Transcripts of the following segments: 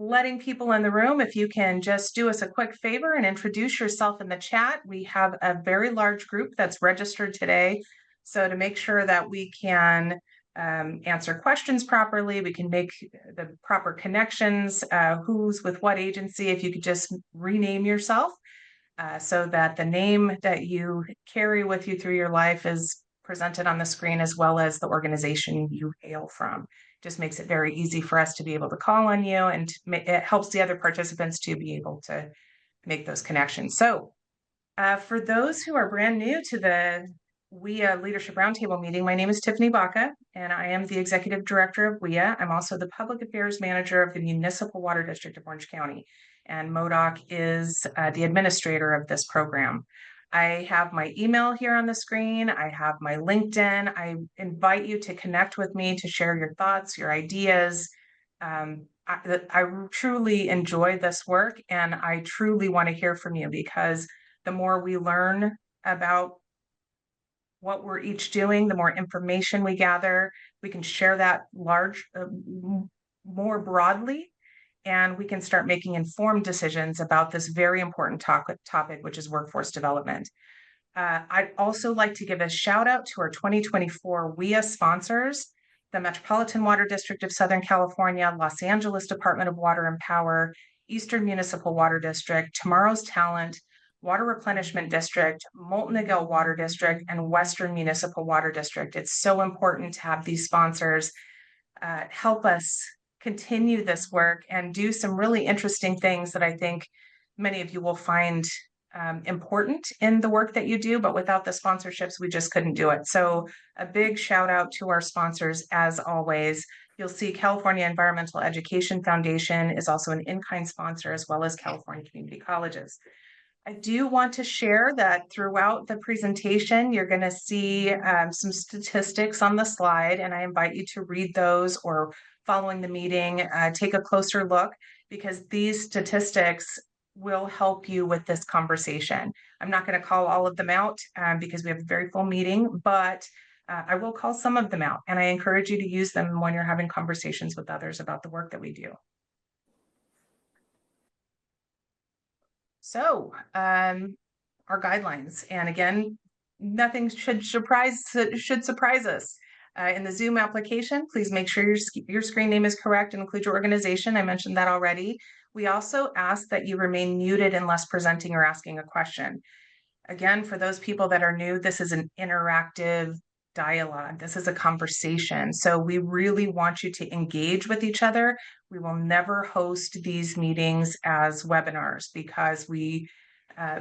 letting people in the room, if you can just do us a quick favor and introduce yourself in the chat. We have a very large group that's registered today. So to make sure that we can answer questions properly, we can make the proper connections, who's with what agency, if you could just rename yourself so that the name that you carry with you through your life is presented on the screen, as well as the organization you hail from. Just makes it very easy for us to be able to call on you, and it helps the other participants to be able to make those connections. So for those who are brand new to the WEEA Leadership Roundtable meeting, my name is Tiffany Baca, and I am the Executive Director of WEEA. I'm also the Public Affairs Manager of the Municipal Water District of Orange County, and MODOC is the administrator of this program. I have my email here on the screen. I have my LinkedIn. I invite you to connect with me to share your thoughts, your ideas. I truly enjoy this work, and I truly want to hear from you, because the more we learn about what we're each doing, the more information we gather, we can share that more broadly, and we can start making informed decisions about this very important topic, which is workforce development. I'd also like to give a shout out to our 2024 WEEA sponsors: the Metropolitan Water District of Southern California, Los Angeles Department of Water and Power, Eastern Municipal Water District, Tomorrow's Talent, Water Replenishment District, Molten-Miguel Water District, and Western Municipal Water District. It's so important to have these sponsors help us continue this work and do some really interesting things that I think many of you will find important in the work that you do, but without the sponsorships, we just couldn't do it. So a big shout out to our sponsors, as always. You'll see California Environmental Education Foundation is also an in-kind sponsor, as well as California Community Colleges. I do want to share that throughout the presentation, you're going to see some statistics on the slide, and I invite you to read those, or following the meeting, take a closer look, because these statistics will help you with this conversation. I'm not going to call all of them out because we have a very full meeting, but I will call some of them out, and I encourage you to use them when you're having conversations with others about the work that we do. So our guidelines, and again, nothing should surprise us. In the Zoom application, please make sure your screen name is correct and include your organization. I mentioned that already. We also ask that you remain muted unless presenting or asking a question. Again, for those people that are new, this is an interactive dialogue. This is a conversation. So we really want you to engage with each other. We will never host these meetings as webinars, because we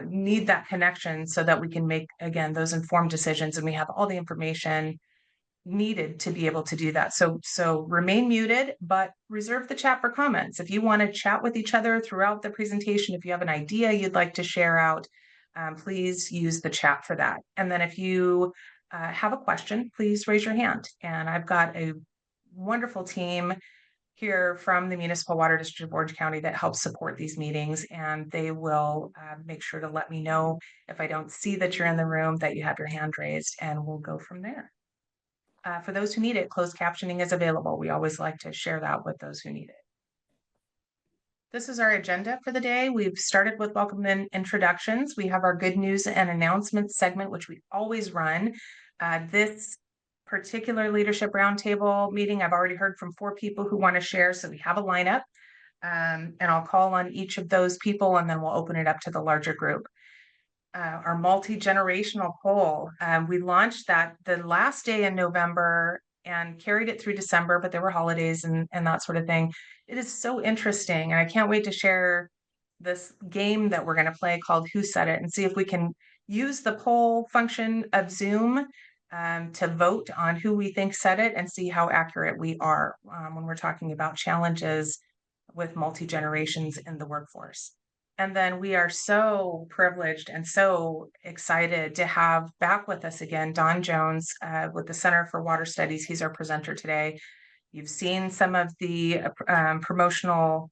need that connection so that we can make, again, those informed decisions, and we have all the information needed to be able to do that. So remain muted, but reserve the chat for comments. If you want to chat with each other throughout the presentation, if you have an idea you'd like to share out, please use the chat for that. And then if you have a question, please raise your hand. And I've got a wonderful team here from the Municipal Water District of Orange County that helps support these meetings, and they will make sure to let me know if I don't see that you're in the room, that you have your hand raised, and we'll go from there. For those who need it, closed captioning is available. We always like to share that with those who need it. This is our agenda for the day. We've started with welcome and introductions. We have our good news and announcements segment, which we always run. This particular leadership roundtable meeting, I've already heard from 4 people who want to share, so we have a lineup, and I'll call on each of those people, and then we'll open it up to the larger group. Our multi-generational poll, we launched that the last day in November and carried it through December, but there were holidays and that sort of thing. It is so interesting, and I can't wait to share this game that we're going to play called Who Said It, and see if we can use the poll function of Zoom to vote on who we think said it, and see how accurate we are when we're talking about challenges with multi-generations in the workforce. And then we are so privileged and so excited to have back with us again Don Jones with the Center for Water Studies. He's our presenter today. You've seen some of the promotional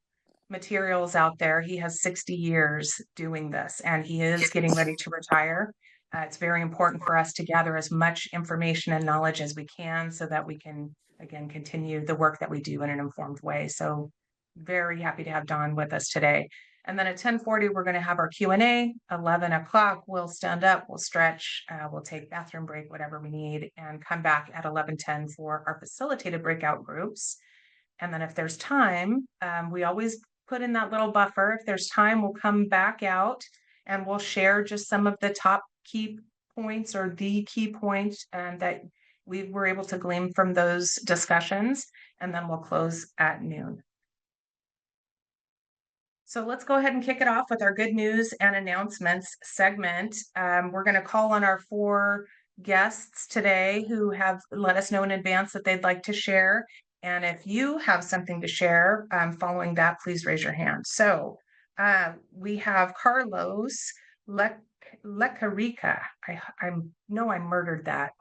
materials out there. He has 60 years doing this, and he is getting ready to retire. It's very important for us to gather as much information and knowledge as we can, so that we can, again, continue the work that we do in an informed way. So very happy to have Dawn with us today. And then at 10:40, we're going to have our Q&A. 11 o'clock, we'll stand up, we'll stretch, we'll take bathroom break, whatever we need, and come back at 11:10 for our facilitated breakout groups. And then if there's time, we always put in that little buffer. If there's time, we'll come back out and we'll share just some of the top key points or the key points that we were able to glean from those discussions. And then we'll close at noon. So let's go ahead and kick it off with our good news and announcements segment. We're going to call on our 4 guests today who have let us know in advance that they'd like to share. And if you have something to share following that, please raise your hand. So we have Carlos Lecarica. I know I murdered that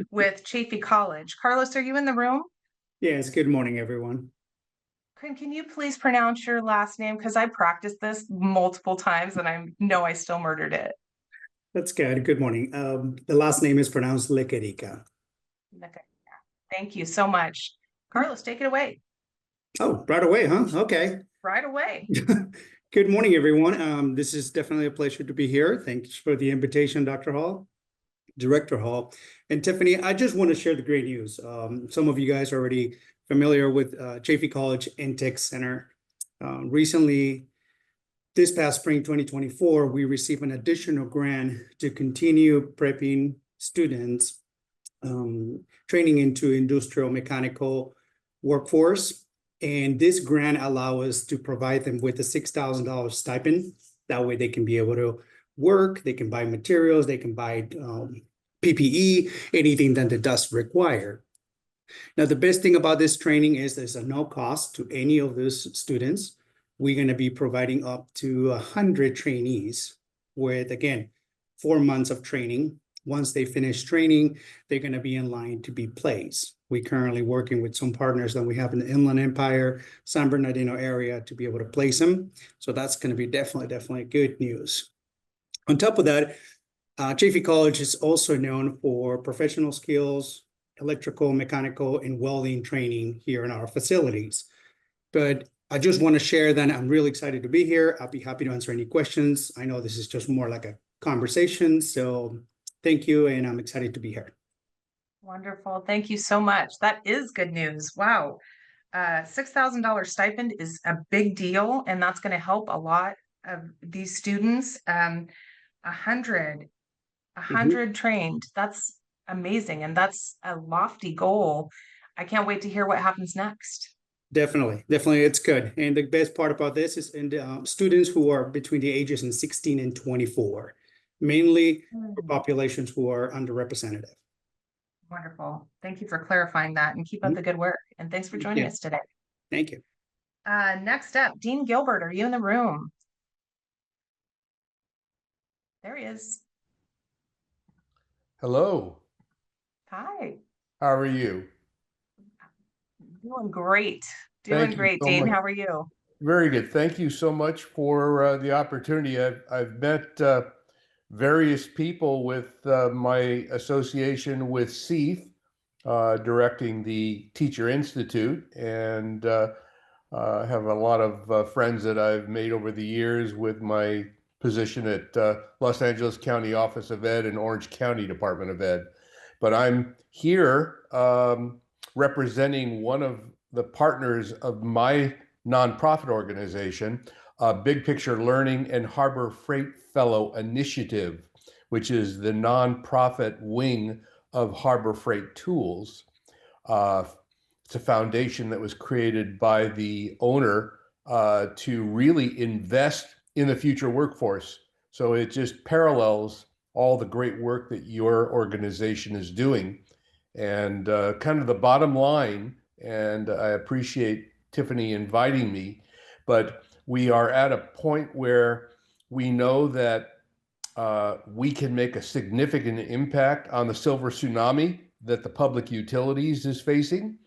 with Chaffey College. Carlos, are you in the room? Yes, good morning, everyone. Can you please pronounce your last name? Because I practiced this multiple times and I know I still murdered it. That's good. Good morning. The last name is pronounced Lecarica. Thank you so much. Carlos, take it away. Oh, right away, huh? Okay. Right away. Good morning, everyone. This is definitely a pleasure to be here. Thanks for the invitation, Dr. Hall, Director Hall. And Tiffany, I just want to share the great news. Some of you guys are already familiar with Chaffey College Intake Center. Recently, this past spring 2024, we received an additional grant to continue prepping students training into industrial mechanical workforce. And this grant allows us to provide them with a $6,000 stipend. That way they can be able to work, they can buy materials, they can buy PPE, anything that it does require. Now, the best thing about this training is there's a no cost to any of those students. We're going to be providing up to 100 trainees with, again, 4 months of training. Once they finish training, they're going to be in line to be placed. We're currently working with some partners that we have in the Inland Empire, San Bernardino area to be able to place them. So that's going to be definitely good news. On top of that, Chaffey College is also known for professional skills, electrical, mechanical, and welding training here in our facilities. But I just want to share that I'm really excited to be here. I'll be happy to answer any questions. I know this is just more like a conversation. So thank you, and I'm excited to be here. Wonderful. Thank you so much. That is good news. Wow. $6,000 stipend is a big deal, and that's going to help a lot of these students. 100 trained. That's amazing. And that's a lofty goal. I can't wait to hear what happens next. Definitely. It's good. And the best part about this is students who are between the ages of 16 and 24, mainly for populations who are underrepresented. Wonderful. Thank you for clarifying that, and keep up the good work. And thanks for joining us today. Thank you. Next up, Dean Gilbert, are you in the room? There he is. Hello. Hi. How are you? Doing great. Doing great, Dean. How are you? Very good. Thank you so much for the opportunity. I've met various people with my association with CEIF, directing the Teacher Institute, and have a lot of friends that I've made over the years with my position at Los Angeles County Office of Ed and Orange County Department of Ed. But I'm here representing one of the partners of my nonprofit organization, Big Picture Learning and Harbor Freight Fellow Initiative, which is the nonprofit wing of Harbor Freight Tools. It's a foundation that was created by the owner to really invest in the future workforce. So it just parallels all the great work that your organization is doing. And kind of the bottom line, and I appreciate Tiffany inviting me, but we are at a point where we know that we can make a significant impact on the silver tsunami that the public utilities is facing.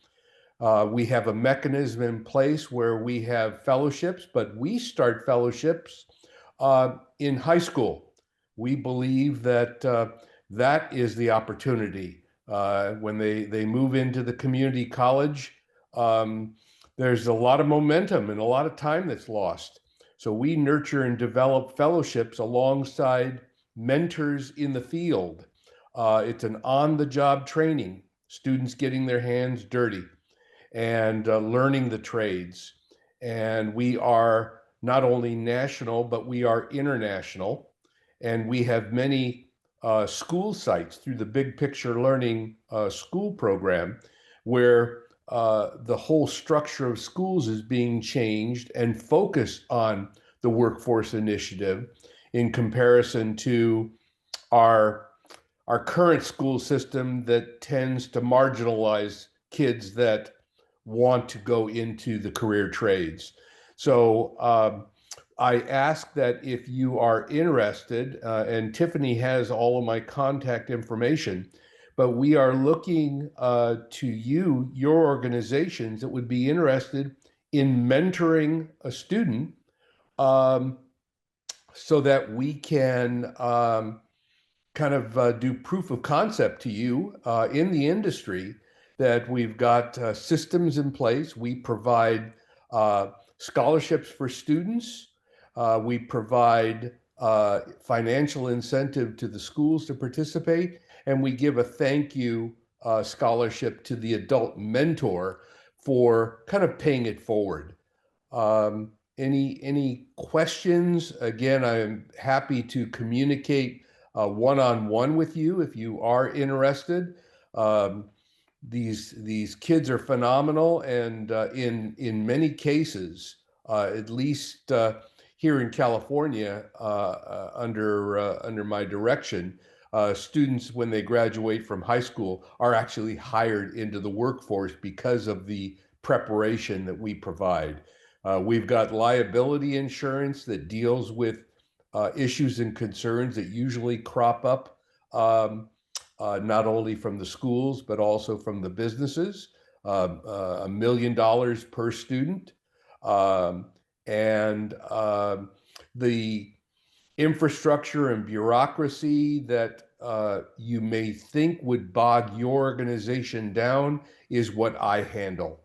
We have a mechanism in place where we have fellowships, but we start fellowships in high school. We believe that that is the opportunity. When they move into the community college, there's a lot of momentum and a lot of time that's lost. So we nurture and develop fellowships alongside mentors in the field. It's an on-the-job training, students getting their hands dirty and learning the trades. And we are not only national, but we are international. And we have many school sites through the Big Picture Learning school program where the whole structure of schools is being changed and focused on the workforce initiative in comparison to our current school system that tends to marginalize kids that want to go into the career trades. So I ask that if you are interested, and Tiffany has all of my contact information, but we are looking to you, your organizations that would be interested in mentoring a student so that we can kind of do proof of concept to you in the industry that we've got systems in place. We provide scholarships for students. We provide financial incentive to the schools to participate, and we give a thank you scholarship to the adult mentor for kind of paying it forward. Any questions? Again, I am happy to communicate one-on-one with you if you are interested. These kids are phenomenal, and in many cases, at least here in California, under my direction, students when they graduate from high school are actually hired into the workforce because of the preparation that we provide. We've got liability insurance that deals with issues and concerns that usually crop up not only from the schools, but also from the businesses, $1 million per student. And the infrastructure and bureaucracy that you may think would bog your organization down is what I handle.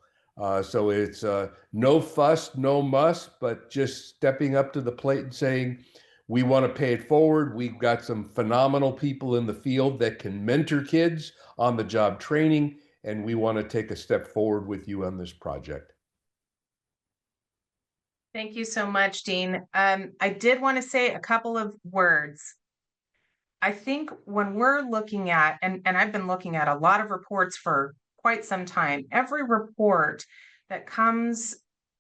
So it's no fuss, no muss, but just stepping up to the plate and saying, we want to pay it forward. We've got some phenomenal people in the field that can mentor kids on the job training, and we want to take a step forward with you on this project. Thank you so much, Dean. I did want to say a couple of words. I think when we're looking at, and I've been looking at a lot of reports for quite some time, every report that comes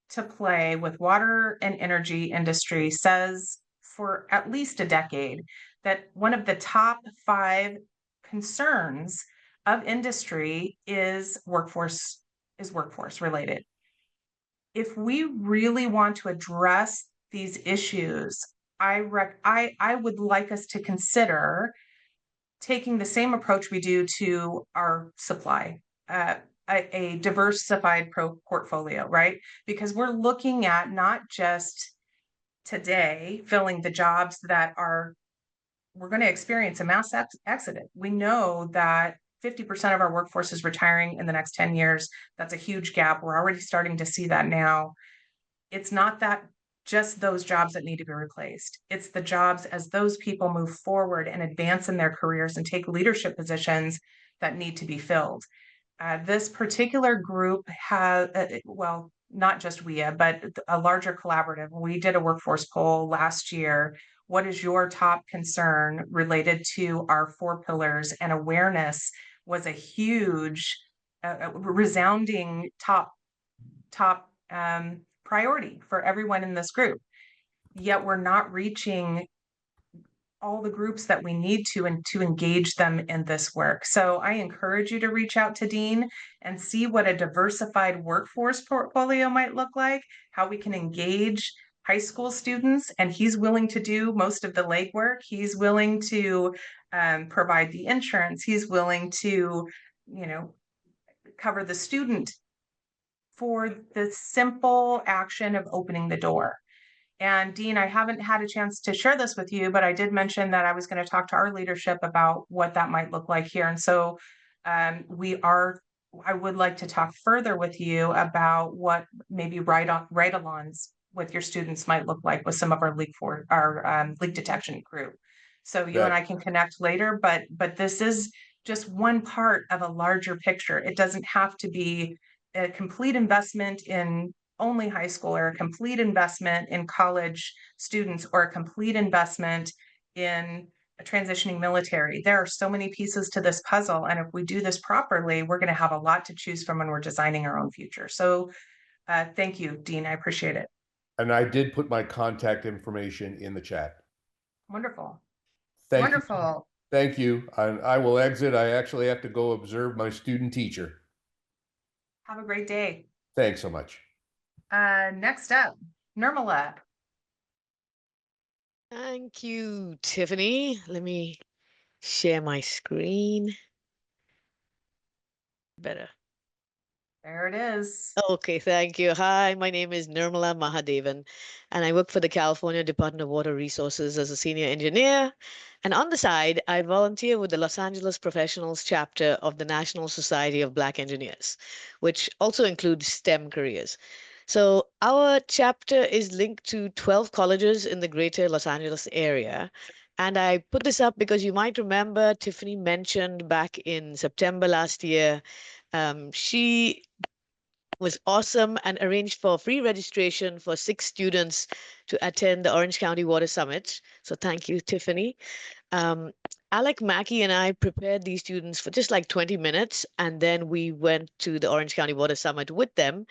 to play with water and energy industry says for at least a decade that one of the top 5 concerns of industry is workforce related. If we really want to address these issues, I would like us to consider taking the same approach we do to our supply, a diversified portfolio, right? Because we're looking at not just today filling the jobs that we're going to experience a mass exodus. We know that 50% of our workforce is retiring in the next 10 years. That's a huge gap. We're already starting to see that now. It's not that just those jobs that need to be replaced. It's the jobs as those people move forward and advance in their careers and take leadership positions that need to be filled. This particular group has, well, not just WEEA, but a larger collaborative. We did a workforce poll last year. What is your top concern related to our 4 pillars? And awareness was a huge, resounding top priority for everyone in this group. Yet we're not reaching all the groups that we need to, and to engage them in this work. So I encourage you to reach out to Dean and see what a diversified workforce portfolio might look like, how we can engage high school students, and he's willing to do most of the legwork. He's willing to provide the insurance. He's willing to, cover the student for the simple action of opening the door. And Dean, I haven't had a chance to share this with you, but I did mention that I was going to talk to our leadership about what that might look like here. And so we are I would like to talk further with you about what maybe ride-alongs with your students might look like with some of our leak detection crew. So you and That I can connect later, but this is just one part of a larger picture. It doesn't have to be a complete investment in only high school, or a complete investment in college students, or a complete investment in a transitioning military. There are so many pieces to this puzzle, and if we do this properly, we're going to have a lot to choose from when we're designing our own future. So thank you, Dean. I appreciate it. And I did put my contact information in the chat. Wonderful. Thank you. Wonderful. Thank you. I will exit. I actually have to go observe my student teacher. Have a great day. Thanks so much. Next up, Nirmala. Thank you, Tiffany. Let me share my screen. Better. There it is. Okay, thank you. Hi, my name is Nirmala Mahadevan, and I work for the California Department of Water Resources as a senior engineer. And on the side, I volunteer with the Los Angeles Professionals chapter of the National Society of Black Engineers, which also includes STEM careers. So our chapter is linked to 12 colleges in the greater Los Angeles area. And I put this up because you might remember Tiffany mentioned back in September last year, she was awesome and arranged for free registration for 6 students to attend the Orange County Water Summit. So thank you, Tiffany. Alec Mackey and I prepared these students for just like 20 minutes, and then we went to the Orange County Water Summit with them.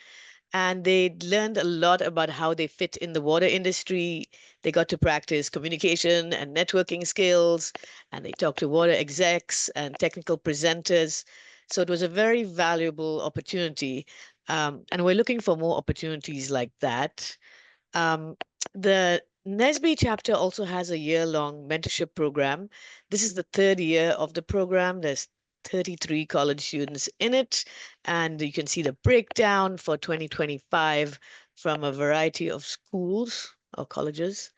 And they learned a lot about how they fit in the water industry. They got to practice communication and networking skills, and they talked to water execs and technical presenters. So it was a very valuable opportunity. And we're looking for more opportunities like that. The NESB chapter also has a year-long mentorship program. This is the 3rd year of the program. There's 33 college students in it, and you can see the breakdown for 2025 from a variety of schools or colleges.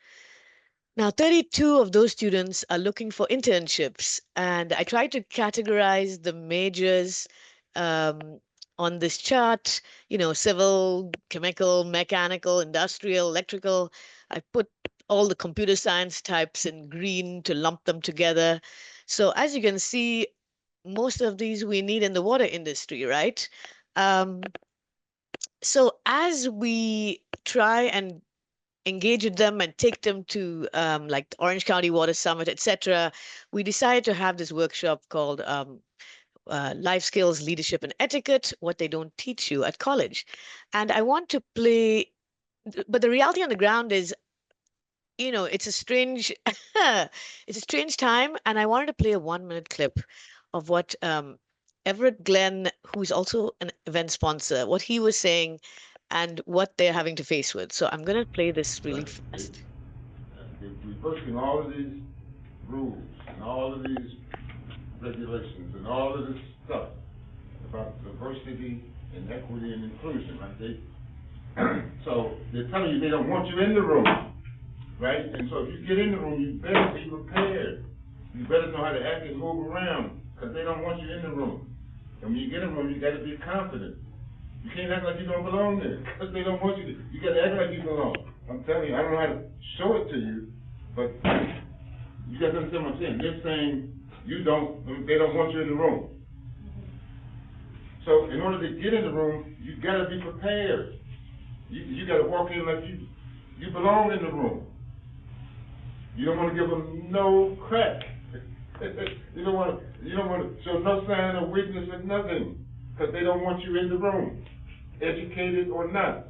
Now, 32 of those students are looking for internships, and I tried to categorize the majors on this chart, civil, chemical, mechanical, industrial, electrical. I put all the computer science types in green to lump them together. So as you can see, most of these we need in the water industry, right? So as we try and engage with them and take them to like the Orange County Water Summit, etc., we decided to have this workshop called Life Skills, Leadership, and Etiquette, what they don't teach you at college. And I want to play, but the reality on the ground is, it's a strange, it's a strange time. And I wanted to play a 1-minute clip of what Everett Glenn, who's also an event sponsor, what he was saying and what they're having to face with. So I'm going to play this really fast. We're pushing all of these rules and all of these regulations and all of this stuff about diversity and equity and inclusion, right? So they're telling you they don't want you in the room, right? And so if you get in the room, you better be prepared. You better know how to act and move around, because they don't want you in the room. And when you get in the room, you got to be confident. You can't act like you don't belong there, because they don't want you to. You got to act like you belong. I'm telling you, I don't know how to show it to you, but you got to understand what I'm saying. They're saying they don't want you in the room. So in order to get in the room, you got to be prepared. You got to walk in like you belong in the room. You don't want to give them no crack. You don't want to show no sign of weakness or nothing, because they don't want you in the room, educated or not.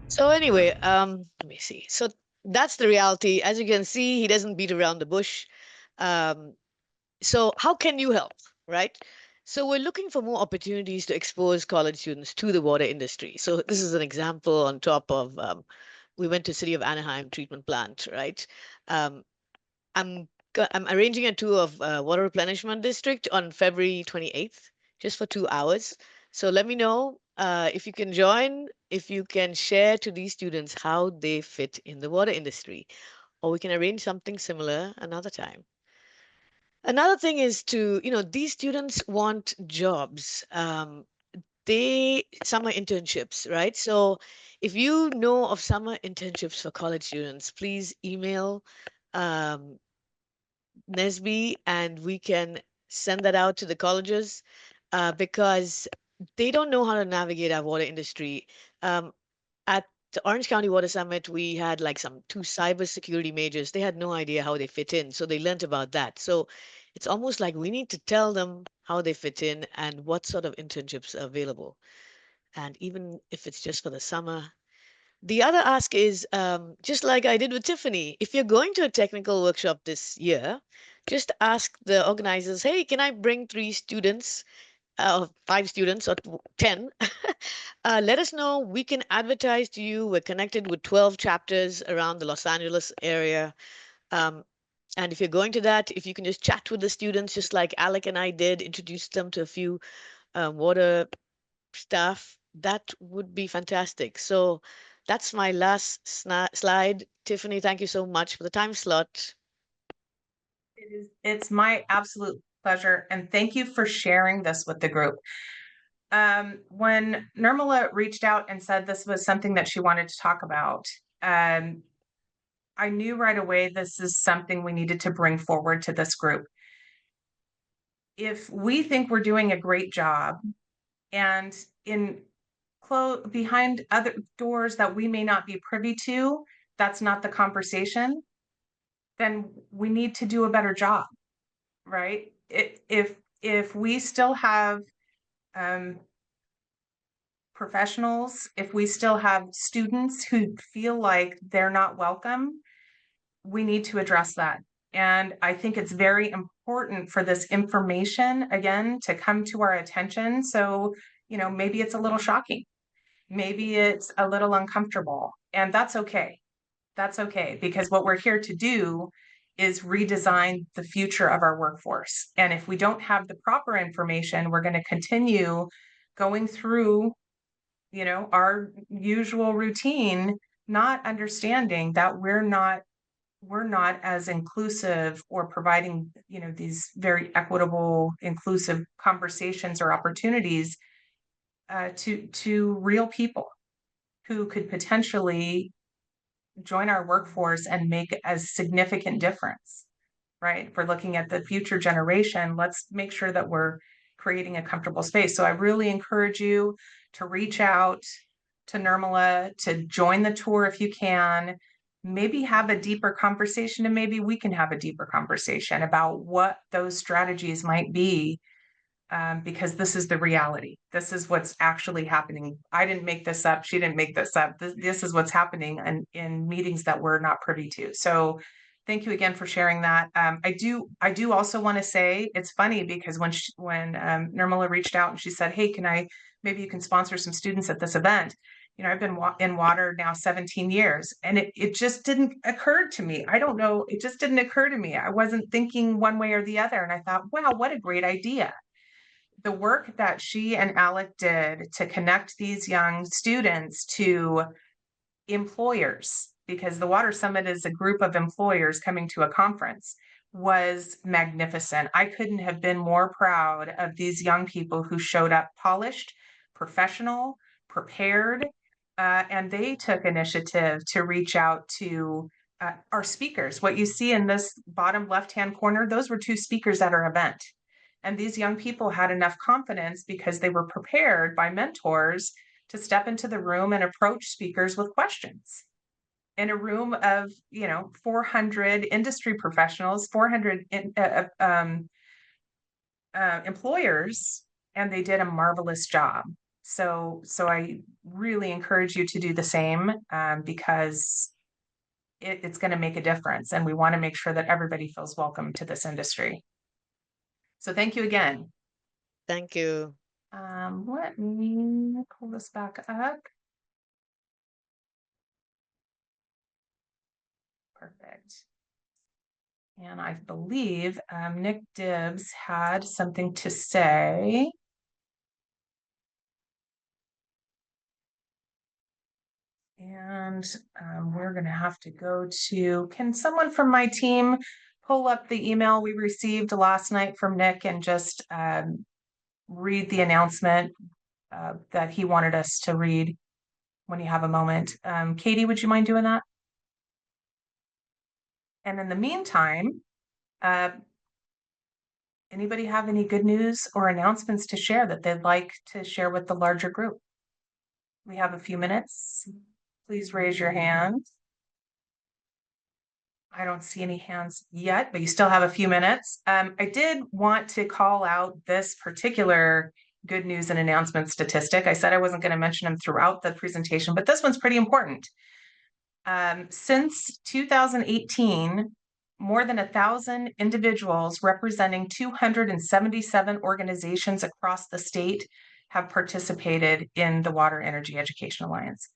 So anyway, let me see. So that's the reality. As you can see, he doesn't beat around the bush. So how can you help, right? So we're looking for more opportunities to expose college students to the water industry. So this is an example on top of, we went to City of Anaheim treatment plant, right? I'm arranging a tour of Water Replenishment District on February 28th, just for 2 hours. So let me know if you can join, if you can share to these students how they fit in the water industry, or we can arrange something similar another time. Another thing is to, these students want jobs. Summer internships, right? So if you know of summer internships for college students, please email um, Nesby and we can send that out to the colleges because they don't know how to navigate our water industry. At the Orange County Water Summit, we had like some two cybersecurity majors. They had no idea how they fit in, so they learned about that. So it's almost like we need to tell them how they fit in and what sort of internships are available. And even if it's just for the summer. The other ask is just like I did with Tiffany, if you're going to a technical workshop this year, just ask the organizers, hey, can I bring 3 students, 5 students, or 10? Let us know. We can advertise to you. We're connected with 12 chapters around the Los Angeles area. Um, and if you're going to that, if you can just chat with the students, just like Alec and I did, introduce them to a few water staff, that would be fantastic. So that's my last slide. Tiffany, thank you so much for the time slot. It's my absolute pleasure. And thank you for sharing this with the group. When Nirmala reached out and said this was something that she wanted to talk about, I knew right away this is something we needed to bring forward to this group. If we think we're doing a great job and behind other doors that we may not be privy to, that's not the conversation, then we need to do a better job, right? If we still have professionals, if we still have students who feel like they're not welcome, we need to address that. And I think it's very important for this information, again, to come to our attention. So, maybe it's a little shocking. Maybe it's a little uncomfortable. And that's okay. That's okay, because what we're here to do is redesign the future of our workforce. And if we don't have the proper information, we're going to continue going through our usual routine, not understanding that we're not as inclusive or providing these very equitable, inclusive conversations or opportunities to real people who could potentially join our workforce and make a significant difference, right? If we're looking at the future generation, let's make sure that we're creating a comfortable space. So I really encourage you to reach out to Nirmala, to join the tour if you can, maybe have a deeper conversation, and maybe we can have a deeper conversation about what those strategies might be, because this is the reality. This is what's actually happening. I didn't make this up. She didn't make this up. This is what's happening in meetings that we're not privy to. So thank you again for sharing that. I do also want to say it's funny because when Nirmala reached out and she said, hey, maybe you can sponsor some students at this event. I've been in water now 17 years, and it just didn't occur to me. I don't know. It just didn't occur to me. I wasn't thinking one way or the other. And I thought, wow, what a great idea. The work that she and Alec did to connect these young students to employers, because the Water Summit is a group of employers coming to a conference, was magnificent. I couldn't have been more proud of these young people who showed up polished, professional, prepared, and they took initiative to reach out to our speakers. What you see in this bottom left-hand corner, those were 2 speakers at our event. And these young people had enough confidence because they were prepared by mentors to step into the room and approach speakers with questions. In a room of 400 industry professionals, 400 employers, and they did a marvelous job. So I really encourage you to do the same, because it's going to make a difference, and we want to make sure that everybody feels welcome to this industry. So thank you again. Thank you. Let me pull this back up. Perfect. And I believe Nick Dibbs had something to say. And we're going to have to go to, can someone from my team pull up the email we received last night from Nick and just read the announcement that he wanted us to read when you have a moment. Katie, would you mind doing that? And in the meantime, anybody have any good news or announcements to share that they'd like to share with the larger group? We have a few minutes. Please raise your hand. I don't see any hands yet, but you still have a few minutes. I did want to call out this particular good news and announcement statistic. I said I wasn't going to mention them throughout the presentation, but this one's pretty important. Since 2018, more than 1,000 individuals representing 277 organizations across the state have participated in the Water Energy Education Alliance.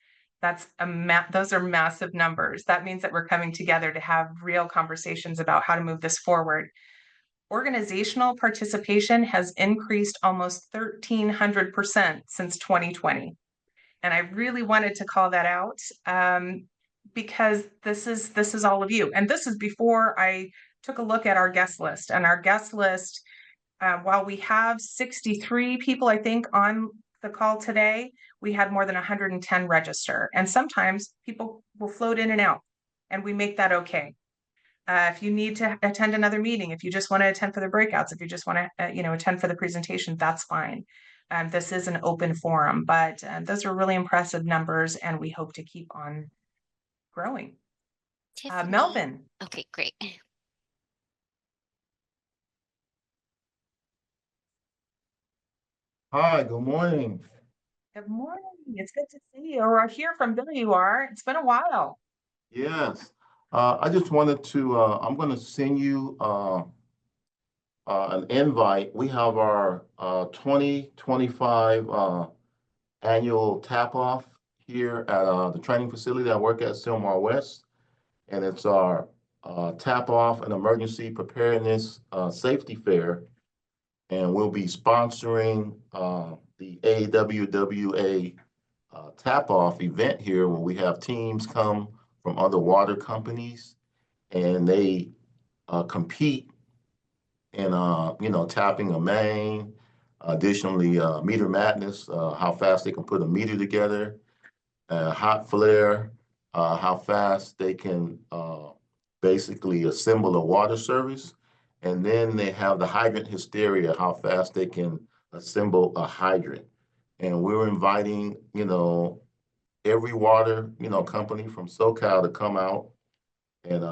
Those are massive numbers. That means that we're coming together to have real conversations about how to move this forward. Organizational participation has increased almost 1,300% since 2020. And I really wanted to call that out because this is all of you. And this is before I took a look at our guest list. And our guest list, while we have 63 people, I think, on the call today, we had more than 110 register. And sometimes people will float in and out, and we make that okay. If you need to attend another meeting, if you just want to attend for the breakouts, if you just want to attend for the presentation, that's fine. This is an open forum, but those are really impressive numbers, and we hope to keep on growing. Tiffany. Melvin. Okay, great. Hi, good morning. Good morning. It's good to see you, or hear from Bill. You are. It's been a while. Yes, I just wanted to, I'm going to send you an invite. We have our 2025 annual tap off here at the training facility I work at, Sylmar West. And it's our tap off and emergency preparedness safety fair. And we'll be sponsoring the AWWA tap off event here where we have teams come from other water companies and they compete in tapping a main. Additionally, meter madness, how fast they can put a meter together, hot flare, how fast they can basically assemble a water service. And then they have the hydrant hysteria, how fast they can assemble a hydrant. And we're inviting, every water, company from SoCal to come out. And,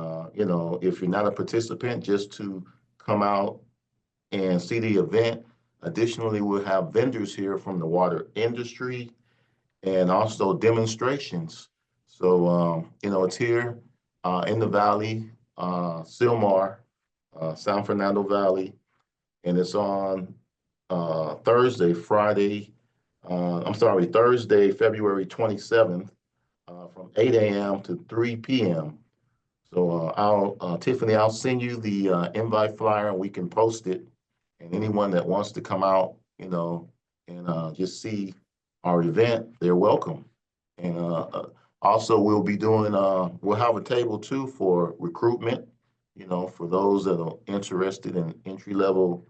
if you're not a participant, just to come out and see the event. Additionally, we'll have vendors here from the water industry and also demonstrations. So, it's here in the Valley, Sylmar, San Fernando Valley, and it's on Thursday, February 27th, from 8 a.m. to 3 p.m. So Tiffany, I'll send you the invite flyer and we can post it. And anyone that wants to come out, and just see our event, they're welcome. And also we'll be doing, we'll have a table too for recruitment, for those that are interested in entry-level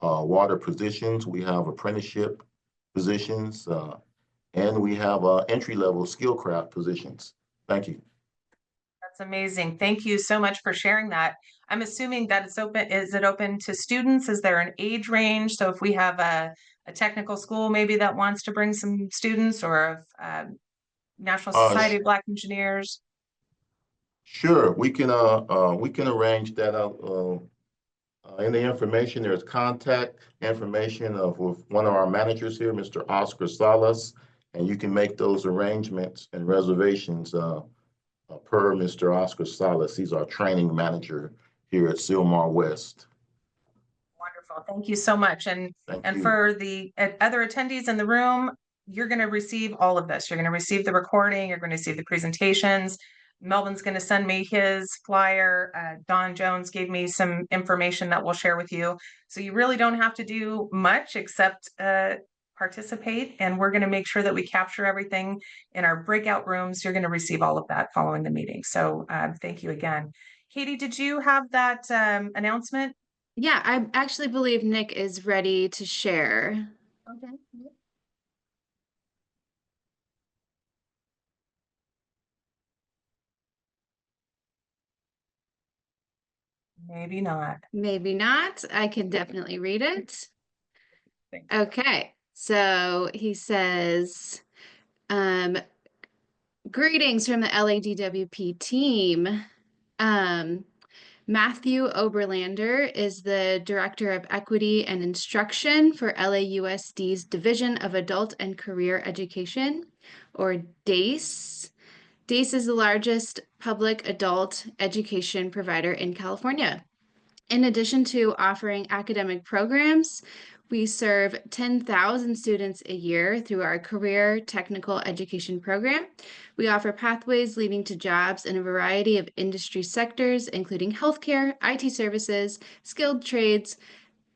water positions. We have apprenticeship positions, and we have entry-level skillcraft positions. Thank you. That's amazing. Thank you so much for sharing that. I'm assuming that it's open. Is it open to students? Is there an age range? So if we have a technical school maybe that wants to bring some students, or National Society of Black Engineers? Sure, we can arrange that out. In the information, there's contact information with one of our managers here, Mr. Oscar Salas, and you can make those arrangements and reservations per Mr. Oscar Salas. He's our training manager here at Sylmar West. Wonderful. Thank you so much. And you. For the other attendees in the room, you're going to receive all of this. You're going to receive the recording. You're going to receive the presentations. Melvin's going to send me his flyer. Don Jones gave me some information that we'll share with you. So you really don't have to do much except participate. And we're going to make sure that we capture everything in our breakout rooms. You're going to receive all of that following the meeting. So thank you again. Katie, did you have that announcement? Yeah, I actually believe Nick is ready to share. Okay. Maybe not. Maybe not. I can definitely read it. Thanks. Okay, so he says, greetings from the LADWP team. Matthew Oberlander is the Director of Equity and Instruction for LAUSD's Division of Adult and Career Education, or DACE. DACE is the largest public adult education provider in California. In addition to offering academic programs, we serve 10,000 students a year through our career technical education program. We offer pathways leading to jobs in a variety of industry sectors, including healthcare, IT services, skilled trades,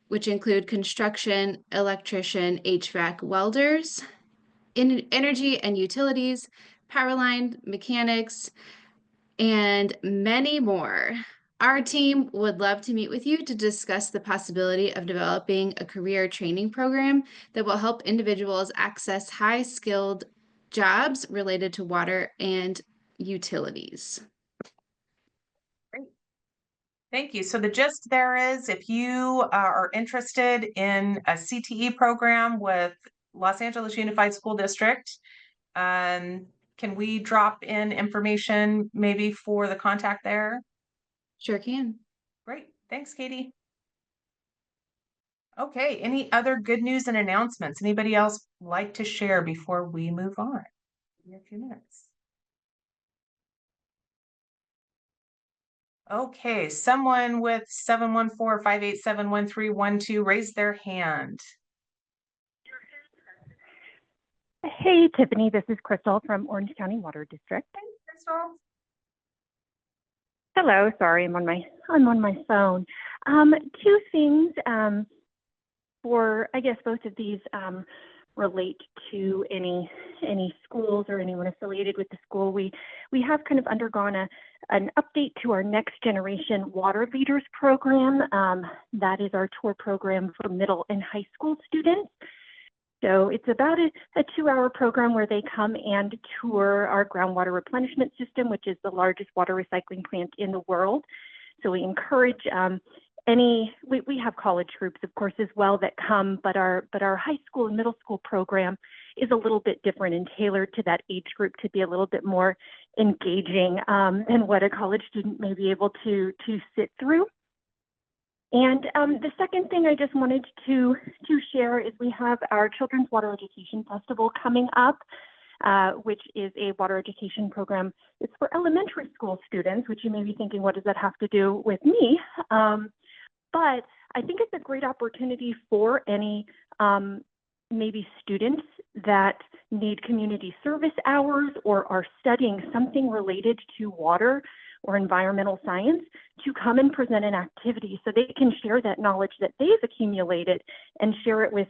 which include construction, electrician, HVAC, welders, energy and utilities, power line mechanics, and many more. Our team would love to meet with you to discuss the possibility of developing a career training program that will help individuals access high-skilled jobs related to water and utilities. Great. Thank you. So the gist there is, if you are interested in a CTE program with Los Angeles Unified School District, can we drop in information maybe for the contact there? Sure can. Great. Thanks, Katie. Okay, any other good news and announcements? Anybody else like to share before we move on? In a few minutes. Okay, someone with 714-587-1312 raised their hand. Hey, Tiffany, this is Crystal from Orange County Water District. Hey, Crystal. Hello, sorry, I'm on my phone. Two things for, I guess both of these relate to any schools or anyone affiliated with the school. We have kind of undergone an update to our Next Generation Water Leaders program. That is our tour program for middle and high school students. So it's about a 2-hour program where they come and tour our groundwater replenishment system, which is the largest water recycling plant in the world. So we encourage we have college groups, of course, as well that come, but our high school and middle school program is a little bit different and tailored to that age group to be a little bit more engaging than what a college student may be able to sit through. And the second thing I just wanted to share is we have our Children's Water Education Festival coming up, which is a water education program. It's for elementary school students, which you may be thinking, what does that have to do with me? But I think it's a great opportunity for any maybe students that need community service hours or are studying something related to water or environmental science to come and present an activity so they can share that knowledge that they've accumulated and share it with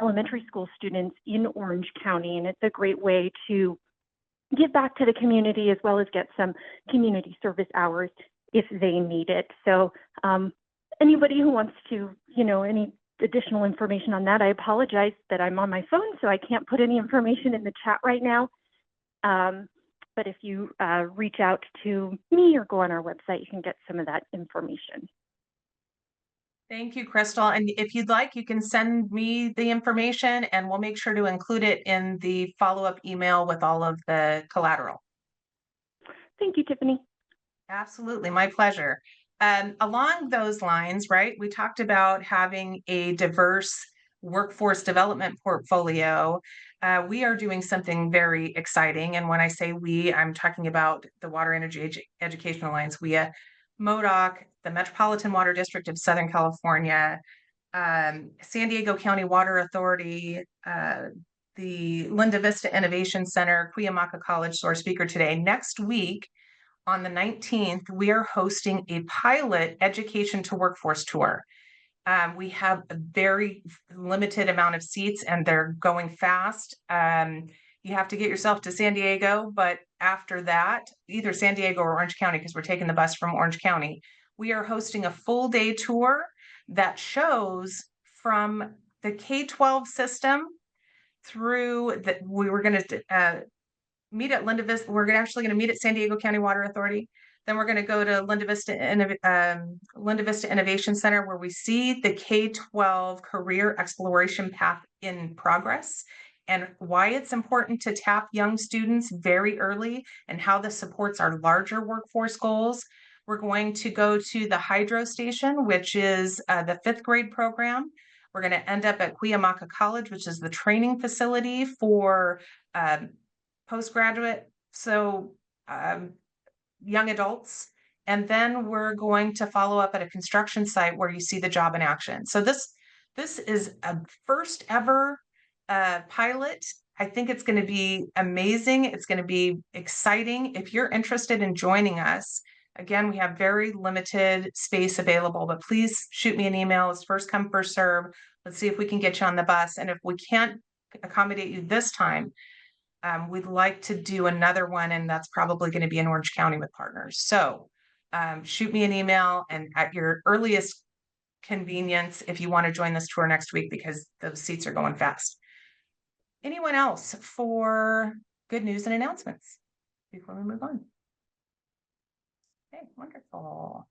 elementary school students in Orange County. And it's a great way to give back to the community as well as get some community service hours if they need it. So anybody who wants to, any additional information on that, I apologize that I'm on my phone, so I can't put any information in the chat right now. But if you reach out to me or go on our website, you can get some of that information. Thank you, Crystal. And if you'd like, you can send me the information and we'll make sure to include it in the follow-up email with all of the collateral. Thank you, Tiffany. Absolutely, my pleasure. Along those lines, right, we talked about having a diverse workforce development portfolio. We are doing something very exciting. And when I say we, I'm talking about the Water Energy Education Alliance, WEEA, MODOC, the Metropolitan Water District of Southern California, San Diego County Water Authority, the Linda Vista Innovation Center, Cuyamaca College, so our speaker today. Next week, on the 19th, we are hosting a pilot education to workforce tour. We have a very limited amount of seats and they're going fast. You have to get yourself to San Diego, but after that, either San Diego or Orange County, because we're taking the bus from Orange County, we are hosting a full day tour that shows from the K-12 system through that. We were going to meet at Linda Vista. We're actually going to meet at San Diego County Water Authority. Then we're going to go to Linda Vista Innovation Center, where we see the K-12 career exploration path in progress and why it's important to tap young students very early and how this supports our larger workforce goals. We're going to go to the hydro station, which is the 5th grade program. We're going to end up at WEEA College, which is the training facility for postgraduate, so young adults. And then we're going to follow up at a construction site where you see the job in action. So this is a first ever pilot. I think it's going to be amazing. It's going to be exciting. If you're interested in joining us, again, we have very limited space available, but please shoot me an email. It's first come, first serve. Let's see if we can get you on the bus. And if we can't accommodate you this time, we'd like to do another one, and that's probably going to be in Orange County with partners. So shoot me an email, and at your earliest convenience, if you want to join this tour next week, because those seats are going fast. Anyone else for good news and announcements before we move on? Okay, wonderful.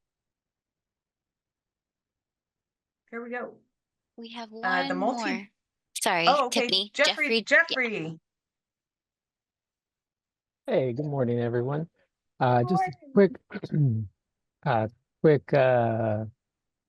Here we go. We have one The more. Sorry, Oh, okay. Tiffany. Jeffrey. Yeah. Hey, good morning, everyone. Just a Morning.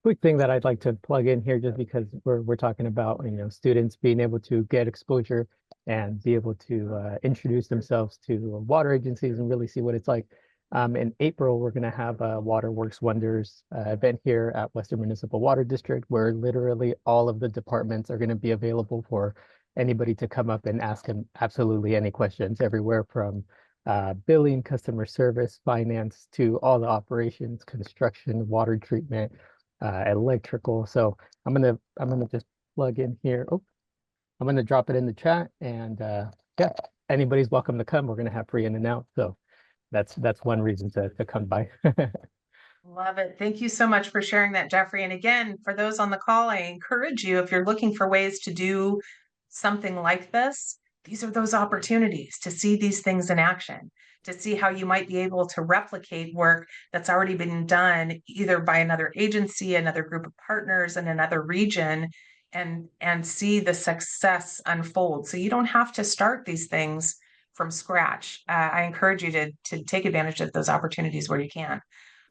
quick thing that I'd like to plug in here, just because we're talking about, students being able to get exposure and be able to introduce themselves to water agencies and really see what it's like. In April, we're going to have a Water Works Wonders event here at Western Municipal Water District, where literally all of the departments are going to be available for anybody to come up and ask them absolutely any questions, everywhere from billing, customer service, finance, to all the operations, construction, water treatment, electrical. So I'm gonna just plug in here. Oh, I'm gonna drop it in the chat, and yeah, anybody's welcome to come. We're gonna have free in and out, so that's one reason to come by. Love it. Thank you so much for sharing that, Jeffrey. And again, for those on the call, I encourage you, if you're looking for ways to do something like this, these are those opportunities to see these things in action, to see how you might be able to replicate work that's already been done either by another agency, another group of partners in another region, and see the success unfold. So you don't have to start these things from scratch. I encourage you to take advantage of those opportunities where you can.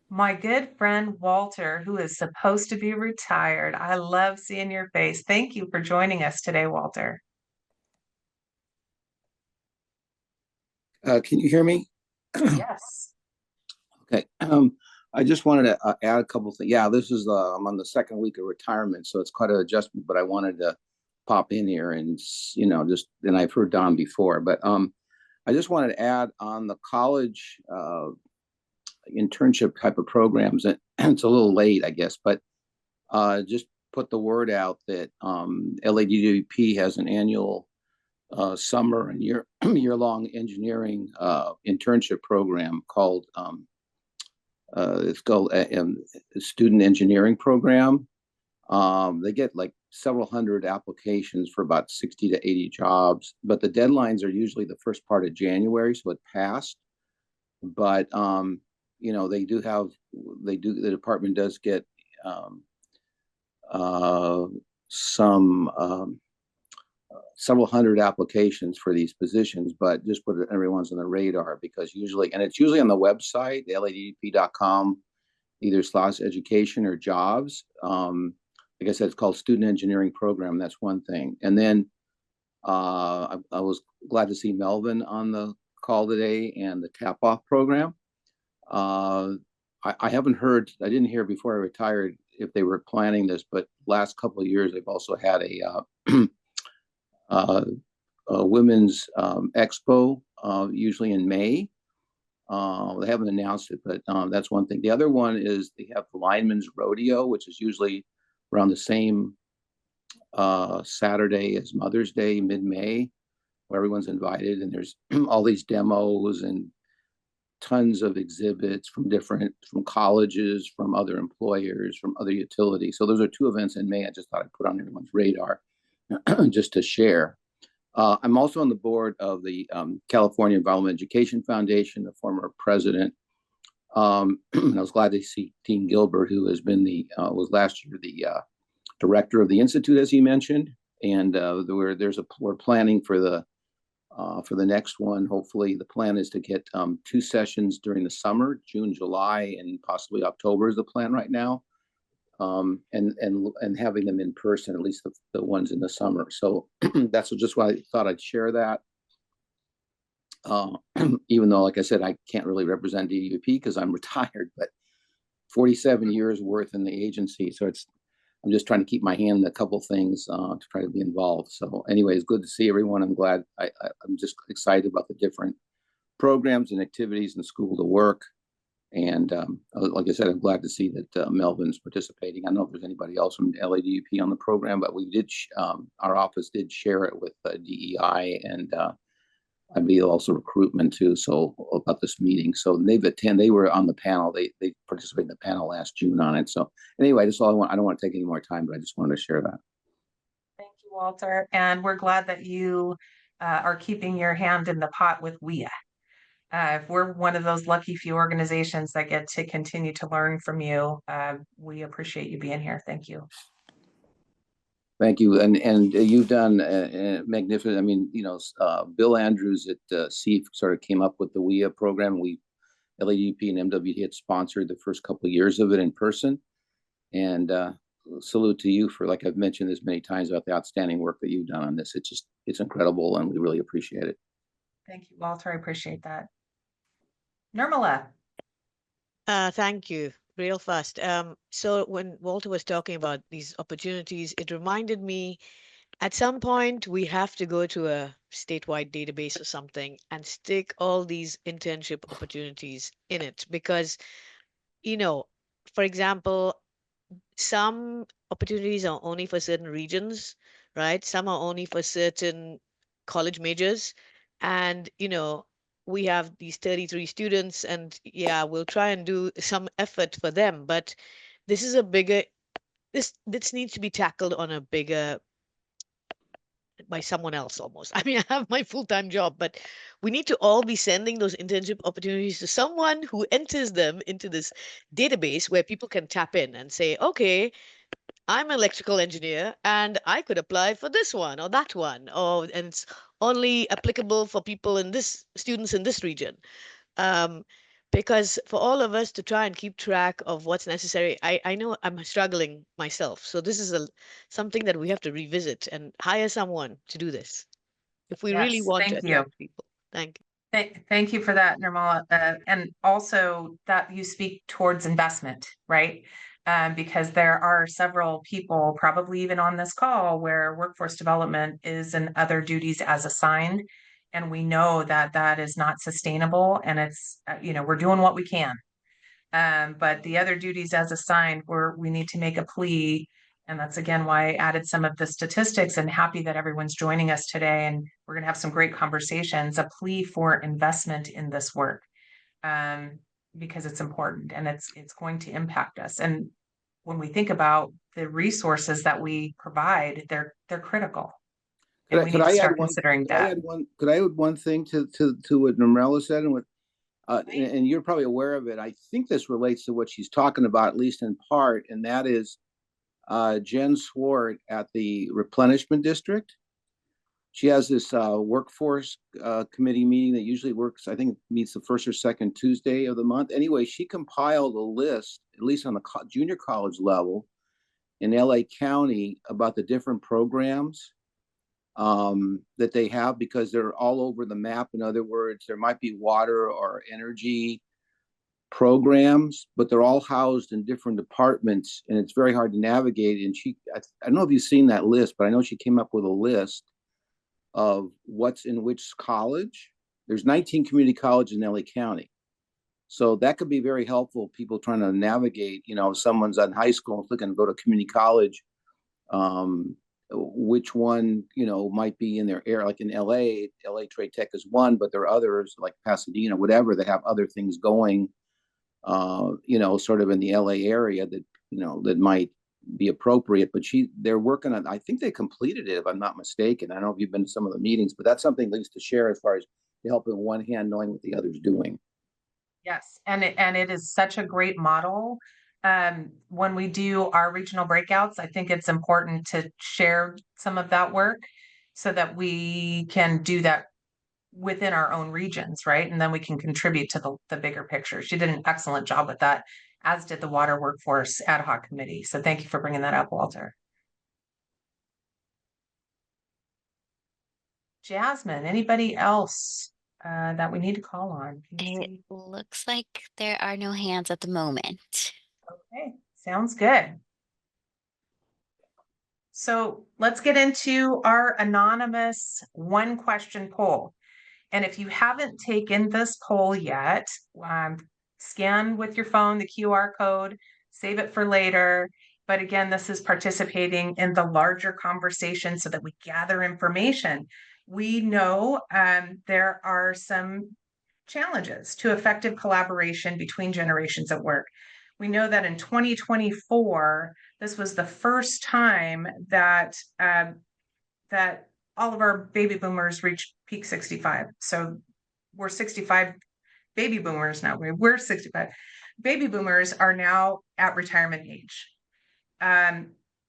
My good friend Walter, who is supposed to be retired. I love seeing your face. Thank you for joining us today, Walter. Can you hear me? Yes. Okay. I just wanted to add a couple things. Yeah, this is I'm on the second week of retirement, so it's quite an adjustment. But I wanted to pop in here and and I've heard Don before, but I just wanted to add on the college internship type of programs, and it's a little late, I guess, but just put the word out that LADWP has an annual summer and year-long engineering internship program called it's called a student engineering program. They get like several hundred applications for about 60 to 80 jobs, but the deadlines are usually the first part of January, so it passed. But the department does get several hundred applications for these positions, but just put everyone's on the radar, because it's usually on the website, ladp.com, either /education or jobs. Like I said, it's called Student Engineering Program. That's one thing. And then I was glad to see Melvin on the call today, and the Tap Off program. I haven't heard, I didn't hear before I retired if they were planning this, but last couple of years they've also had a women's expo, usually in May. They haven't announced it, but that's one thing. The other one is they have the Lineman's Rodeo, which is usually around the same Saturday as Mother's Day, mid-May. where everyone's invited, and there's all these demos and tons of exhibits from colleges, from other employers, from other utilities. So those are 2 events in May I just thought I'd put on everyone's radar just to share. I'm also on the board of the California Environmental Education Foundation, the former president. I was glad to see Dean Gilbert, who has been was last year the director of the Institute, as he mentioned. And we're planning for the next one. Hopefully the plan is to get 2 sessions during the summer, June, July, and possibly October is the plan right now. And having them in person, at least the ones in the summer. So that's just why I thought I'd share that. Even though, like I said, I can't really represent DUP because I'm retired, but 47 years worth in the agency. So I'm just trying to keep my hand in a couple things to try to be involved. So anyway, it's good to see everyone. I'm glad. I'm just excited about the different programs and activities in School to Work. And like I said, I'm glad to see that Melvin's participating. I don't know if there's anybody else from LADUP on the program, but we did, our office did share it with DEI and I believe also recruitment too. So about this meeting. So they were on the panel. They participated in the panel last June on it. So anyway, that's all I don't want to take any more time, but I just wanted to share that. Thank you, Walter. And we're glad that you are keeping your hand in the pot with WEEA. We're one of those lucky few organizations that get to continue to learn from you. We appreciate you being here. Thank you. Thank you. And you've done magnificent. I mean, Bill Andrews at CEF sort of came up with the WEEA program. LADP and MWT had sponsored the first couple of years of it in person. And salute to you for, like I've mentioned this many times, about the outstanding work that you've done on this. It's incredible, and we really appreciate it. Thank you, Walter. I appreciate that. Nirmala. Thank you. Real fast. So when Walter was talking about these opportunities, it reminded me at some point we have to go to a statewide database or something and stick all these internship opportunities in it because, for example, some opportunities are only for certain regions, right? Some are only for certain college majors. And, we have these 33 students and yeah, we'll try and do some effort for them. But this is this needs to be tackled on a bigger, by someone else almost. I mean, I have my full-time job, but we need to all be sending those internship opportunities to someone who enters them into this database where people can tap in and say, okay, I'm an electrical engineer and I could apply for this one or that one, and it's only applicable for people students in this region. Because for all of us to try and keep track of what's necessary, I know I'm struggling myself. So this is something that we have to revisit and hire someone to do this if we really want to attract people. Thank you. Thank you for that, Nirmala. And also that you speak towards investment, right? Because there are several people, probably even on this call, where workforce development is in other duties as assigned. And we know that that is not sustainable. And it's, we're doing what we can. But the other duties as assigned, we need to make a plea. And that's again why I added some of the statistics, and happy that everyone's joining us today. And we're going to have some great conversations, a plea for investment in this work. Because it's important and it's going to impact us. And when we think about the resources that we provide, they're critical. And we need to start considering that. Could I add one thing to what Nirmala said and what and you're probably aware of it. I think this relates to what she's talking about, at least in part, and that is Jen Swart at the Replenishment District. She has this workforce committee meeting that usually works, I think meets the first or second Tuesday of the month. Anyway, she compiled a list, at least on the junior college level in LA County, about the different programs that they have, because they're all over the map. In other words, there might be water or energy programs, but they're all housed in different departments, and it's very hard to navigate. And I don't know if you've seen that list, but I know she came up with a list of what's in which college. There's 19 community colleges in LA County. So that could be very helpful. People trying to navigate, if someone's in high school and looking to go to community college, which one, might be in their area. Like in LA Trade Tech is one, but there are others like Pasadena, whatever, that have other things going, sort of in the LA area that, that might be appropriate. But they're working on, I think they completed it, if I'm not mistaken. I don't know if you've been to some of the meetings, but that's something at least to share as far as to help in one hand knowing what the other's doing. Yes, and it is such a great model. When we do our regional breakouts, I think it's important to share some of that work so that we can do that within our own regions, right? And then we can contribute to the bigger picture. She did an excellent job with that, as did the Water Workforce Ad Hoc Committee. So thank you for bringing that up, Walter. Jasmine, anybody else that we need to call on? It looks like there are no hands at the moment. Okay, sounds good. So let's get into our anonymous one question poll. And if you haven't taken this poll yet, scan with your phone the QR code, save it for later. But again, this is participating in the larger conversation so that we gather information. We know there are some challenges to effective collaboration between generations at work. We know that in 2024, this was the first time that that all of our baby boomers reached peak 65. So we're 65 baby boomers now. We're 65. Baby boomers are now at retirement age.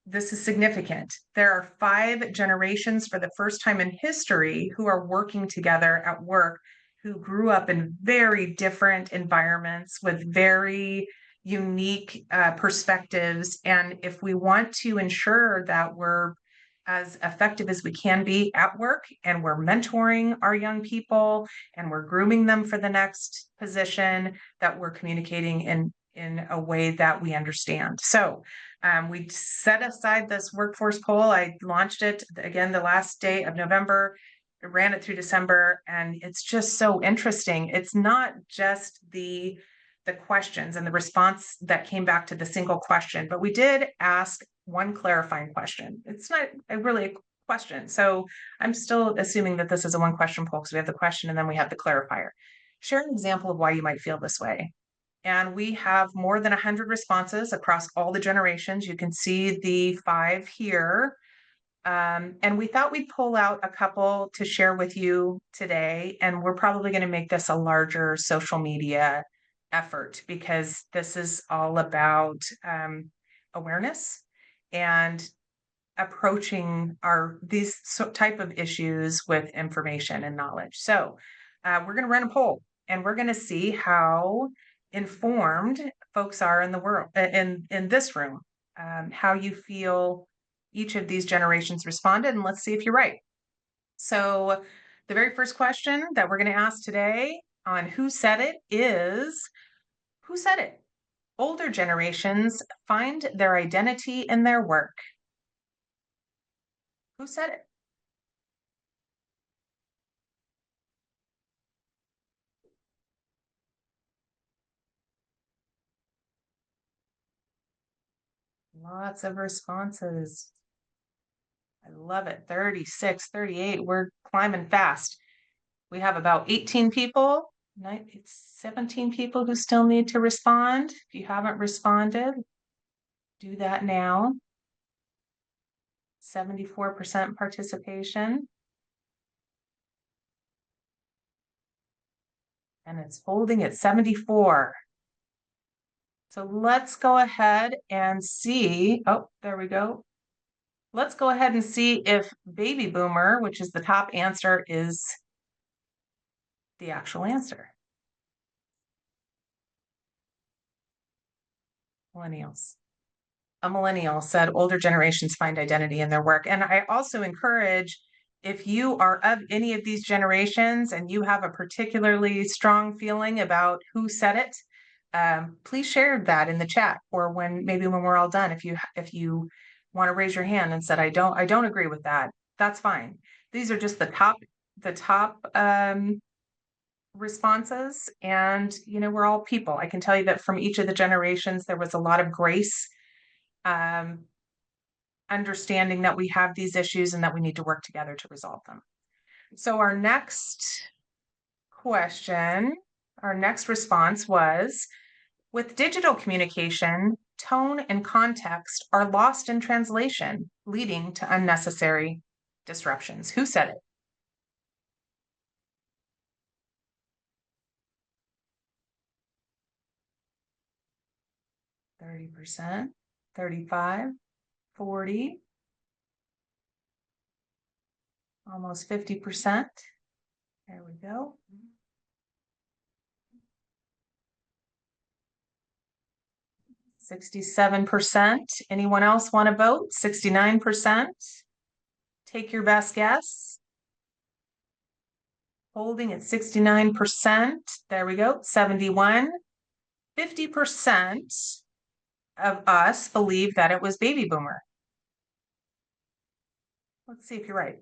This is significant. There are 5 generations for the first time in history who are working together at work, who grew up in very different environments with very unique perspectives. And if we want to ensure that we're as effective as we can be at work, and we're mentoring our young people, and we're grooming them for the next position, that we're communicating in a way that we understand. So we set aside this workforce poll. I launched it again the last day of November, ran it through December, and it's just so interesting. It's not just the questions and the response that came back to the single question, but we did ask one clarifying question. It's not really a question. So I'm still assuming that this is a one question poll because we have the question and then we have the clarifier. Share an example of why you might feel this way. And we have more than 100 responses across all the generations. You can see the 5 here. And we thought we'd pull out a couple to share with you today. And we're probably going to make this a larger social media effort because this is all about awareness and approaching these type of issues with information and knowledge. So we're going to run a poll and we're going to see how informed folks are in the world, in this room, how you feel each of these generations responded, and let's see if you're right. So the very first question that we're going to ask today on Who Said It is, who said it? Older generations find their identity in their work. Who said it? Lots of responses. I love it. 36, 38. We're climbing fast. We have about 18 people, 17 people who still need to respond. If you haven't responded, do that now. 74% participation. And it's holding at 74. So let's go ahead and see. Oh, there we go. Let's go ahead and see if baby boomer, which is the top answer, is the actual answer. Millennials. A millennial said older generations find identity in their work. And I also encourage, if you are of any of these generations and you have a particularly strong feeling about who said it, please share that in the chat, or maybe when we're all done, if you want to raise your hand and said, I don't agree with that, that's fine. These are just the top responses, and we're all people. I can tell you that from each of the generations there was a lot of grace. I'm understanding that we have these issues and that we need to work together to resolve them. So our next question, our next response was, with digital communication, tone and context are lost in translation, leading to unnecessary disruptions. Who said it? %, 35, 40, almost 50%. There we go. 67%. Anyone else want to vote? 69%. Take your best guess. Holding at 69%. There we go. 71. 50% of us believe that it was baby boomer. Let's see if you're right.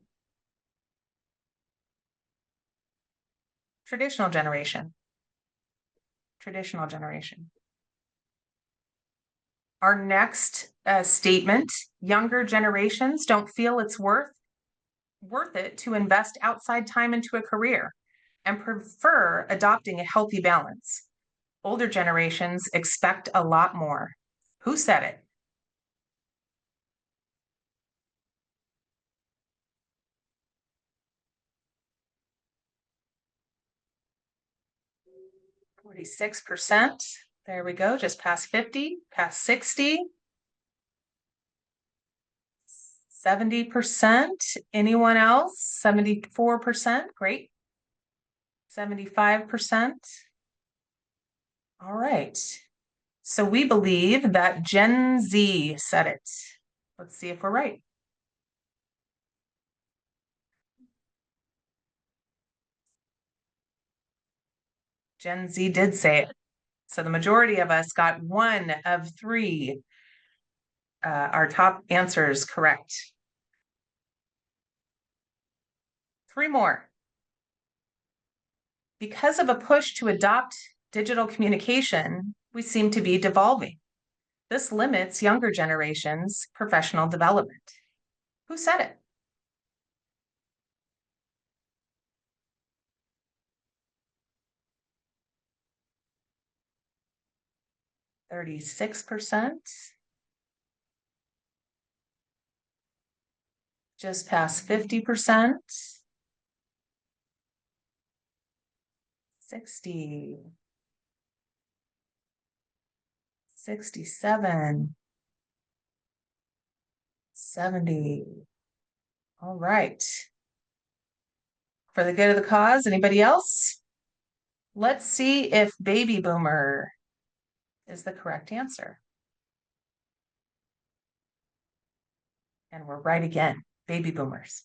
Traditional generation. Traditional generation. Our next statement, younger generations don't feel it's worth it to invest outside time into a career and prefer adopting a healthy balance. Older generations expect a lot more. Who said it? %. There we go, just past 50, past 60. 70%. Anyone else? 74%. Great. 75%. All right. So we believe that Gen Z said it. Let's see if we're right. Gen Z did say it. So the majority of us got 1 of 3. Our top answers correct. 3 more. Because of a push to adopt digital communication, we seem to be devolving. This limits younger generations' professional development. Who said it? %. Just past 50%. 60. 67. 70. All right. For the good of the cause, anybody else? Let's see if baby boomer is the correct answer. And we're right again, baby boomers.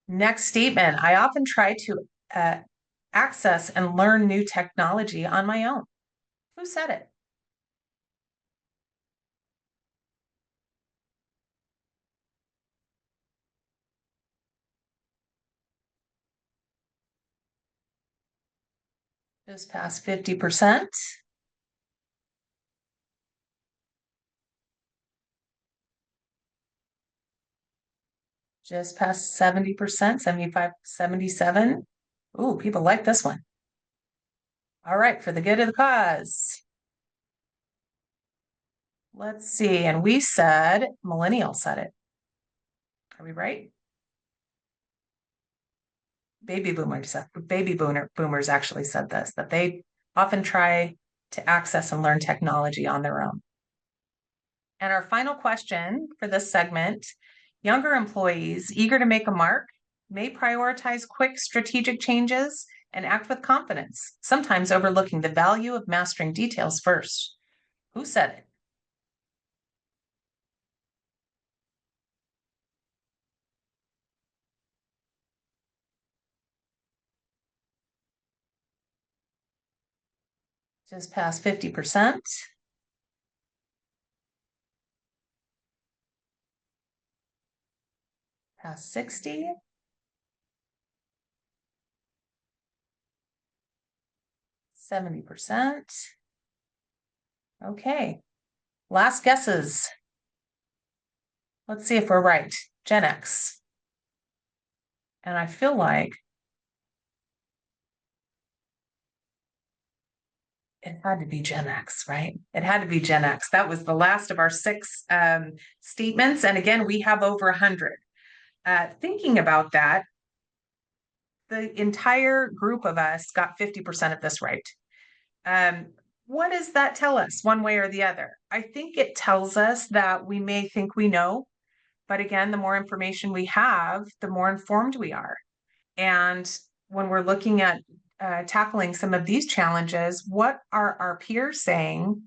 Next statement, I often try to access and learn new technology on my own. Who said it? Just past 50%. Just past 70%, 75, 77. Ooh, people like this one. All right, for the good of the cause. Let's see, and we said millennial said it. Are we right? Baby boomers actually said this, that they often try to access and learn technology on their own. And our final question for this segment, younger employees eager to make a mark may prioritize quick strategic changes and act with confidence, sometimes overlooking the value of mastering details first. Who said it? Just past 50%. Past 60. 70%. Okay. Last guesses. Let's see if we're right. Gen X. And I feel like it had to be Gen X, right? It had to be Gen X. That was the last of our 6 statements. And again, we have over 100. Thinking about that, the entire group of us got 50% of this right. What does that tell us, one way or the other? I think it tells us that we may think we know, but again, the more information we have, the more informed we are. And when we're looking at tackling some of these challenges, what are our peers saying?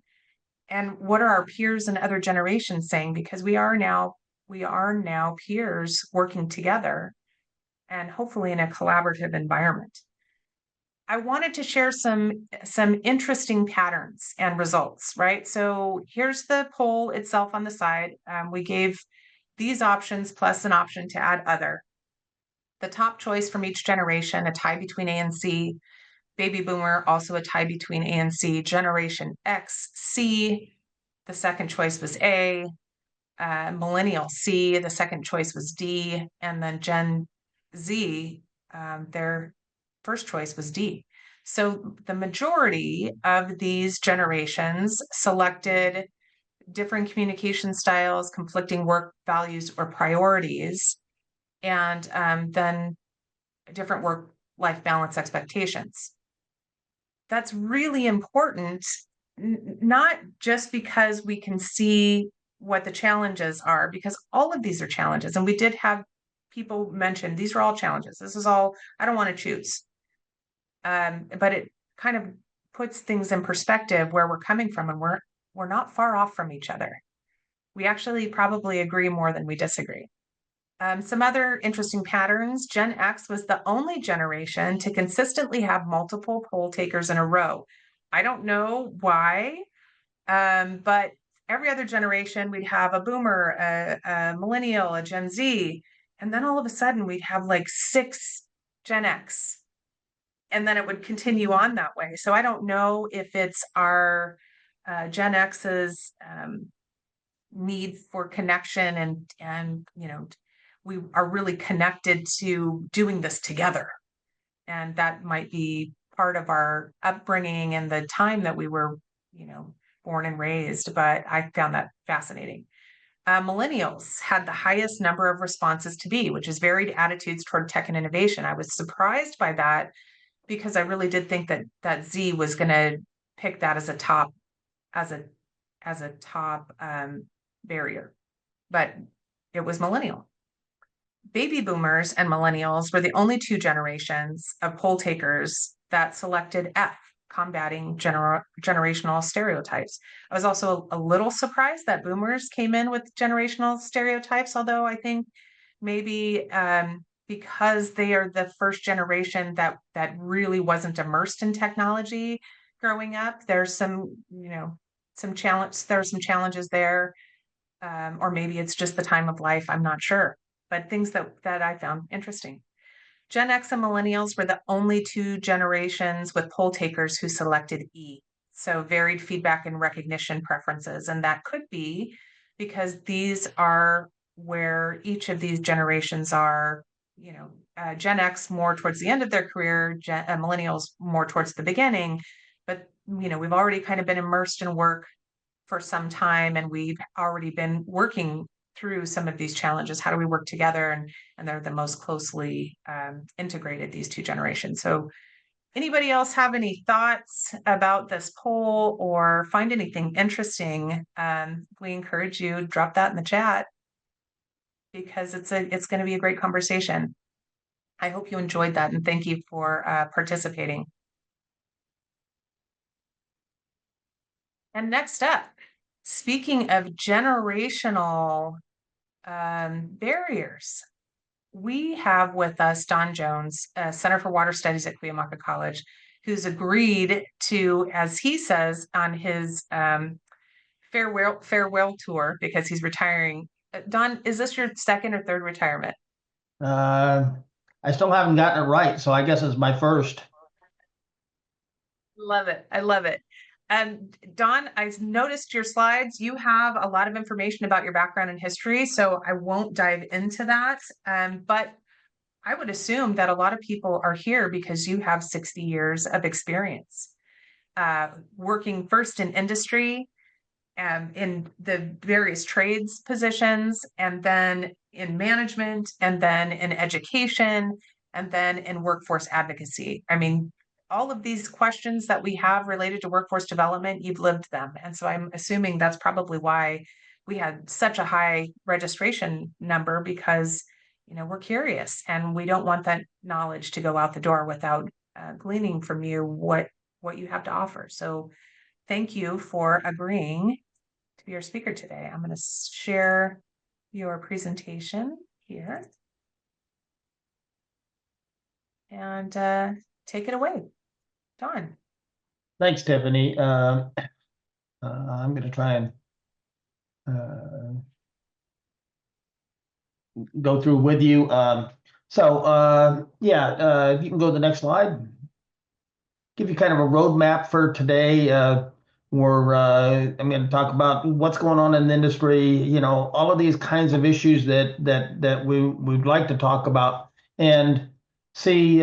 And what are our peers in other generations saying? Because we are now peers working together and hopefully in a collaborative environment. I wanted to share some interesting patterns and results, right? So here's the poll itself on the side. We gave these options plus an option to add other. The top choice from each generation, a tie between A and C. Baby boomer, also a tie between A and C. Generation X, C. The second choice was A. Millennial, C. The second choice was D. And then Gen Z, their first choice was D. So the majority of these generations selected different communication styles, conflicting work values or priorities, and then different work-life balance expectations. That's really important, not just because we can see what the challenges are, because all of these are challenges. And we did have people mention these are all challenges. This is all, I don't want to choose. But it kind of puts things in perspective where we're coming from, and we're not far off from each other. We actually probably agree more than we disagree. Some other interesting patterns. Gen X was the only generation to consistently have multiple poll takers in a row. I don't know why, but every other generation we'd have a boomer, a millennial, a Gen Z, and then all of a sudden we'd have like 6 Gen X. And then it would continue on that way. So I don't know if it's our Gen X's need for connection and we are really connected to doing this together. And that might be part of our upbringing and the time that we were, born and raised. But I found that fascinating. Millennials had the highest number of responses to B, which is varied attitudes toward tech and innovation. I was surprised by that because I really did think that Z was going to pick that as a top barrier, but it was millennial. Baby boomers and millennials were the only 2 generations of poll takers that selected F, combating generational stereotypes. I was also a little surprised that boomers came in with generational stereotypes, although I think maybe because they are the first generation that really wasn't immersed in technology growing up. There's some challenges there, or maybe it's just the time of life. I'm not sure, but things that I found interesting. Gen X and millennials were the only 2 generations with poll takers who selected E. So varied feedback and recognition preferences, and that could be because these are where each of these generations are. Gen X more towards the end of their career, millennials more towards the beginning, but we've already kind of been immersed in work for some time, and we've already been working through some of these challenges. How do we work together? And they're the most closely integrated, these 2 generations. So anybody else have any thoughts about this poll or find anything interesting? We encourage you, drop that in the chat, because it's going to be a great conversation. I hope you enjoyed that, and thank you for participating. And next up, speaking of generational barriers, we have with us Don Jones, Center for Water Studies at Cuyamaca College, who's agreed to, as he says on his farewell tour, because he's retiring. Don, is this your 2nd or 3rd retirement? I still haven't gotten it right, so I guess it's my first. Love it. I love it. And Don, I noticed your slides. You have a lot of information about your background and history, so I won't dive into that. But I would assume that a lot of people are here because you have 60 years of experience, working first in industry, in the various trades positions, and then in management, and then in education, and then in workforce advocacy. I mean, all of these questions that we have related to workforce development, you've lived them. And so I'm assuming that's probably why we had such a high registration number, because we're curious and we don't want that knowledge to go out the door without gleaning from you what you have to offer. So thank you for agreeing to be our speaker today. I'm going to share your presentation here and take it away. Don. Thanks, Tiffany. I'm going to try and go through with you. Yeah, if you can go to the next slide. Give you kind of a roadmap for today. I'm going to talk about what's going on in the industry, all of these kinds of issues that we'd like to talk about and see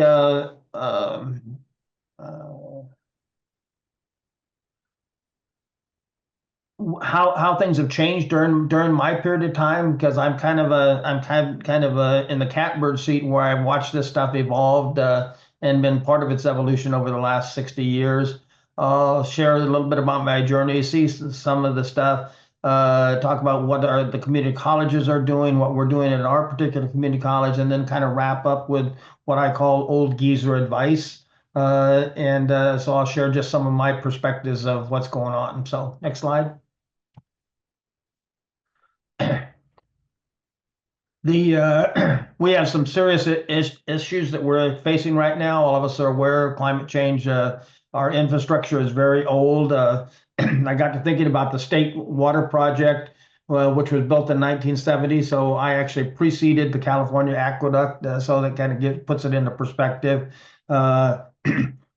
how things have changed during my period of time, because I'm kind of in the catbird seat where I've watched this stuff evolved and been part of its evolution over the last 60 years. I'll share a little bit about my journey, see some of the stuff, talk about what the community colleges are doing, what we're doing at our particular community college, and then kind of wrap up with what I call old geezer advice. So I'll share just some of my perspectives of what's going on. So next slide. We have some serious issues that we're facing right now. All of us are aware of climate change. Our infrastructure is very old. I got to thinking about the state water project, which was built in 1970. So I actually preceded the California aqueduct, so that kind of puts it into perspective.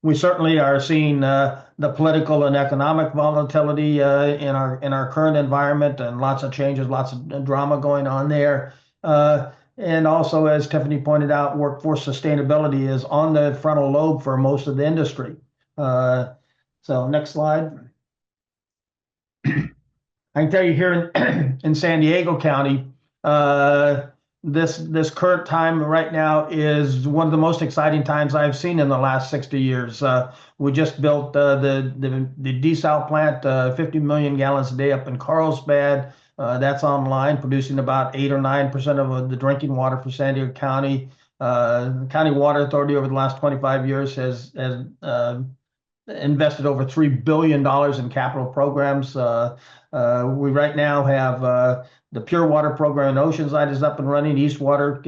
We certainly are seeing the political and economic volatility in our current environment, and lots of changes, lots of drama going on there. And also, as Tiffany pointed out, workforce sustainability is on the frontal lobe for most of the industry. So next slide. I can tell you here in San Diego County, this current time right now is one of the most exciting times I've seen in the last 60 years. We just built the desal plant, 50 million gallons a day up in Carlsbad. That's online, producing about 8 or 9% of the drinking water for San Diego County. The County Water Authority over the last 25 years has invested over $3 billion in capital programs. We right now have the Pure Water program in Oceanside is up and running. East Water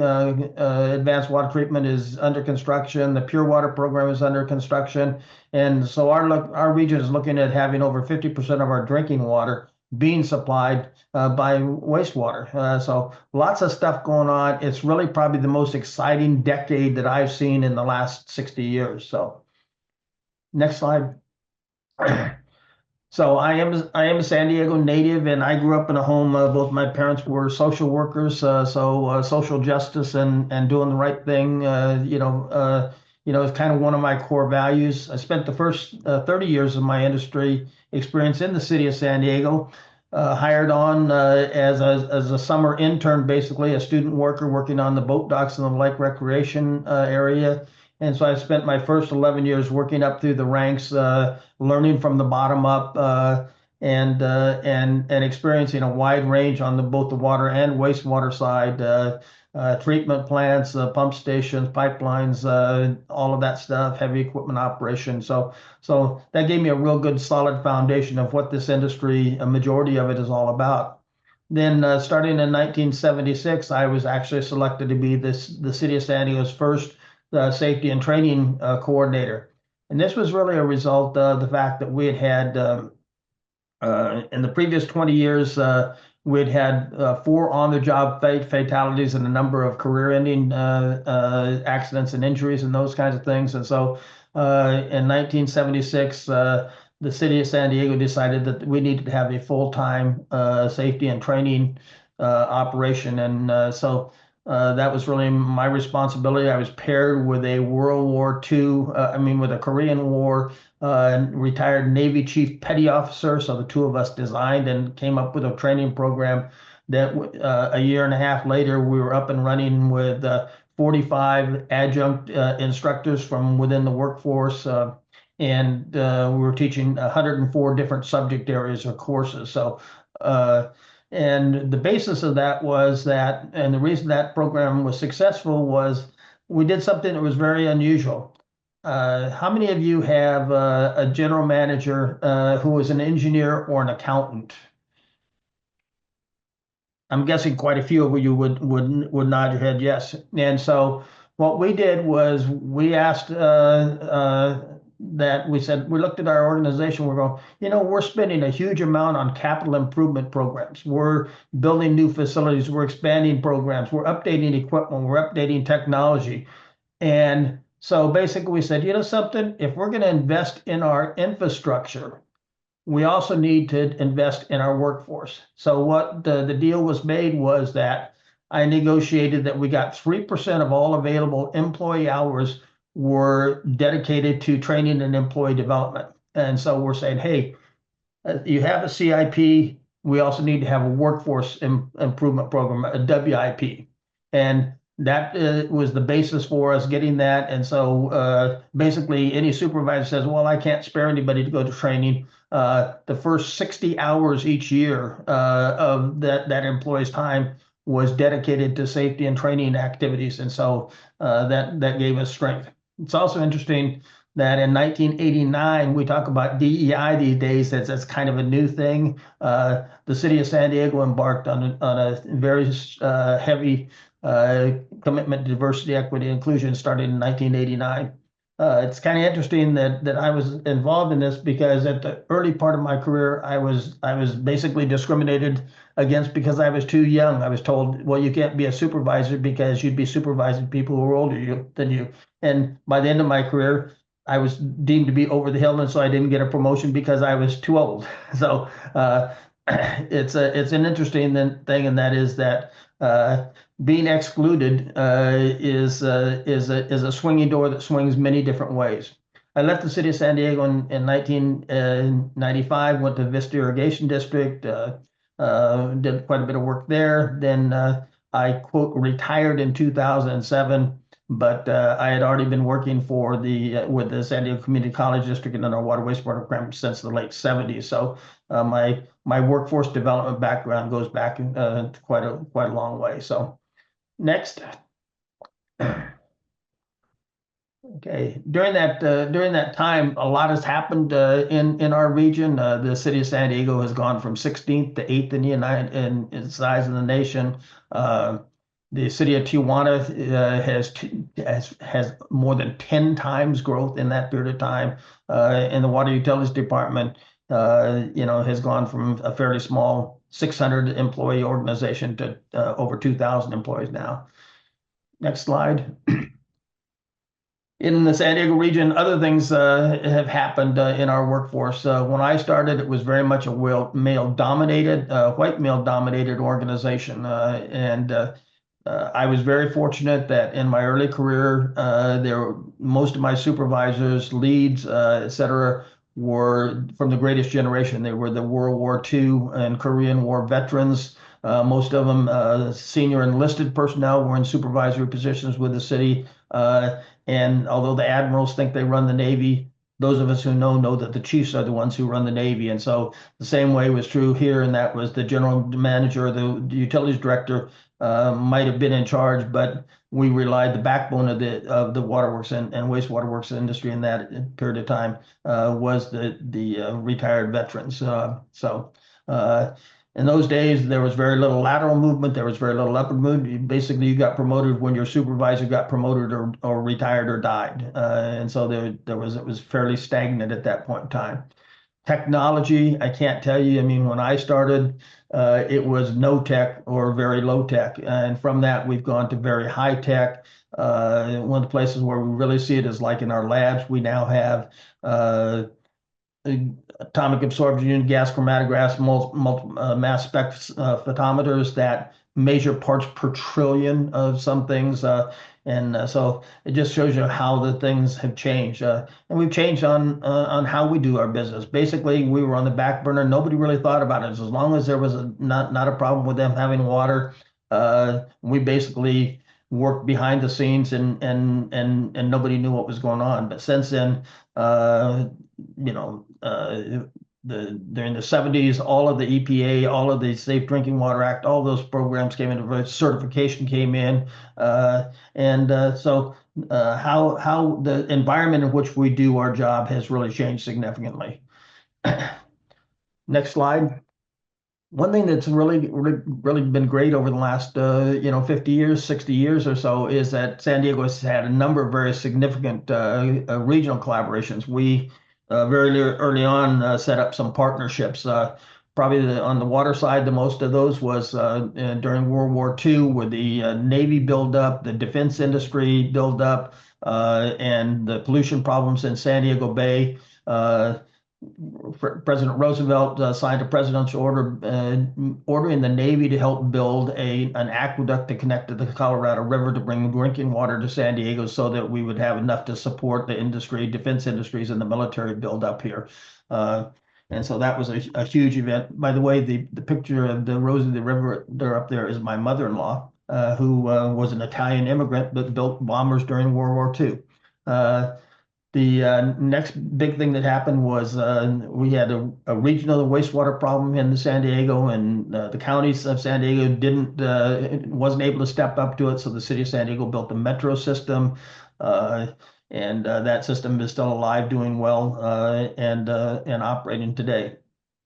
advanced water treatment is under construction. The Pure Water program is under construction. And so our region is looking at having over 50% of our drinking water being supplied by wastewater. So lots of stuff going on. It's really probably the most exciting decade that I've seen in the last 60 years. So next slide. So I am a San Diego native, and I grew up in a home. Both my parents were social workers, so social justice and doing the right thing, is kind of one of my core values. I spent the first 30 years of my industry experience in the city of San Diego, hired on as a summer intern, basically a student worker working on the boat docks in the lake recreation area. And so I spent my first 11 years working up through the ranks, learning from the bottom up, and experiencing a wide range on both the water and wastewater side, treatment plants, pump stations, pipelines, all of that stuff, heavy equipment operations. So that gave me a real good solid foundation of what this industry, a majority of it, is all about. Then starting in 1976, I was actually selected to be the city of San Diego's first safety and training coordinator. And this was really a result of the fact that we had in the previous 20 years, we'd had 4 on-the-job fatalities and a number of career-ending accidents and injuries and those kinds of things. And so in 1976, the city of San Diego decided that we needed to have a full-time safety and training operation. And so that was really my responsibility. I was paired with a World War II, with a Korean War retired Navy Chief Petty Officer. So the two of us designed and came up with a training program that a year and a half later, we were up and running with 45 adjunct instructors from within the workforce. And we were teaching 104 different subject areas or courses. So, and the basis of that was that, and the reason that program was successful was we did something that was very unusual. How many of you have a general manager who is an engineer or an accountant? I'm guessing quite a few of you would nod your head yes. And so what we did was we asked that we said, we looked at our organization, we're going, we're spending a huge amount on capital improvement programs. We're building new facilities, we're expanding programs, we're updating equipment, we're updating technology. And so basically we said, something, if we're going to invest in our infrastructure, we also need to invest in our workforce. So what the deal was made was that I negotiated that we got 3% of all available employee hours were dedicated to training and employee development. And so we're saying, hey, you have a CIP, we also need to have a workforce improvement program, a WIP. And that was the basis for us getting that. And so basically any supervisor says, well, I can't spare anybody to go to training. The first 60 hours each year of that employee's time was dedicated to safety and training activities. And so that gave us strength. It's also interesting that in 1989, we talk about DEI these days, that's kind of a new thing. The city of San Diego embarked on a very heavy commitment to diversity, equity, inclusion started in 1989. It's kind of interesting that I was involved in this because at the early part of my career, I was basically discriminated against because I was too young. I was told, well, you can't be a supervisor because you'd be supervising people who are older than you. And by the end of my career, I was deemed to be over the hill, and so I didn't get a promotion because I was too old. So it's an interesting thing, and that is that being excluded is a swinging door that swings many different ways. I left the city of San Diego in 1995, went to Vista Irrigation District, did quite a bit of work there. Then I, quote, retired in 2007, but I had already been working with the San Diego Community College District and in our water wastewater program since the late 70s. So my workforce development background goes back quite a long way. So next. Okay, during that time, a lot has happened in our region. The city of San Diego has gone from 16th to 8th in size in the nation. The city of Tijuana has more than 10 times growth in that period of time. And the water utilities department, has gone from a fairly small 600 employee organization to over 2,000 employees now. Next slide. In the San Diego region, other things have happened in our workforce. When I started, it was very much a white male-dominated organization. I was very fortunate that in my early career, most of my supervisors, leads, et cetera, were from the greatest generation. They were the World War II and Korean War veterans. Most of them senior enlisted personnel were in supervisory positions with the city. And although the admirals think they run the Navy, those of us who know that the chiefs are the ones who run the Navy. And so the same way was true here, and that was the general manager or the utilities director might have been in charge, but we relied, the backbone of the waterworks and wastewater works industry in that period of time was the retired veterans. In those days, there was very little lateral movement. There was very little upward movement. Basically, you got promoted when your supervisor got promoted or retired or died. And so it was fairly stagnant at that point in time. Technology, I can't tell you. I mean, when I started, it was no tech or very low tech. And from that, we've gone to very high tech. One of the places where we really see it is like in our labs. We now have atomic absorption, gas chromatographs, mass spec photometers that measure parts per trillion of some things. So it just shows you how the things have changed. And we've changed on how we do our business. Basically, we were on the back burner. Nobody really thought about it. As long as there was not a problem with them having water, we basically worked behind the scenes and nobody knew what was going on. But since then, during the 70s, all of the EPA, all of the Safe Drinking Water Act, all those programs came into certification came in, how the environment in which we do our job has really changed significantly. Next slide. One thing that's really been great over the last 50 years, 60 years or so is that San Diego has had a number of very significant regional collaborations. We very early on set up some partnerships. Probably on the water side, the most of those was during World War II, where the Navy build up, the defense industry build up, and the pollution problems in San Diego Bay. President Roosevelt signed a presidential order ordering the Navy to help build an aqueduct to connect to the Colorado River to bring drinking water to San Diego so that we would have enough to support the industry, defense industries, and the military build up here. And so that was a huge event. By the way, the picture of the Rose of the River there up there is my mother-in-law, who was an Italian immigrant but built bombers during World War II. The next big thing that happened was we had a regional wastewater problem in San Diego, and the counties of San Diego wasn't able to step up to it. So the city of San Diego built a metro system, and that system is still alive, doing well, and operating today.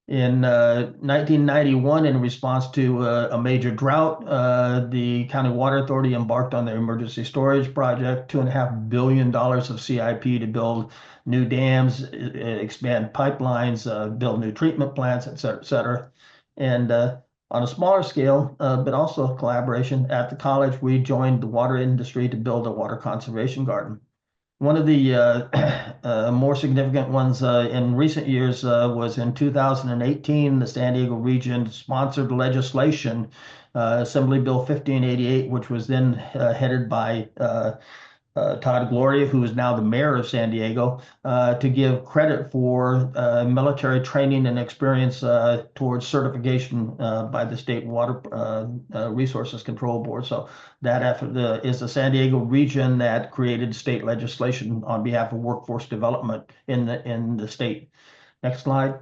In 1991, in response to a major drought, the County Water Authority embarked on their emergency storage project, $2.5 billion of CIP to build new dams, expand pipelines, build new treatment plants, et cetera, et cetera. And on a smaller scale, but also a collaboration at the college, we joined the water industry to build a water conservation garden. One of the more significant ones in recent years was in 2018, the San Diego region sponsored legislation, Assembly Bill 1588, which was then headed by Todd Gloria, who is now the mayor of San Diego, to give credit for military training and experience towards certification by the State Water Resources Control Board. So that effort is the San Diego region that created state legislation on behalf of workforce development in the state. Next slide.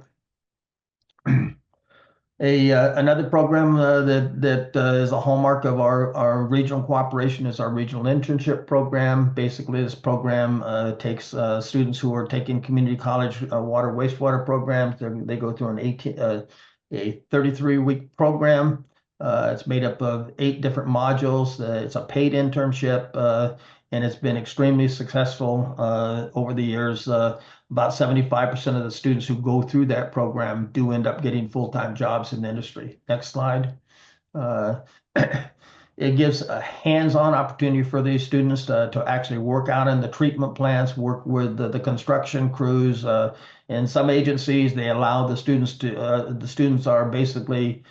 Another program that is a hallmark of our regional cooperation is our regional internship program. Basically, this program takes students who are taking community college water wastewater programs. They go through a 33-week program. It's made up of 8 different modules. It's a paid internship, and it's been extremely successful over the years. About 75% of the students who go through that program do end up getting full-time jobs in the industry. Next slide. It gives a hands-on opportunity for these students to actually work out in the treatment plants, work with the construction crews. In some agencies, they allow the students are basically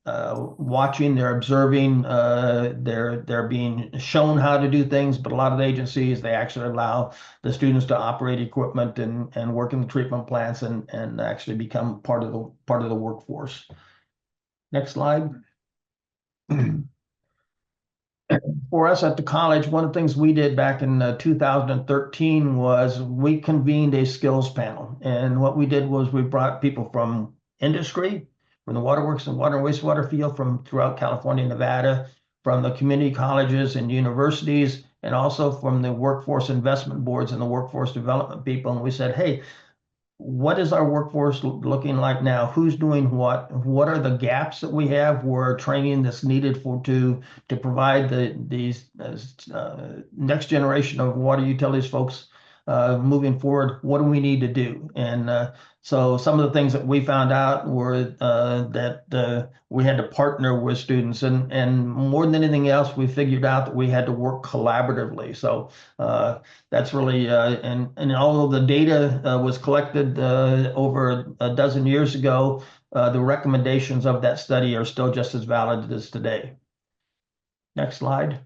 watching, they're observing, they're being shown how to do things, but a lot of the agencies, they actually allow the students to operate equipment and work in the treatment plants and actually become part of the workforce. Next slide. For us at the college, one of the things we did back in 2013 was we convened a skills panel. And what we did was we brought people from industry, from the waterworks and water and wastewater field from throughout California and Nevada, from the community colleges and universities, and also from the workforce investment boards and the workforce development people. And we said, hey, what is our workforce looking like now? Who's doing what? What are the gaps that we have where training that's needed to provide these next generation of water utilities folks moving forward, what do we need to do? And so some of the things that we found out were that we had to partner with students, and more than anything else, we figured out that we had to work collaboratively. So that's really, and although the data was collected over a dozen years ago, the recommendations of that study are still just as valid as today. Next slide.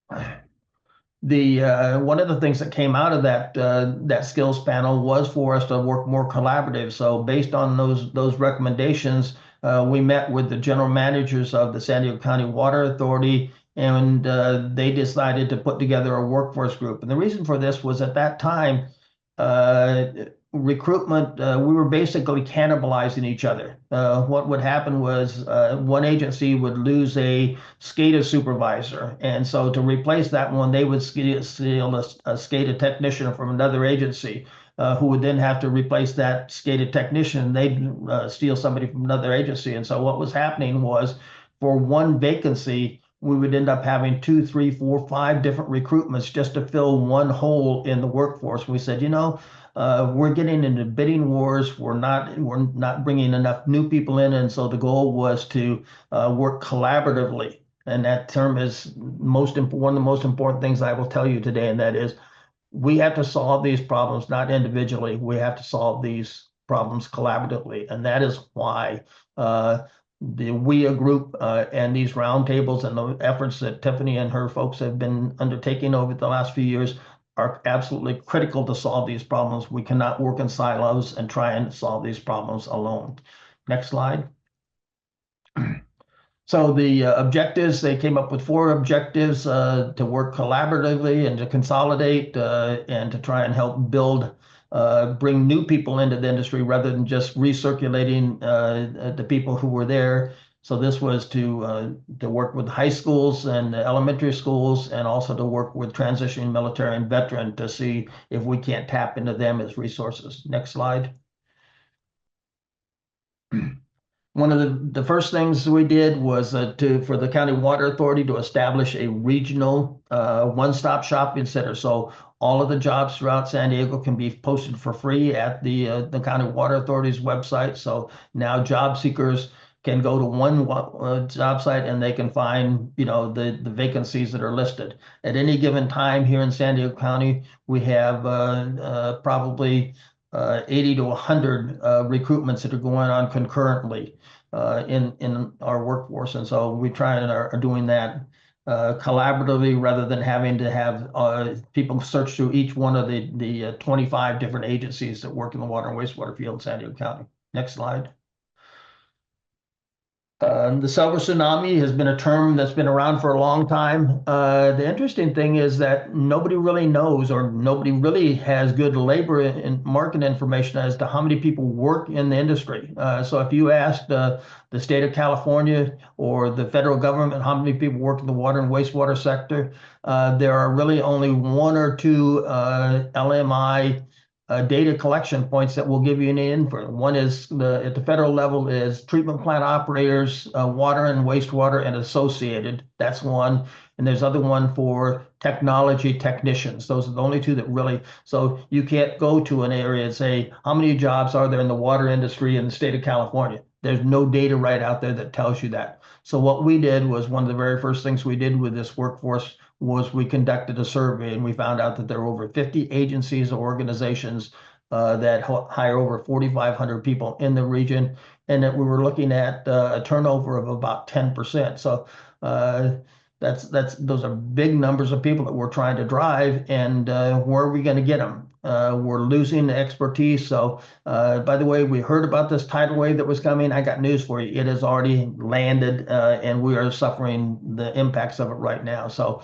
One of the things that came out of that skills panel was for us to work more collaborative. So based on those recommendations, we met with the general managers of the San Diego County Water Authority, and they decided to put together a workforce group. And the reason for this was at that time, recruitment, we were basically cannibalizing each other. What would happen was one agency would lose a SCADA supervisor, and so to replace that one, they would steal a SCADA technician from another agency, who would then have to replace that SCADA technician. They'd steal somebody from another agency. And so what was happening was, for one vacancy, we would end up having 2, 3, 4, 5 different recruitments just to fill one hole in the workforce. We said, we're getting into bidding wars. We're not bringing enough new people in, and so the goal was to work collaboratively. And that term is one of the most important things I will tell you today, and that is, we have to solve these problems not individually. We have to solve these problems collaboratively, and that is why the WEEA group and these roundtables and the efforts that Tiffany and her folks have been undertaking over the last few years are absolutely critical to solve these problems. We cannot work in silos and try and solve these problems alone. Next slide. So the objectives, they came up with 4 objectives to work collaboratively and to consolidate and to try and help bring new people into the industry rather than just recirculating the people who were there. So this was to work with high schools and elementary schools, and also to work with transitioning military and veteran to see if we can't tap into them as resources. Next slide. One of the first things we did was for the County Water Authority to establish a regional one-stop shopping center. So all of the jobs throughout San Diego can be posted for free at the County Water Authority's website. So now job seekers can go to one job site and they can find, the vacancies that are listed. At any given time here in San Diego County, we have probably 80 to 100 recruitments that are going on concurrently in our workforce. And so we try and are doing that collaboratively rather than having to have people search through each one of the 25 different agencies that work in the water and wastewater field in San Diego County. Next slide. The silver tsunami has been a term that's been around for a long time. The interesting thing is that nobody really knows, or nobody really has good labor and market information as to how many people work in the industry. So if you ask the state of California or the federal government how many people work in the water and wastewater sector, there are really only 1 or 2 LMI data collection points that will give you an info. One is at the federal level is treatment plant operators, water and wastewater and associated. That's one. And there's other one for technology technicians. Those are the only 2 that really, so you can't go to an area and say, how many jobs are there in the water industry in the state of California? There's no data right out there that tells you that. So what we did was, one of the very first things we did with this workforce was we conducted a survey, and we found out that there are over 50 agencies or organizations that hire over 4,500 people in the region, and that we were looking at a turnover of about 10%. So those are big numbers of people that we're trying to drive, and where are we going to get them? We're losing the expertise. So by the way, we heard about this tidal wave that was coming. I got news for you. It has already landed, and we are suffering the impacts of it right now. So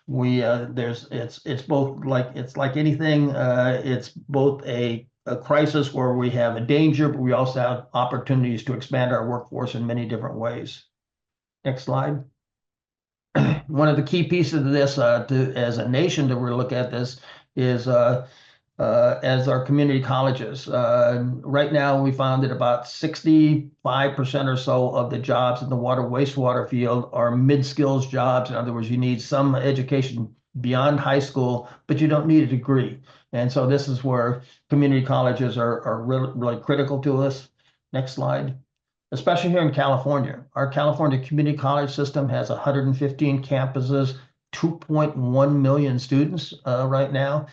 it's both like anything. It's both a crisis where we have a danger, but we also have opportunities to expand our workforce in many different ways. Next slide. One of the key pieces of this, as a nation, to really look at this is as our community colleges. Right now, we found that about 65% or so of the jobs in the water wastewater field are mid-skills jobs. In other words, you need some education beyond high school, but you don't need a degree. And so this is where community colleges are really, really critical to us. Next slide. Especially here in California. Our California community college system has 115 campuses, 2.1 million students right now.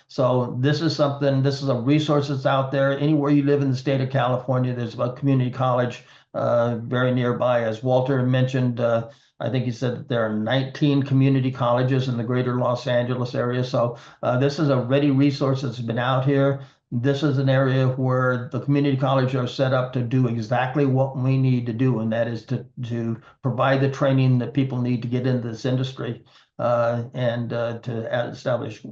So this is something, this is a resource that's out there. Anywhere you live in the state of California, there's a community college very nearby. As Walter mentioned, I think he said that there are 19 community colleges in the greater Los Angeles area. So this is a ready resource that's been out here. This is an area where the community colleges are set up to do exactly what we need to do, and that is to provide the training that people need to get into this industry and to establish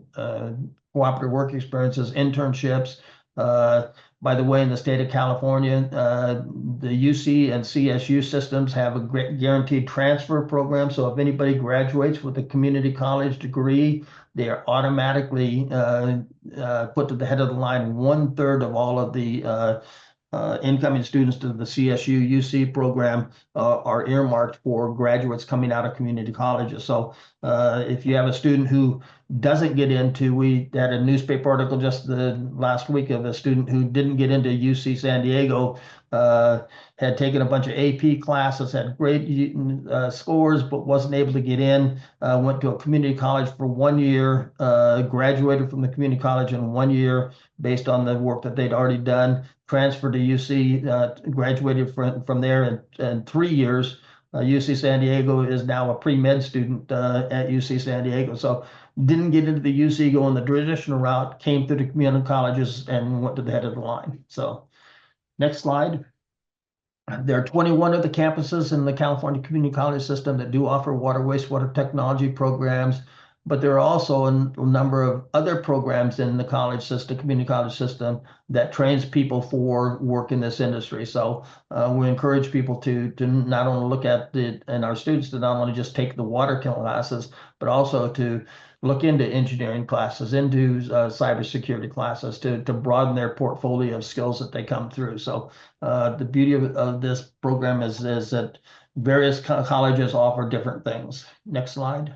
cooperative work experiences, internships. By the way, in the state of California, the UC and CSU systems have a great guaranteed transfer program. So if anybody graduates with a community college degree, they are automatically put to the head of the line. 1/3 of all of the incoming students to the CSU UC program are earmarked for graduates coming out of community colleges. So if you have a student who doesn't get into, we had a newspaper article just the last week of a student who didn't get into UC San Diego, had taken a bunch of AP classes, had great scores, but wasn't able to get in, went to a community college for 1 year, graduated from the community college in 1 year based on the work that they'd already done, transferred to UC, graduated from there in 3 years. UC San Diego is now a pre-med student at UC San Diego. So didn't get into the UC going the traditional route, came through the community colleges and went to the head of the line. So next slide. There are 21 of the campuses in the California community college system that do offer water wastewater technology programs, but there are also a number of other programs in the college system, community college system, that trains people for work in this industry. So we encourage people to not only look at and our students to not only just take the water classes, but also to look into engineering classes, into cybersecurity classes to broaden their portfolio of skills that they come through. So the beauty of this program is that various colleges offer different things. Next slide.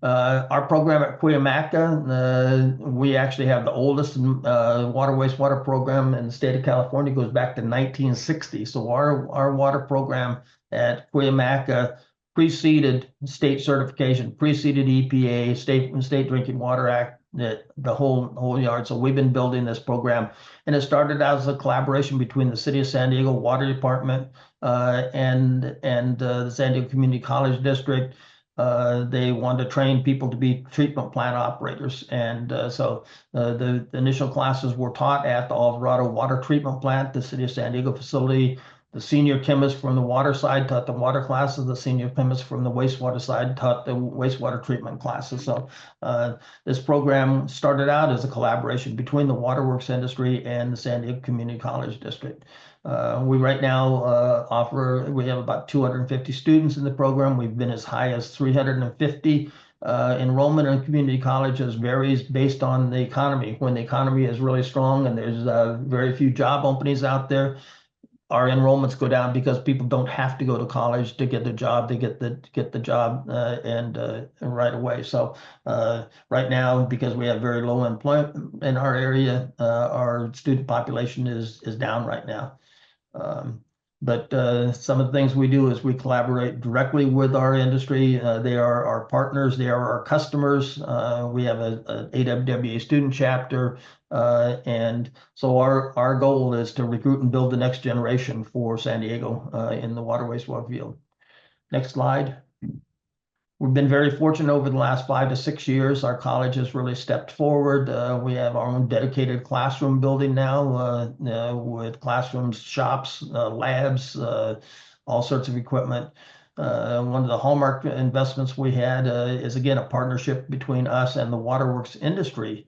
Our program at Cuyamaca, we actually have the oldest water wastewater program in the state of California. It goes back to 1960. So our water program at Cuyamaca preceded state certification, preceded EPA, State Drinking Water Act, the whole yard. So we've been building this program, and it started out as a collaboration between the City of San Diego Water Department and the San Diego Community College District. They wanted to train people to be treatment plant operators. And so the initial classes were taught at the Alvarado Water Treatment Plant, the City of San Diego facility. The senior chemist from the water side taught the water classes. The senior chemist from the wastewater side taught the wastewater treatment classes. So this program started out as a collaboration between the waterworks industry and the San Diego Community College District. We right now we have about 250 students in the program. We've been as high as 350. Enrollment in community colleges varies based on the economy. When the economy is really strong and there's very few job openings out there, our enrollments go down because people don't have to go to college to get the job. They get the job and right away. So right now, because we have very low employment in our area, our student population is down right now. But some of the things we do is we collaborate directly with our industry. They are our partners. They are our customers. We have an AWWA student chapter. And so our goal is to recruit and build the next generation for San Diego in the water wastewater field. Next slide. We've been very fortunate over the last 5 to 6 years. Our college has really stepped forward. We have our own dedicated classroom building now with classrooms, shops, labs, all sorts of equipment. One of the hallmark investments we had is, again, a partnership between us and the waterworks industry,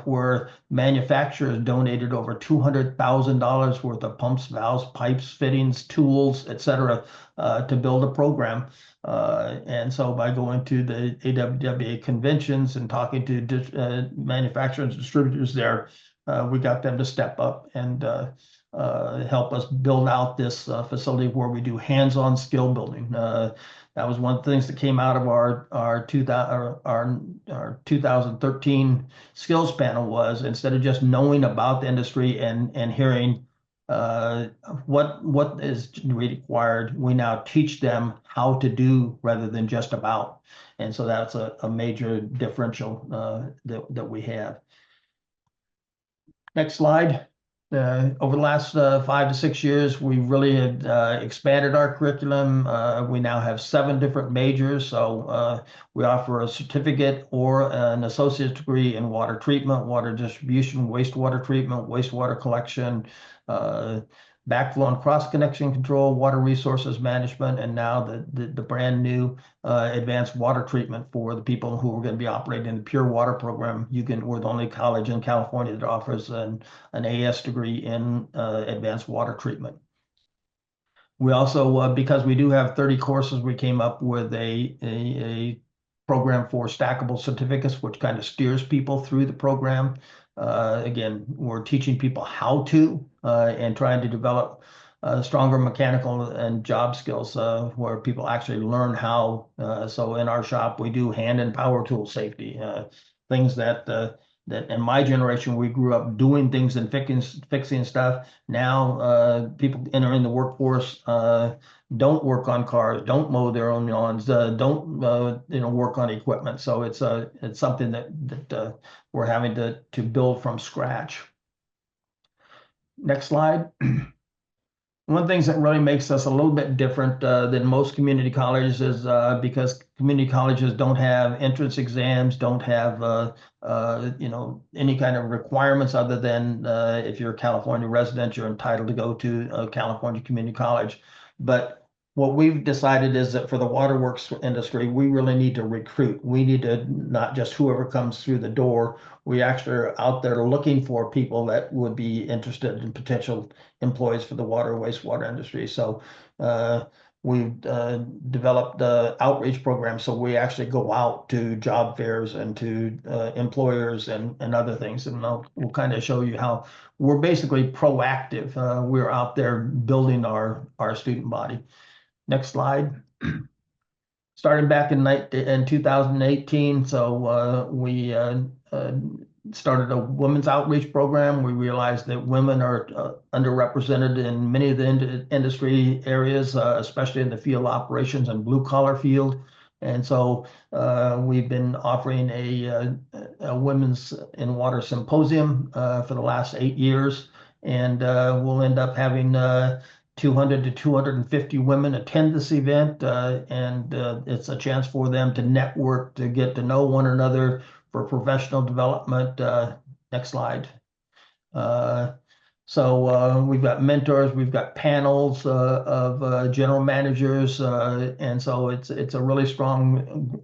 where manufacturers donated over $200,000 worth of pumps, valves, pipes, fittings, tools, etc., to build a program. And so by going to the AWWA conventions and talking to manufacturers and distributors there, we got them to step up and help us build out this facility where we do hands-on skill building. That was one of the things that came out of our 2013 skills panel, was instead of just knowing about the industry and hearing what is required, we now teach them how to do rather than just about. And so that's a major differential that we have. Next slide. Over the last 5 to 6 years, we really had expanded our curriculum. We now have 7 different majors. So we offer a certificate or an associate's degree in water treatment, water distribution, wastewater treatment, wastewater collection, backflow and cross-connection control, water resources management, and now the brand new advanced water treatment for the people who are going to be operating the pure water program. We're the only college in California that offers an AS degree in advanced water treatment. We also, because we do have 30 courses, we came up with a program for stackable certificates, which kind of steers people through the program. Again, we're teaching people how to and trying to develop stronger mechanical and job skills where people actually learn how. So in our shop, we do hand and power tool safety, things that in my generation, we grew up doing things and fixing stuff. Now people entering the workforce don't work on cars, don't mow their own lawns, don't work on equipment. So it's something that we're having to build from scratch. Next slide. One of the things that really makes us a little bit different than most community colleges is because community colleges don't have entrance exams, don't have any kind of requirements other than if you're a California resident, you're entitled to go to a California community college. But what we've decided is that for the waterworks industry, we really need to recruit. We need to not just whoever comes through the door. We actually are out there looking for people that would be interested in potential employees for the water wastewater industry. So we've developed outreach programs. So we actually go out to job fairs and to employers and other things. And we'll kind of show you how we're basically proactive. We're out there building our student body. Next slide. Started back in 2018, so we started a women's outreach program. We realized that women are underrepresented in many of the industry areas, especially in the field operations and blue collar field. And so we've been offering a women's in water symposium for the last 8 years, and we'll end up having 200 to 250 women attend this event, and it's a chance for them to network, to get to know one another for professional development. Next slide. So we've got mentors, we've got panels of general managers, and so it's a really strong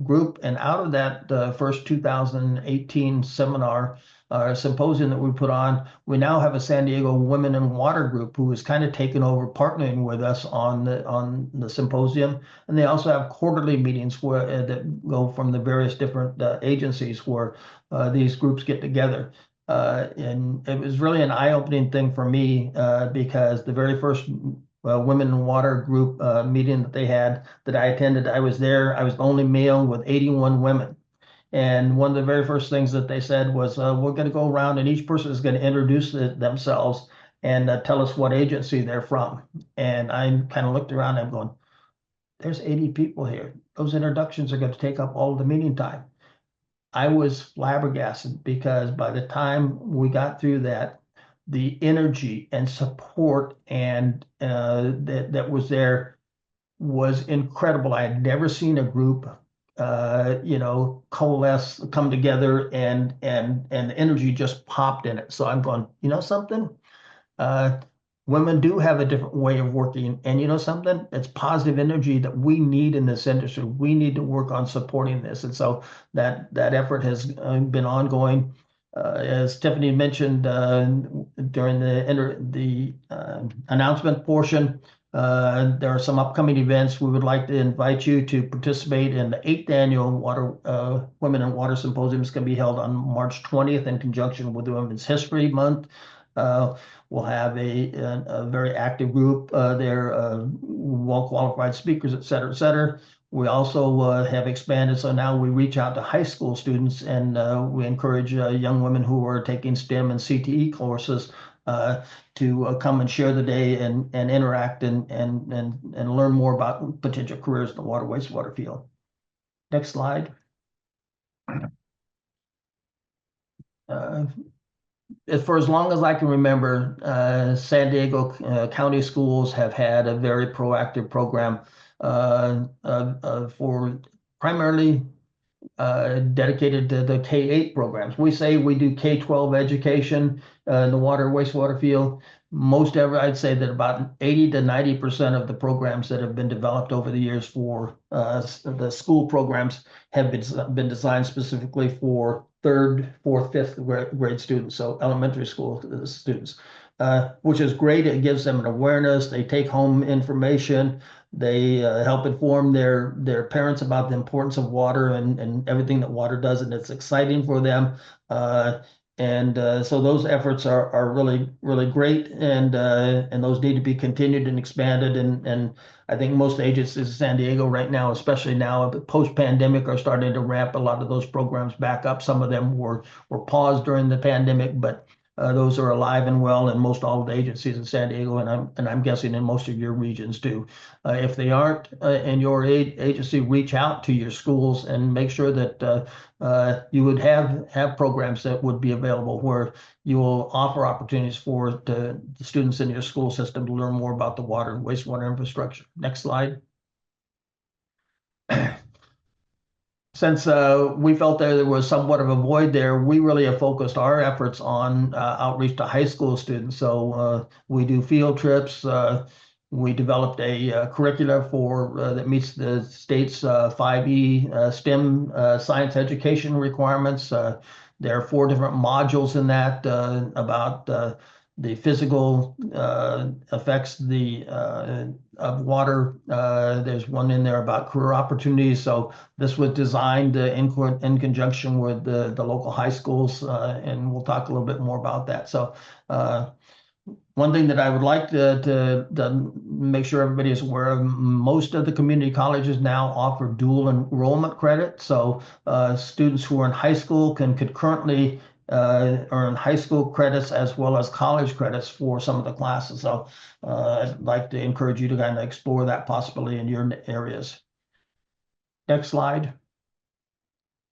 group. And out of that first 2018 seminar, symposium that we put on, we now have a San Diego Women in Water group who has kind of taken over partnering with us on the symposium. And they also have quarterly meetings that go from the various different agencies where these groups get together. And it was really an eye-opening thing for me because the very first Women in Water group meeting that they had that I attended, I was there. I was the only male with 81 women. And one of the very first things that they said was, we're going to go around and each person is going to introduce themselves and tell us what agency they're from. And I kind of looked around and I'm going, there's 80 people here. Those introductions are going to take up all of the meeting time. I was flabbergasted because by the time we got through that, the energy and support and that was there was incredible. I had never seen a group coalesce, come together, and the energy just popped in it. So I'm going, something? Women do have a different way of working, and something? It's positive energy that we need in this industry. We need to work on supporting this, and so that effort has been ongoing. As Tiffany mentioned during the announcement portion, there are some upcoming events. We would like to invite you to participate in the 8th annual Women in Water Symposium. It's going to be held on March 20th in conjunction with the Women's History Month. We'll have a very active group there, well-qualified speakers, et cetera, et cetera. We also have expanded, so now we reach out to high school students, and we encourage young women who are taking STEM and CTE courses to come and share the day and interact and learn more about potential careers in the water wastewater field. Next slide. For as long as I can remember, San Diego County schools have had a very proactive program for primarily dedicated to the K-8 programs. We say we do K-12 education in the water wastewater field. I'd say that about 80 to 90% of the programs that have been developed over the years for the school programs have been designed specifically for 3rd, 4th, 5th grade students, so elementary school students, which is great. It gives them an awareness. They take home information. They help inform their parents about the importance of water and everything that water does, and it's exciting for them. So those efforts are really, really great, and those need to be continued and expanded. And I think most agencies in San Diego right now, especially now post-pandemic, are starting to ramp a lot of those programs back up. Some of them were paused during the pandemic, but those are alive and well in most all of the agencies in San Diego, and I'm guessing in most of your regions too. If they aren't in your agency, reach out to your schools and make sure that you would have programs that would be available where you will offer opportunities for the students in your school system to learn more about the water and wastewater infrastructure. Next slide. Since we felt there was somewhat of a void there, we really have focused our efforts on outreach to high school students. So we do field trips. We developed a curricula that meets the state's 5E STEM science education requirements. There are 4 different modules in that about the physical effects of water. There's one in there about career opportunities. So this was designed in conjunction with the local high schools, and we'll talk a little bit more about that. So one thing that I would like to make sure everybody is aware of, most of the community colleges now offer dual enrollment credit. So students who are in high school can concurrently earn high school credits as well as college credits for some of the classes. So I'd like to encourage you to kind of explore that possibility in your areas. Next slide.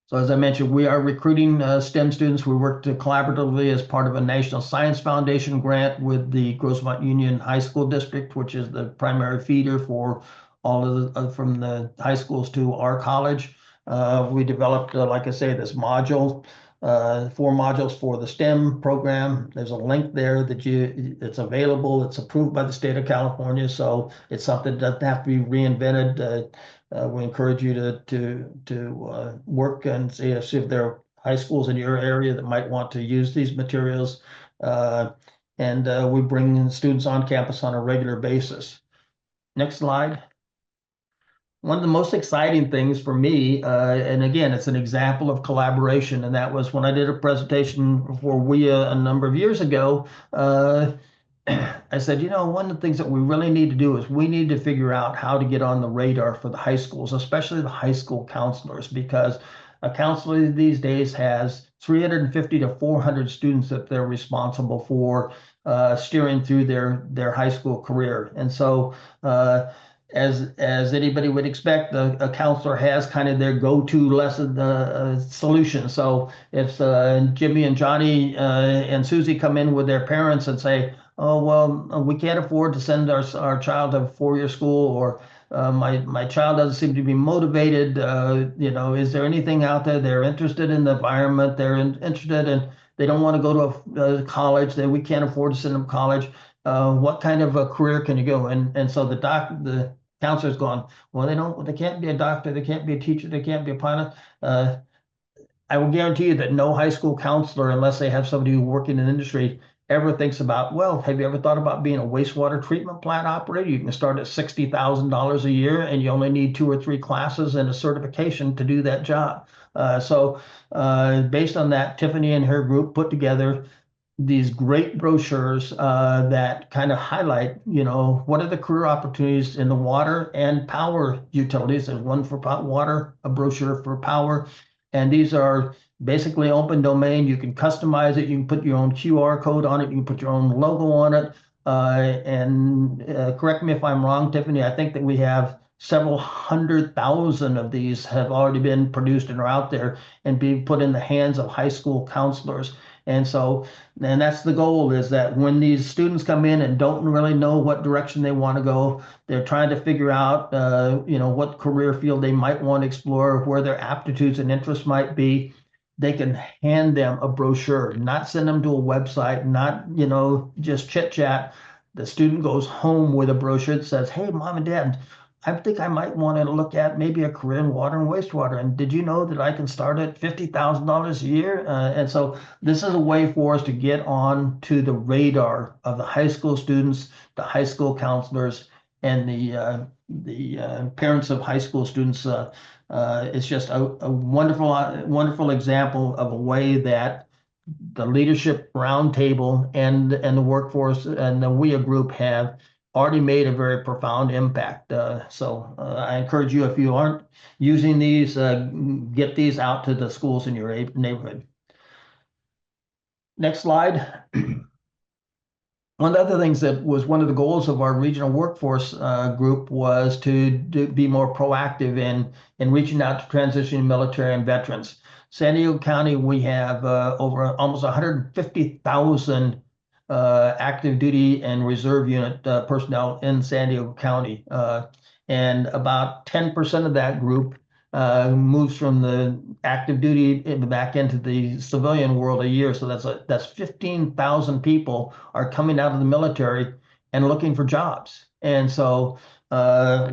So as I mentioned, we are recruiting STEM students. We work collaboratively as part of a National Science Foundation grant with the Grossmont Union High School District, which is the primary feeder for all of from the high schools to our college. We developed, like I say, this module, 4 modules for the STEM program. There's a link there that it's available. It's approved by the state of California, so it's something that doesn't have to be reinvented. We encourage you to work and see if there are high schools in your area that might want to use these materials. We bring students on campus on a regular basis. Next slide. One of the most exciting things for me, and again, it's an example of collaboration, and that was when I did a presentation for WEEA a number of years ago. I said, one of the things that we really need to do is we need to figure out how to get on the radar for the high schools, especially the high school counselors, because a counselor these days has 350 to 400 students that they're responsible for steering through their high school career. And so as anybody would expect, a counselor has kind of their go-to lesson solution. So if Jimmy and Johnny and Susie come in with their parents and say, oh, well, we can't afford to send our child to a 4-year school, or my child doesn't seem to be motivated. Is there anything out there? They're interested in the environment. They're interested in, they don't want to go to a college. We can't afford to send them to college. What kind of a career can you go? And so the counselor's gone, well, they can't be a doctor. They can't be a teacher. They can't be a pilot. I will guarantee you that no high school counselor, unless they have somebody who working in the industry, ever thinks about, well, have you ever thought about being a wastewater treatment plant operator? You can start at $60,000 a year, and you only need 2 or 3 classes and a certification to do that job. So based on that, Tiffany and her group put together these great brochures that kind of highlight, what are the career opportunities in the water and power utilities. There's one for water, a brochure for power, and these are basically open domain. You can customize it. You can put your own QR code on it. You can put your own logo on it. Correct me if I'm wrong, Tiffany, I think that we have several 100,000 of these have already been produced and are out there and being put in the hands of high school counselors. And that's the goal, is that when these students come in and don't really know what direction they want to go, they're trying to figure out, what career field they might want to explore, where their aptitudes and interests might be. They can hand them a brochure, not send them to a website, not, just chit chat. The student goes home with a brochure that says, hey, mom and dad, I think I might want to look at maybe a career in water and wastewater. And did you know that I can start at $50,000 a year? And so this is a way for us to get on to the radar of the high school students, the high school counselors, and the parents of high school students. It's just a wonderful example of a way that the leadership roundtable and the workforce and the WEEA group have already made a very profound impact. So I encourage you, if you aren't using these, get these out to the schools in your neighborhood. Next slide. One of the other things that was one of the goals of our regional workforce group was to be more proactive in reaching out to transitioning military and veterans. San Diego County, we have over almost 150,000 active duty and reserve unit personnel in San Diego County. And about 10% of that group moves from the active duty back into the civilian world a year. So that's 15,000 people are coming out of the military and looking for jobs. And so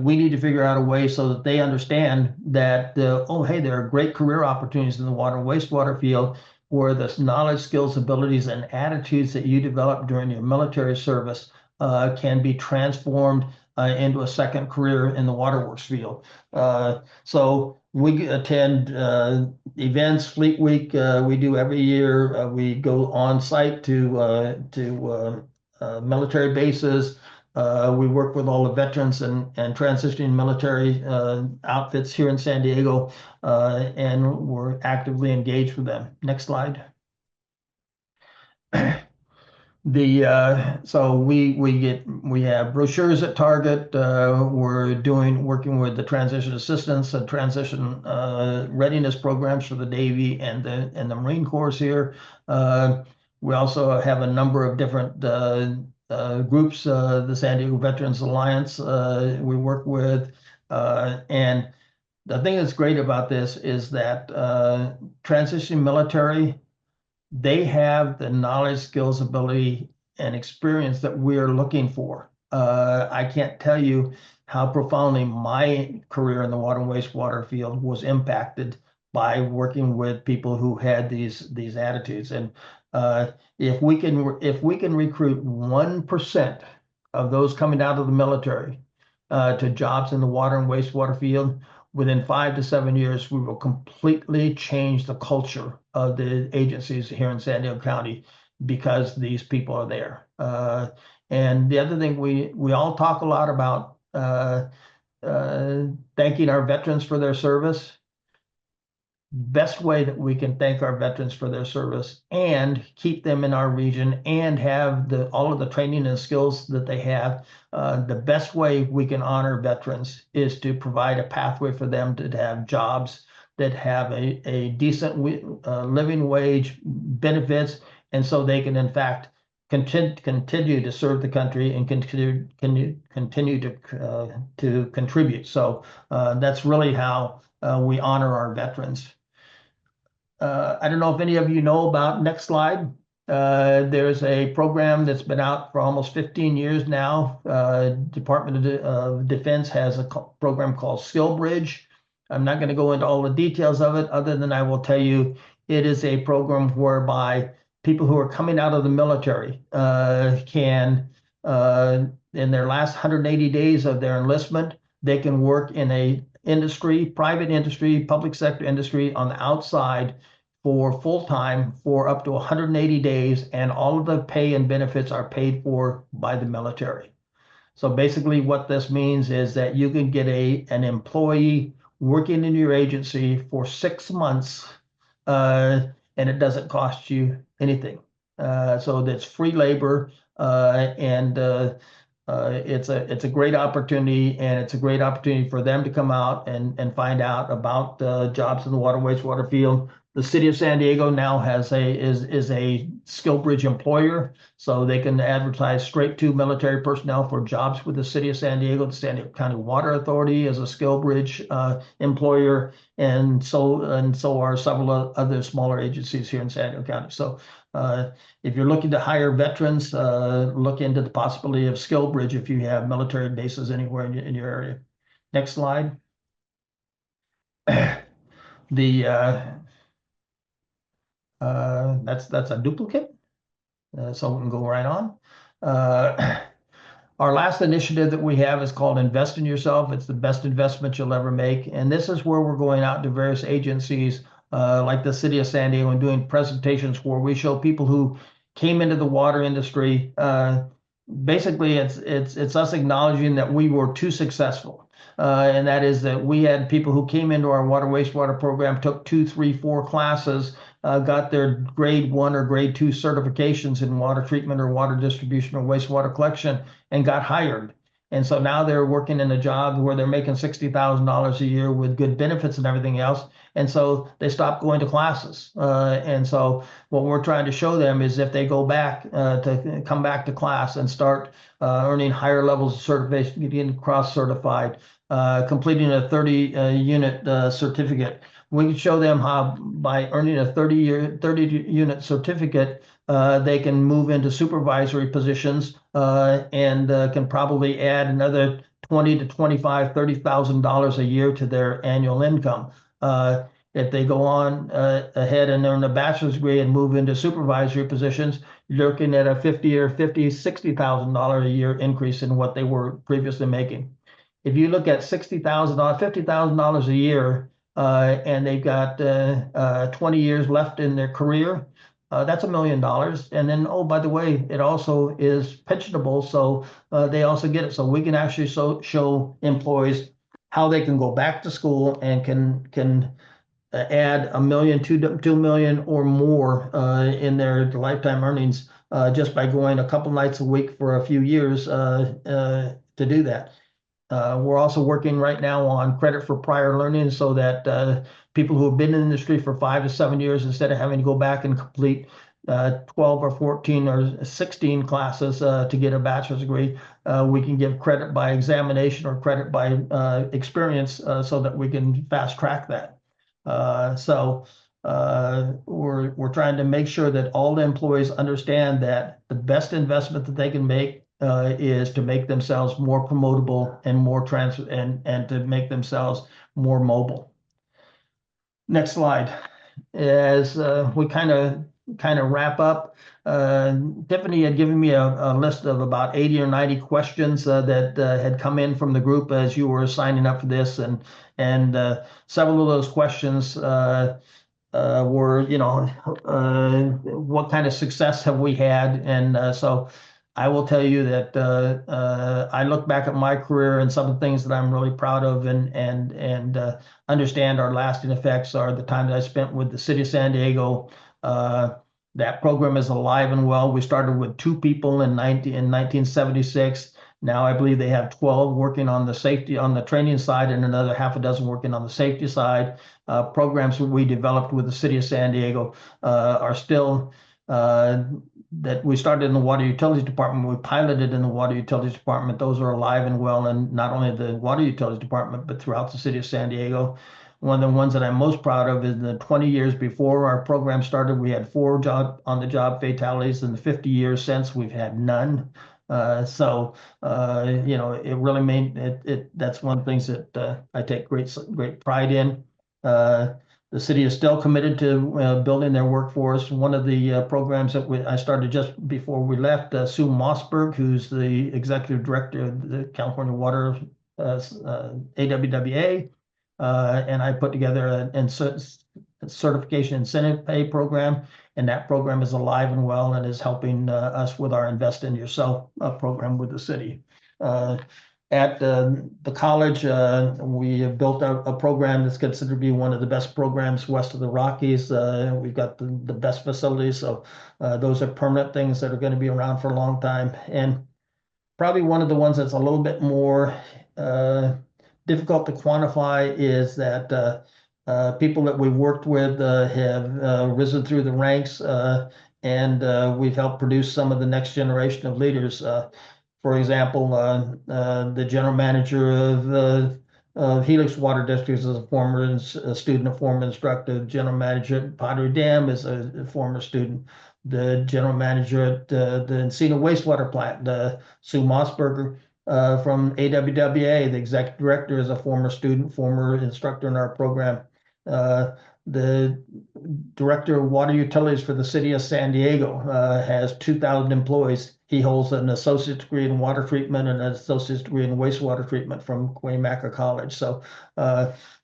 we need to figure out a way so that they understand that, hey, there are great career opportunities in the water and wastewater field, where the knowledge, skills, abilities, and attitudes that you develop during your military service can be transformed into a second career in the waterworks field. So we attend events, Fleet Week, we do every year. We go on site to military bases. We work with all the veterans and transitioning military outfits here in San Diego, and we're actively engaged with them. Next slide. So we have brochures at Target. We're working with the transition assistance and transition readiness programs for the Navy and the Marine Corps here. We also have a number of different groups, the San Diego Veterans Alliance we work with. And the thing that's great about this is that transitioning military, they have the knowledge, skills, ability, and experience that we're looking for. I can't tell you how profoundly my career in the water and wastewater field was impacted by working with people who had these attitudes. And if we can recruit 1% of those coming out of the military to jobs in the water and wastewater field, within 5 to 7 years, we will completely change the culture of the agencies here in San Diego County, because these people are there. And the other thing, we all talk a lot about thanking our veterans for their service. Best way that we can thank our veterans for their service and keep them in our region and have all of the training and skills that they have, the best way we can honor veterans is to provide a pathway for them to have jobs that have a decent living wage, benefits, and so they can in fact continue to serve the country and continue to contribute. So that's really how we honor our veterans. I don't know if any of you know about, next slide. There's a program that's been out for almost 15 years now. Department of Defense has a program called Skill Bridge. I'm not going to go into all the details of it, other than I will tell you it is a program whereby people who are coming out of the military can, in their last 180 days of their enlistment, they can work in a industry, private industry, public sector industry on the outside for full-time for up to 180 days, and all of the pay and benefits are paid for by the military. So basically what this means is that you can get an employee working in your agency for 6 months, and it doesn't cost you anything. So that's free labor, and it's a great opportunity, and it's a great opportunity for them to come out and find out about jobs in the water wastewater field. The city of San Diego now is a SkillBridge employer, so they can advertise straight to military personnel for jobs with the city of San Diego. The San Diego County Water Authority is a SkillBridge employer, and so are several other smaller agencies here in San Diego County. So if you're looking to hire veterans, look into the possibility of SkillBridge if you have military bases anywhere in your area. Next slide. That's a duplicate, so we can go right on. Our last initiative that we have is called Invest in Yourself. It's the best investment you'll ever make. And this is where we're going out to various agencies like the city of San Diego and doing presentations where we show people who came into the water industry. Basically, it's us acknowledging that we were too successful. And that is that we had people who came into our water wastewater program, took 2, 3, 4 classes, got their grade 1 or grade 2 certifications in water treatment or water distribution or wastewater collection, and got hired. And so now they're working in a job where they're making $60,000 a year with good benefits and everything else. And so they stopped going to classes. And so what we're trying to show them is if they go back to come back to class and start earning higher levels of certification, getting cross-certified, completing a 30-unit certificate, we can show them how by earning a 30-unit certificate, they can move into supervisory positions and can probably add another $20,000 to $25,000, $30,000 a year to their annual income. If they go on ahead and earn a bachelor's degree and move into supervisory positions, you're looking at a $60,000 a year increase in what they were previously making. If you look at $60,000, $50,000 a year, and they've got 20 years left in their career, that's $1 million. And then, oh, by the way, it also is pensionable, so they also get it. So we can actually show employees how they can go back to school and can add $1 million, $2 million or more in their lifetime earnings just by going a couple nights a week for a few years to do that. We're also working right now on credit for prior learning so that people who have been in the industry for 5 to 7 years, instead of having to go back and complete 12 or 14 or 16 classes to get a bachelor's degree, we can give credit by examination or credit by experience so that we can fast track that. So we're trying to make sure that all the employees understand that the best investment that they can make is to make themselves more promotable and more and to make themselves more mobile. Next slide. As we kind of wrap up, Tiffany had given me a list of about 80 or 90 questions that had come in from the group as you were signing up for this, and several of those questions were, what kind of success have we had? And so I will tell you that I look back at my career, and some of the things that I'm really proud of and understand our lasting effects are the time that I spent with the city of San Diego. That program is alive and well. We started with 2 people in 1976. Now I believe they have 12 working on the safety, on the training side, and another half a dozen working on the safety side. Programs that we developed with the city of San Diego are still that we started in the water utilities department. We piloted in the water utilities department. Those are alive and well, and not only the water utilities department, but throughout the city of San Diego. One of the ones that I'm most proud of is the 20 years before our program started, we had 4 on-the-job fatalities. In the 50 years since, we've had none. So it really made it. That's one of the things that I take great pride in. The city is still committed to building their workforce. One of the programs that I started just before we left, Sue Mossberg, who's the executive director of the California Water AWWA, and I put together certification incentive pay program, and that program is alive and well and is helping us with our Invest in Yourself program with the city. At the college, we have built a program that's considered to be one of the best programs west of the Rockies. We've got the best facilities, so those are permanent things that are going to be around for a long time. And probably one of the ones that's a little bit more difficult to quantify is that people that we've worked with have risen through the ranks, and we've helped produce some of the next generation of leaders. For example, the general manager of Helix Water District is a former student, a former instructor. General manager at Pottery Dam is a former student. The general manager at the Encino Wastewater Plant, Sue Mossberger from AWWA, the executive director, is a former student, former instructor in our program. The director of water utilities for the city of San Diego has 2,000 employees. He holds an associate's degree in water treatment and an associate's degree in wastewater treatment from Cuyamaca College. So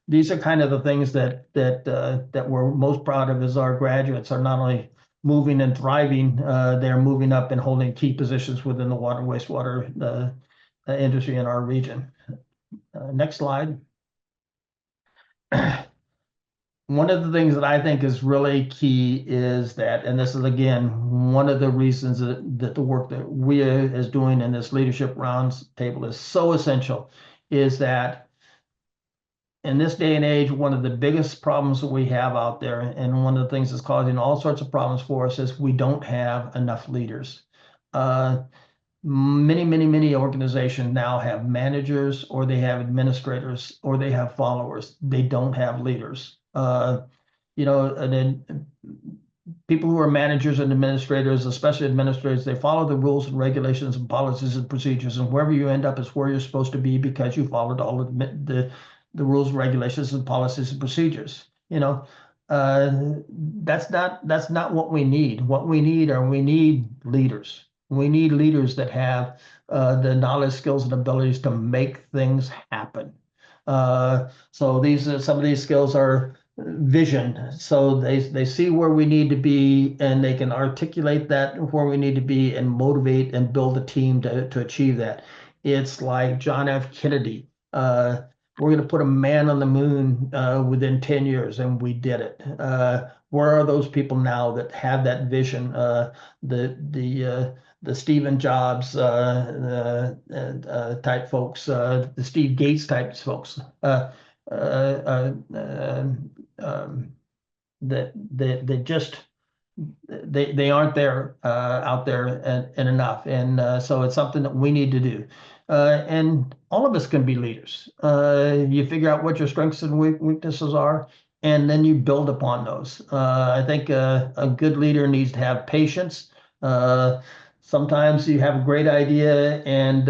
these are kind of the things that we're most proud of, as our graduates are not only moving and thriving, they're moving up and holding key positions within the water and wastewater industry in our region. Next slide. One of the things that I think is really key is that, and this is again one of the reasons that the work that WEEA is doing in this leadership roundtable is so essential, is that in this day and age, one of the biggest problems that we have out there, and one of the things that's causing all sorts of problems for us, is we don't have enough leaders. Many organizations now have managers, or they have administrators, or they have followers. They don't have leaders. And then people who are managers and administrators, especially administrators, they follow the rules and regulations and policies and procedures, and wherever you end up is where you're supposed to be because you followed all of the rules, regulations, and policies and procedures. That's not what we need. What we need leaders. We need leaders that have the knowledge, skills, and abilities to make things happen. So some of these skills are vision. So they see where we need to be, and they can articulate that where we need to be and motivate and build a team to achieve that. It's like John F. Kennedy. We're going to put a man on the moon within 10 years, and we did it. Where are those people now that have that vision? The Stephen Jobs type folks, the Steve Gates type folks, they aren't there out there and enough, and so it's something that we need to do. And all of us can be leaders. You figure out what your strengths and weaknesses are, and then you build upon those. I think a good leader needs to have patience. Sometimes you have a great idea and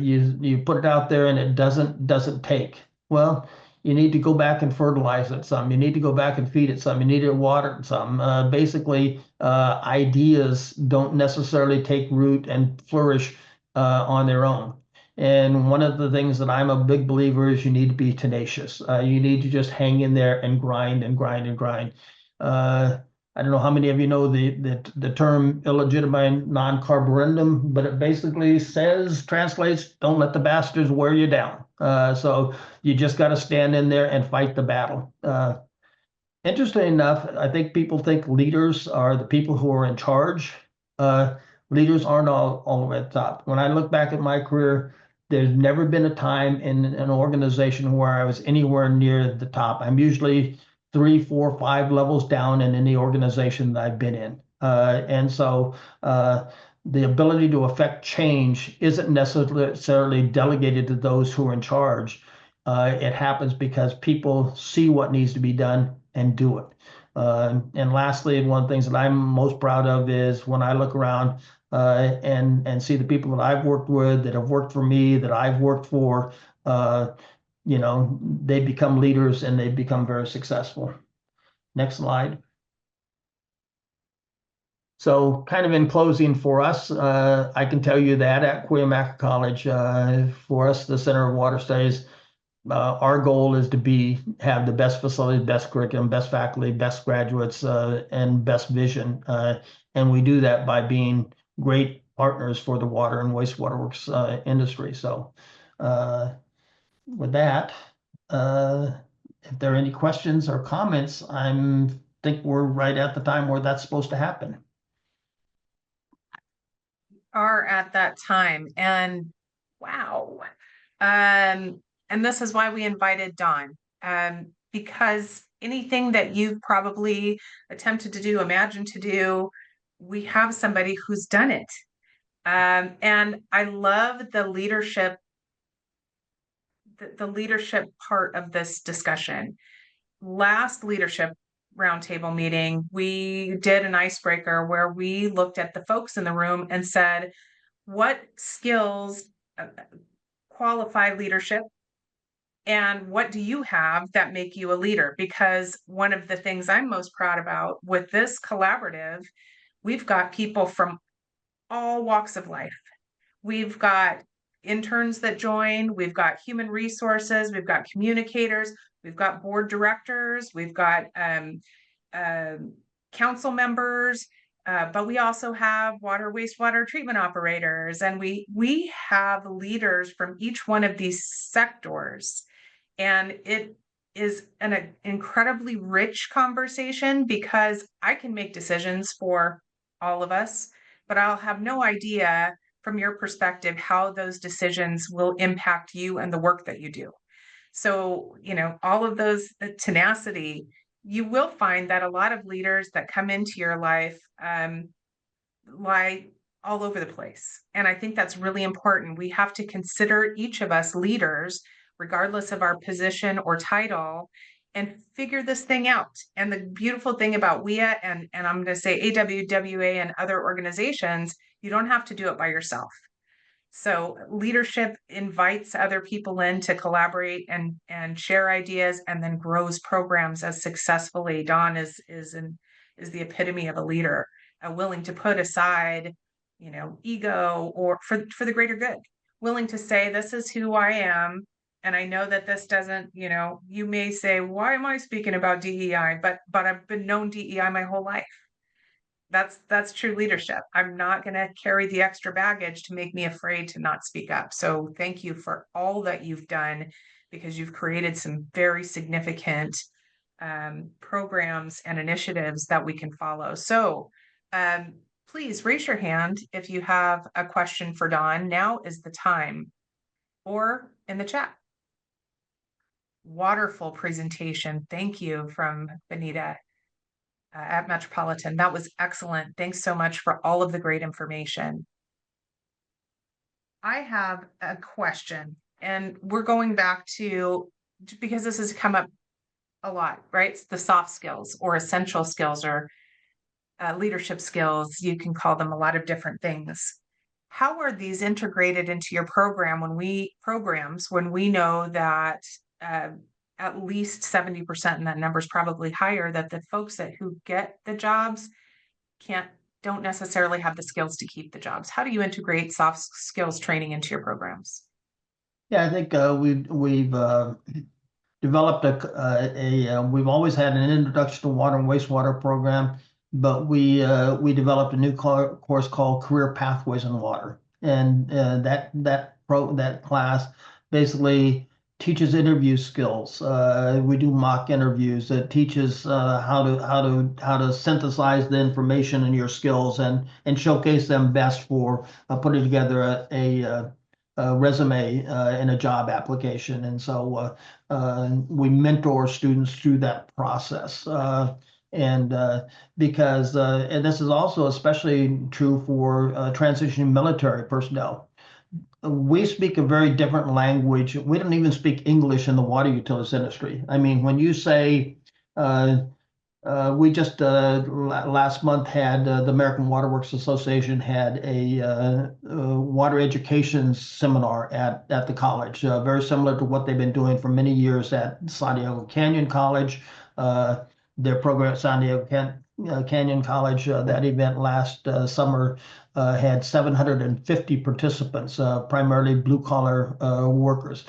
you put it out there and it doesn't take. Well, you need to go back and fertilize it some. You need to go back and feed it some. You need to water it some. Basically, ideas don't necessarily take root and flourish on their own. And one of the things that I'm a big believer is you need to be tenacious. You need to just hang in there and grind and grind and grind. I don't know how many of you know the term illegitimate non-carborundum, but it basically translates, don't let the bastards wear you down. So you just got to stand in there and fight the battle. Interesting enough, I think people think leaders are the people who are in charge. Leaders aren't all the way at the top. When I look back at my career, there's never been a time in an organization where I was anywhere near the top. I'm usually 3, 4, 5 levels down in any organization that I've been in. And so the ability to affect change isn't necessarily delegated to those who are in charge. It happens because people see what needs to be done and do it. And lastly, one of the things that I'm most proud of is when I look around and see the people that I've worked with, that have worked for me, that I've worked for, they become leaders and they become very successful. Next slide. So kind of in closing for us, I can tell you that at Cuyamaca College, for us, the Center of Water Studies, our goal is to have the best facilities, best curriculum, best faculty, best graduates, and best vision. And we do that by being great partners for the water and wastewater works industry. So with that, if there are any questions or comments, I think we're right at the time where that's supposed to happen. Are at that time, and wow. And this is why we invited Dawn, because anything that you've probably attempted to do, imagined to do, we have somebody who's done it. And I love the leadership part of this discussion. Last leadership roundtable meeting, we did an icebreaker where we looked at the folks in the room and said, what skills qualify leadership? And what do you have that make you a leader? Because one of the things I'm most proud about with this collaborative, we've got people from all walks of life. We've got interns that join, we've got human resources, we've got communicators, we've got board directors, we've got council members, but we also have water, wastewater treatment operators, and we have leaders from each one of these sectors. And it is an incredibly rich conversation because I can make decisions for all of us, but I'll have no idea from your perspective how those decisions will impact you and the work that you do. So, all of those tenacity, you will find that a lot of leaders that come into your life lie all over the place. And I think that's really important. We have to consider each of us leaders, regardless of our position or title, and figure this thing out. And the beautiful thing about WEEA and I'm going to say AWWA and other organizations, you don't have to do it by yourself. So leadership invites other people in to collaborate and share ideas, and then grows programs as successfully. Dawn is the epitome of a leader, willing to put aside, ego or for the greater good, willing to say, this is who I am. And I know that this doesn't, you may say, why am I speaking about DEI? But I've been known DEI my whole life. That's true leadership. I'm not going to carry the extra baggage to make me afraid to not speak up. So thank you for all that you've done, because you've created some very significant programs and initiatives that we can follow. So please raise your hand if you have a question for Dawn. Now is the time, or in the chat. Wonderful presentation. Thank you from Benita at Metropolitan. That was excellent. Thanks so much for all of the great information. I have a question, and we're going back to, because this has come up a lot, right? It's the soft skills or essential skills or leadership skills. You can call them a lot of different things. How are these integrated into your program when we know that at least 70%, and that number is probably higher, that the folks who get the jobs don't necessarily have the skills to keep the jobs? How do you integrate soft skills training into your programs? Yeah, I think we've developed we've always had an introduction to water and wastewater program, but we developed a new course called Career Pathways in Water, and that class basically teaches interview skills. We do mock interviews that teaches how to synthesize the information in your skills and showcase them best for putting together a resume in a job application. And so we mentor students through that process. Because this is also especially true for transitioning military personnel. We speak a very different language. We don't even speak English in the water utilities industry. I mean, when you say, we just last month had the American Water Works Association had a water education seminar at the college, very similar to what they've been doing for many years at San Diego Canyon College. Their program at San Diego Canyon College, that event last summer had 750 participants, primarily blue-collar workers.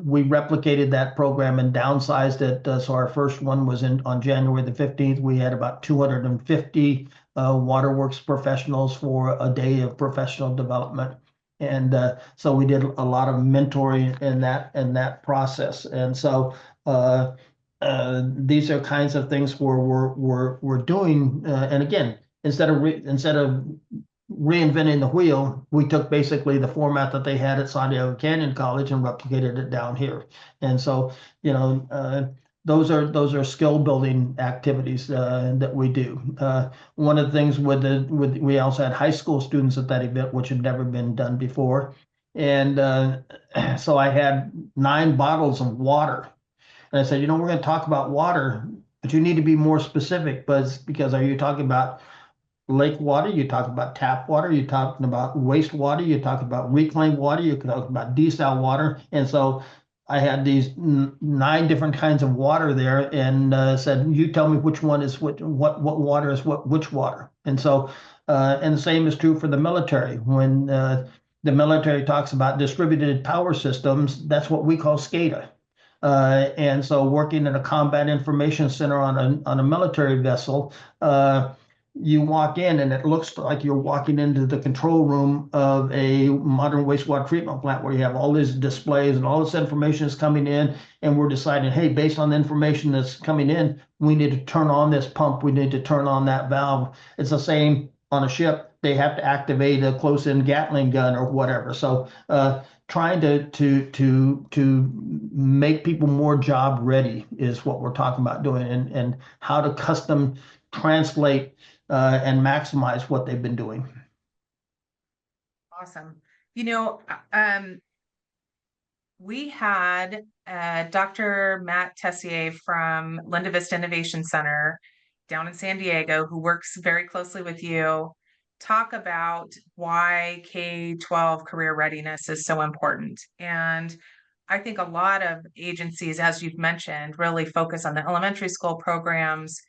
We replicated that program and downsized it. So our first one was on January the 15th. We had about 250 waterworks professionals for a day of professional development. And so we did a lot of mentoring in that process. And so these are kinds of things where we're doing. And again, instead of reinventing the wheel, we took basically the format that they had at San Diego Canyon College and replicated it down here. And so, those are skill building activities that we do. One of the things we also had high school students at that event, which had never been done before. And so I had 9 bottles of water. And I said, we're going to talk about water, but you need to be more specific, because are you talking about lake water? You talk about tap water, you're talking about wastewater, you're talking about reclaimed water, you're talking about desal water. And so I had these 9 different kinds of water there, and said, you tell me which one is what water is which water. And so, and the same is true for the military. When the military talks about distributed power systems, that's what we call SCADA. And so working in a combat information center on a military vessel, you walk in and it looks like you're walking into the control room of a modern wastewater treatment plant, where you have all these displays and all this information is coming in, and we're deciding, hey, based on the information that's coming in, we need to turn on this pump, we need to turn on that valve. It's the same on a ship. They have to activate a close-in Gatling gun or whatever. So trying to make people more job ready is what we're talking about doing, and how to custom translate and maximize what they've been doing. Awesome. We had Dr. Matt Tessier from Linda Vista Innovation Center down in San Diego, who works very closely with you, talk about why K-12 career readiness is so important. And I think a lot of agencies, as you've mentioned, really focus on the elementary school programs,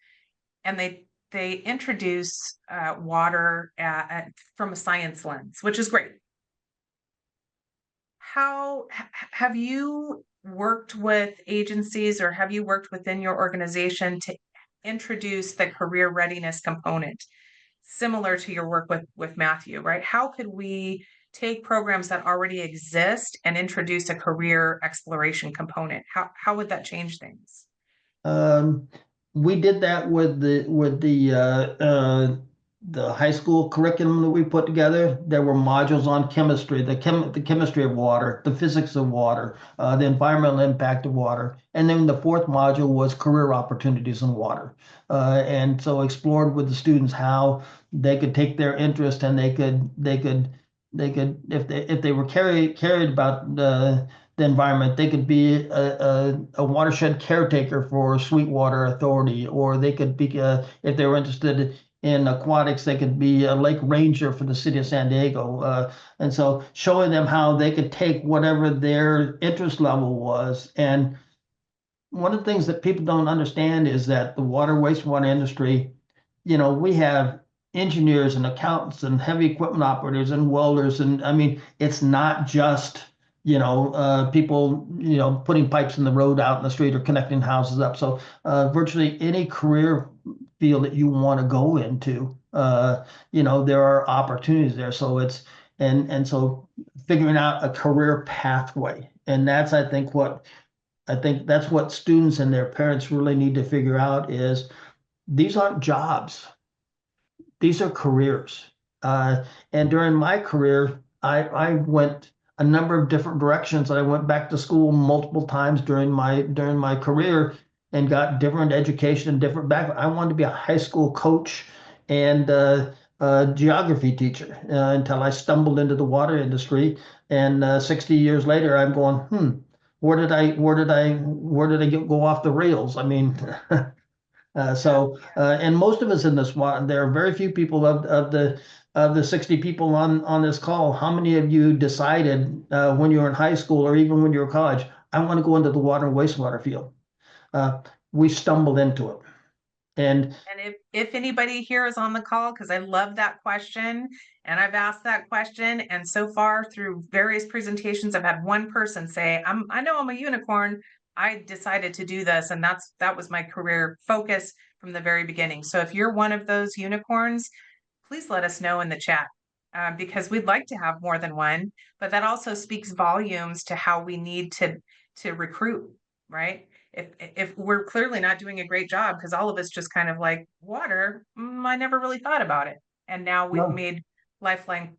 and they introduce water from a science lens, which is great. How have you worked with agencies, or have you worked within your organization to introduce the career readiness component, similar to your work with Matthew, right? How could we take programs that already exist and introduce a career exploration component? How would that change things? We did that with the high school curriculum that we put together. There were modules on chemistry, the chemistry of water, the physics of water, the environmental impact of water, and then the 4th module was career opportunities in water. And so explored with the students how they could take their interest, and they could if they were carried about the environment, they could be a watershed caretaker for Sweetwater Authority, or they could be, if they were interested in aquatics, they could be a lake ranger for the city of San Diego. And so showing them how they could take whatever their interest level was. And one of the things that people don't understand is that the wastewater industry, we have engineers and accountants and heavy equipment operators and welders. And I mean, it's not just people, putting pipes in the road out in the street or connecting houses up. So virtually any career field that you want to go into, there are opportunities there. So it's, and so figuring out a career pathway. And that's, I think that's what students and their parents really need to figure out is these aren't jobs. These are careers. And during my career, I went a number of different directions. I went back to school multiple times during my career and got different education and different background. I wanted to be a high school coach and a geography teacher until I stumbled into the water industry. And 60 years later, I'm going, where did I go off the rails? I mean, and most of us in this one, there are very few people of the 60 people on this call. How many of you decided when you were in high school or even when you were in college, I want to go into the water and wastewater field? We stumbled into it. And And if anybody here is on the call, because I love that question, and I've asked that question, and so far through various presentations, I've had one person say, I know I'm a unicorn. I decided to do this, and that was my career focus from the very beginning. So if you're one of those unicorns, please let us know in the chat, because we'd like to have more than one, but that also speaks volumes to how we need to recruit, right? If we're clearly not doing a great job, because all of us just kind of like water, I never really thought about it, and now we've No. made lifelong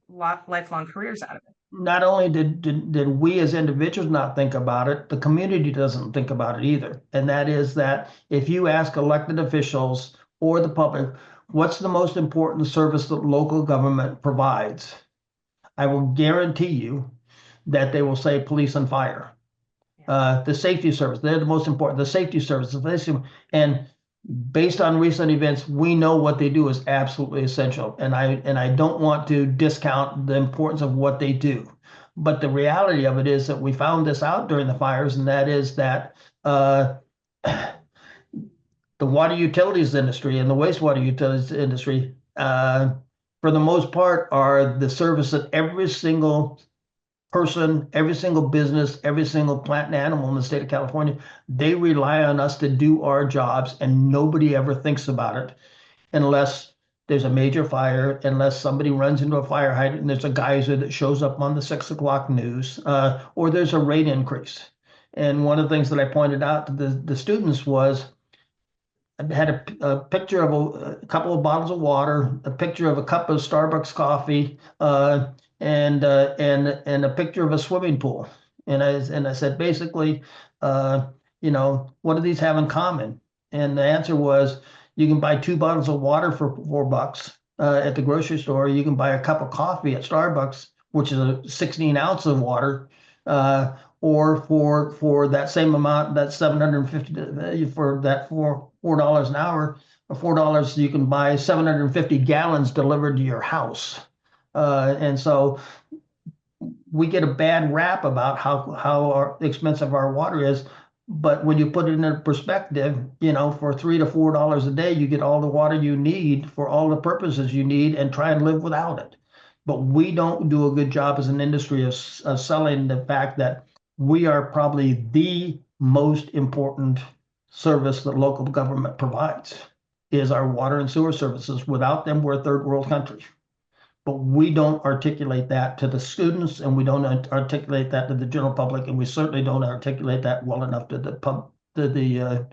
careers out of it. not only did we as individuals not think about it, the community doesn't think about it either. And that is that if you ask elected officials or the public, what's the most important service that local government provides? I will guarantee you that they will say police and fire. The safety service, they're the most important, the safety service. And based on recent events, we know what they do is absolutely essential. And I don't want to discount the importance of what they do. But the reality of it is that we found this out during the fires, and that is that the water utilities industry and the wastewater utilities industry, for the most part, are the service that every single person, every single business, every single plant and animal in the state of California, they rely on us to do our jobs, and nobody ever thinks about it unless there's a major fire, unless somebody runs into a fire hydrant and there's a geyser that shows up on the 6 o'clock news, or there's a rate increase. And one of the things that I pointed out to the students was I had a picture of a couple of bottles of water, a picture of a cup of Starbucks coffee, and a picture of a swimming pool. And I said, basically, what do these have in common? And the answer was, you can buy 2 bottles of water for $4 at the grocery store. You can buy a cup of coffee at Starbucks, which is a 16 ounce of water, or for that same amount, that $750 for that $4 an hour, or $4 you can buy 750 gallons delivered to your house. And so we get a bad rap about how expensive our water is. But when you put it in perspective, for $3 to $4 a day, you get all the water you need for all the purposes you need, and try and live without it. But we don't do a good job as an industry of selling the fact that we are probably the most important service that local government provides, is our water and sewer services. Without them, we're a third world country. But we don't articulate that to the students, and we don't articulate that to the general public, and we certainly don't articulate that well enough to the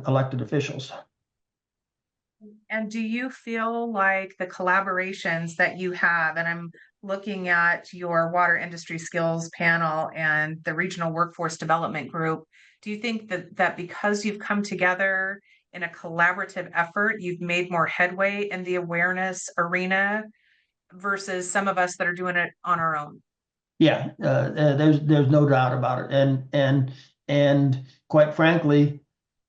elected officials. And do you feel like the collaborations that you have, and I'm looking at your water industry skills panel and the regional workforce development group, do you think that because you've come together in a collaborative effort, you've made more headway in the awareness arena versus some of us that are doing it on our own? Yeah, there's no doubt about it. And quite frankly,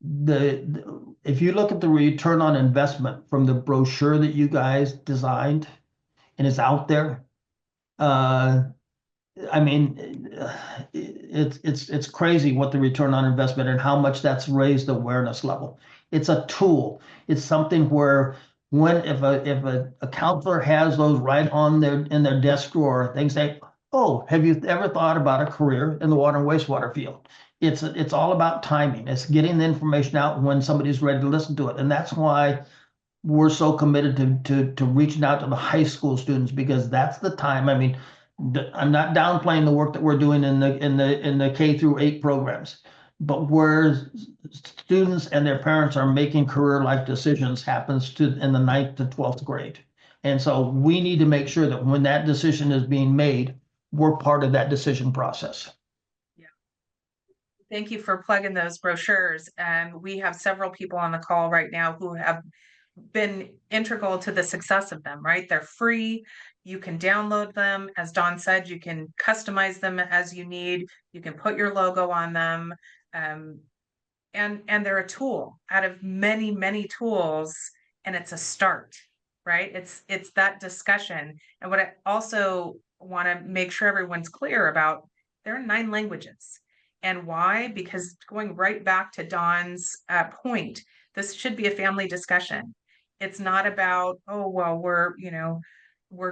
if you look at the return on investment from the brochure that you guys designed and is out there, it's crazy what the return on investment and how much that's raised the awareness level. It's a tool. It's something where if a counselor has those right in their desk drawer, they say, "Oh, have you ever thought about a career in the water and wastewater field?" It's all about timing. It's getting the information out when somebody's ready to listen to it. And that's why we're so committed to reaching out to the high school students, because that's the time. I'm not downplaying the work that we're doing in the K through 8 programs, but where students and their parents are making career life decisions happens in the 9th to 12th grade. And so we need to make sure that when that decision is being made, we're part of that decision process. Thank you for plugging those brochures. And we have several people on the call right now who have been integral to the success of them, right? They're free. You can download them. As Dawn said, you can customize them as you need. You can put your logo on them. And they're a tool out of many, many tools. And it's a start, right? It's that discussion. And what I also want to make sure everyone's clear about, there are 9 languages. And why? Because going right back to Dawn's point, This should be a family discussion. It's not about, oh, well, we're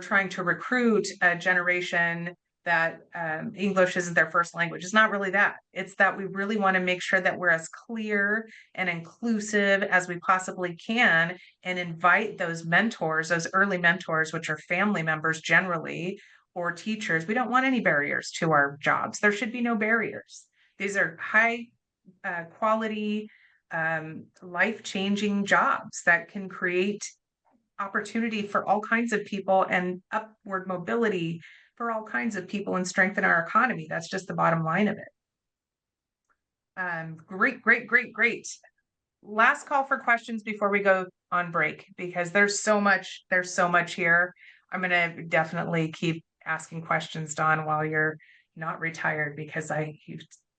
trying to recruit a generation that English isn't their first language. It's not really that. It's that we really want to make sure that we're as clear and inclusive as we possibly can and invite those mentors, those early mentors, which are family members generally, or teachers. We don't want any barriers to our jobs. There should be no barriers. These are high quality, life-changing jobs that can create opportunity for all kinds of people and upward mobility for all kinds of people and strengthen our economy. That's just the bottom line of it. Great. Last call for questions before we go on break, because there's so much here. I'm going to definitely keep asking questions, Dawn, while you're not retired, because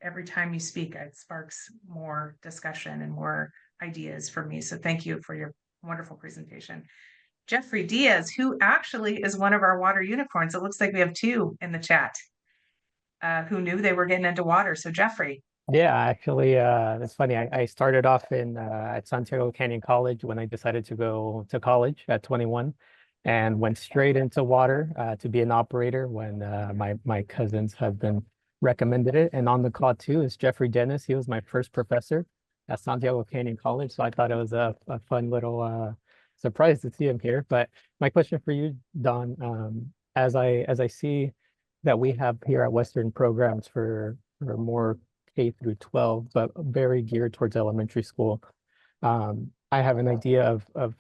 every time you speak, it sparks more discussion and more ideas for me. So thank you for your wonderful presentation. Jeffrey Diaz, who actually is one of our water unicorns. It looks like we have two in the chat who knew they were getting into water. So Jeffrey. Yeah, actually, that's funny. I started off at Santiago Canyon College when I decided to go to college at 21, and went straight into water to be an operator when my cousins have been recommended it. And on the call too is Jeffrey Dennis. He was my first professor at Santiago Canyon College, so I thought it was a fun little surprise to see him here. But my question for you, Don, as I see that we have here at Western programs for more K through 12, but very geared towards elementary school. I have an idea of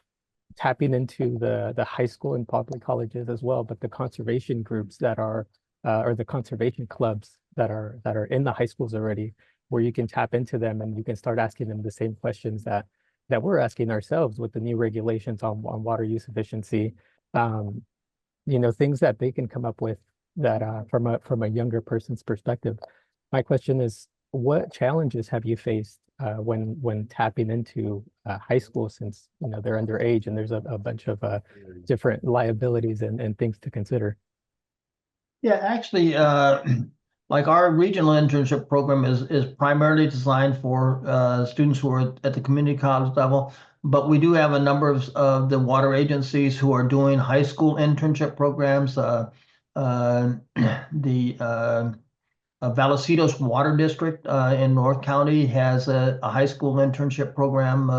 tapping into the high school and public colleges as well, but the conservation groups that are or the conservation clubs that are in the high schools already, where you can tap into them and you can start asking them the same questions that we're asking ourselves with the new regulations on water use efficiency. Things that they can come up with that from a younger person's perspective. My question is, what challenges have you faced when tapping into high school, since they're underage and there's a bunch of different liabilities and things to consider? Yeah, actually, like our regional internship program is primarily designed for students who are at the community college level, but we do have a number of the water agencies who are doing high school internship programs. Vallecito's Water District in North County has a high school internship program,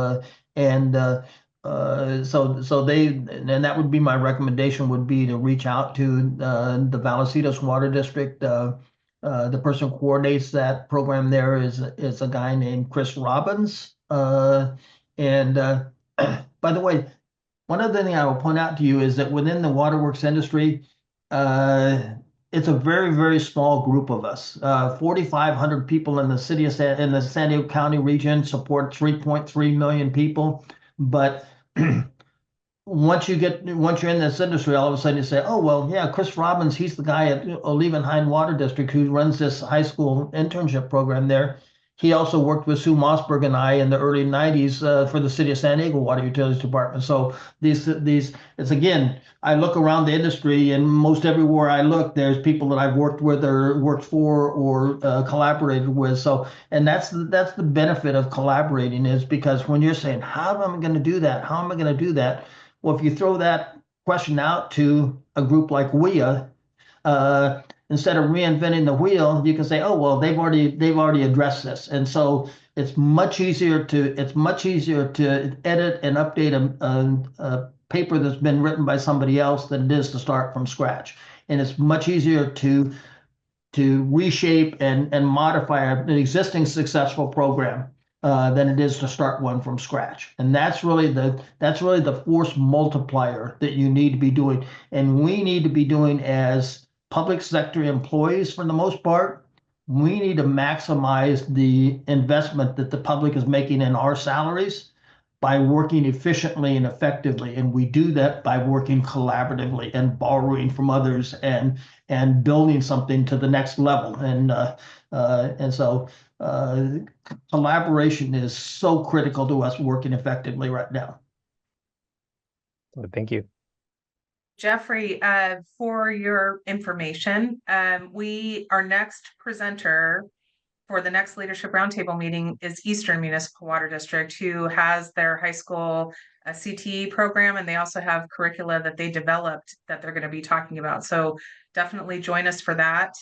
and that would be my recommendation, would be to reach out to the Vallecito's Water District. The person who coordinates that program there is a guy named Chris Robbins. By the way, one other thing I will point out to you is that within the waterworks industry, it's a very, very small group of us. 4,500 people in the city of in the San Diego County region support 3.3 million people. But once you're in this industry, all of a sudden you say, oh, well, yeah, Chris Robbins, he's the guy at Olevenheim Water District who runs this high school internship program there. He also worked with Sue Mossberg and I in the early 90s for the City of San Diego Water Utilities Department. So it's again, I look around the industry, and most everywhere I look, there's people that I've worked with or worked for or collaborated with. So, and that's the benefit of collaborating, is because when you're saying, how am I going to do that? How am I going to do that? Well, if you throw that question out to a group like WEEA, instead of reinventing the wheel, you can say, oh, well, they've already addressed this. And so it's much easier to edit and update a paper that's been written by somebody else than it is to start from scratch. And it's much easier to reshape and modify an existing successful program than it is to start one from scratch. And that's really the force multiplier that you need to be doing. And we need to be doing as public sector employees, for the most part. We need to maximize the investment that the public is making in our salaries by working efficiently and effectively. And we do that by working collaboratively and borrowing from others and building something to the next level. And so collaboration is so critical to us working effectively right now. Well, thank you. Jeffrey, for your information, our next presenter for the next Leadership Roundtable meeting is Eastern Municipal Water District, who has their high school CTE program, and they also have curricula that they developed that they're going to be talking about. So definitely join us for that.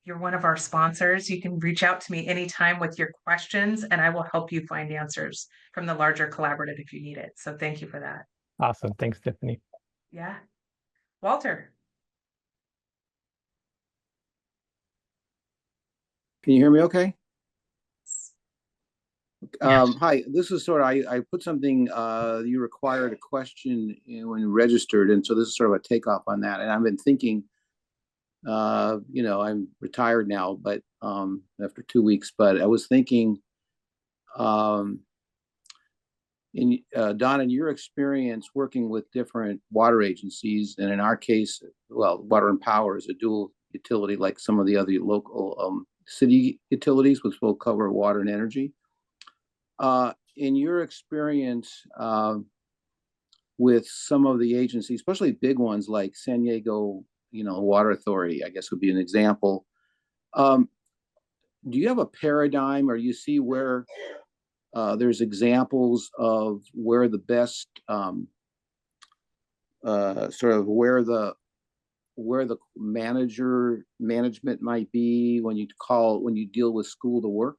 You're one of our sponsors. You can reach out to me anytime with your questions, and I will help you find answers from the larger collaborative if you need it. So thank you for that. Awesome. Thanks, Tiffany. Yeah. Walter. Can you hear me okay? Yes. Hi, this is sort of, I put something, you required a question when you registered, and so this is sort of a takeoff on that. And I've been thinking, you know, I'm retired now, but after 2 weeks, but I was thinking, Don, in your experience working with different water agencies, and in our case, well, Water and Power is a dual utility like some of the other local city utilities, which will cover water and energy. In your experience with some of the agencies, especially big ones like San Diego, you know, Water Authority, I guess would be an example. Do you have a paradigm, or you see where there's examples of where the best sort of where the management might be when you deal with school to work?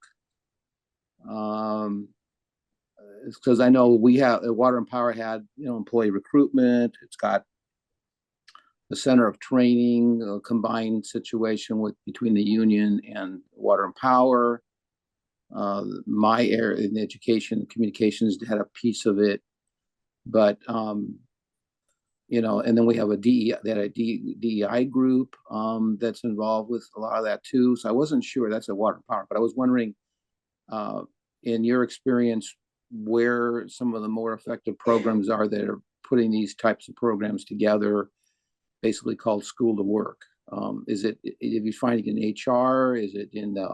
Because I know we have Water and Power had, you know, employee recruitment. It's got the center of training, a combined situation between the union and Water and Power. My area in education and communications had a piece of it, but you know, and then we have a DEI group that's involved with a lot of that too. So I wasn't sure. That's a Water and Power, but I was wondering, in your experience, where some of the more effective programs are that are putting these types of programs together, basically called School to Work. Is it, if you're finding in HR, is it in the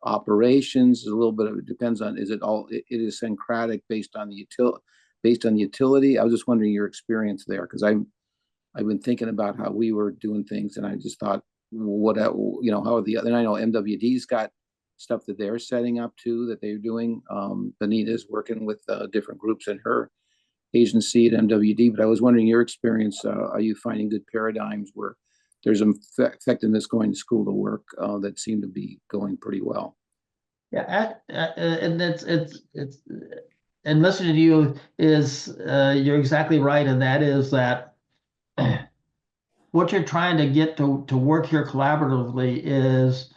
operations? A little bit of it depends on, is it all idiosyncratic based on the utility? I was just wondering your experience there, because I've been thinking about how we were doing things, and I just thought, what, you know, how are the other, and I know MWD's got stuff that they're setting up too, that they're doing. Benita's working with different groups in her agency at MWD, but I was wondering your experience. Are you finding good paradigms where there's an effectiveness going to School to Work that seem to be going pretty well? Yeah, and it's and listening to you is you're exactly right, and that is that what you're trying to get to work here collaboratively is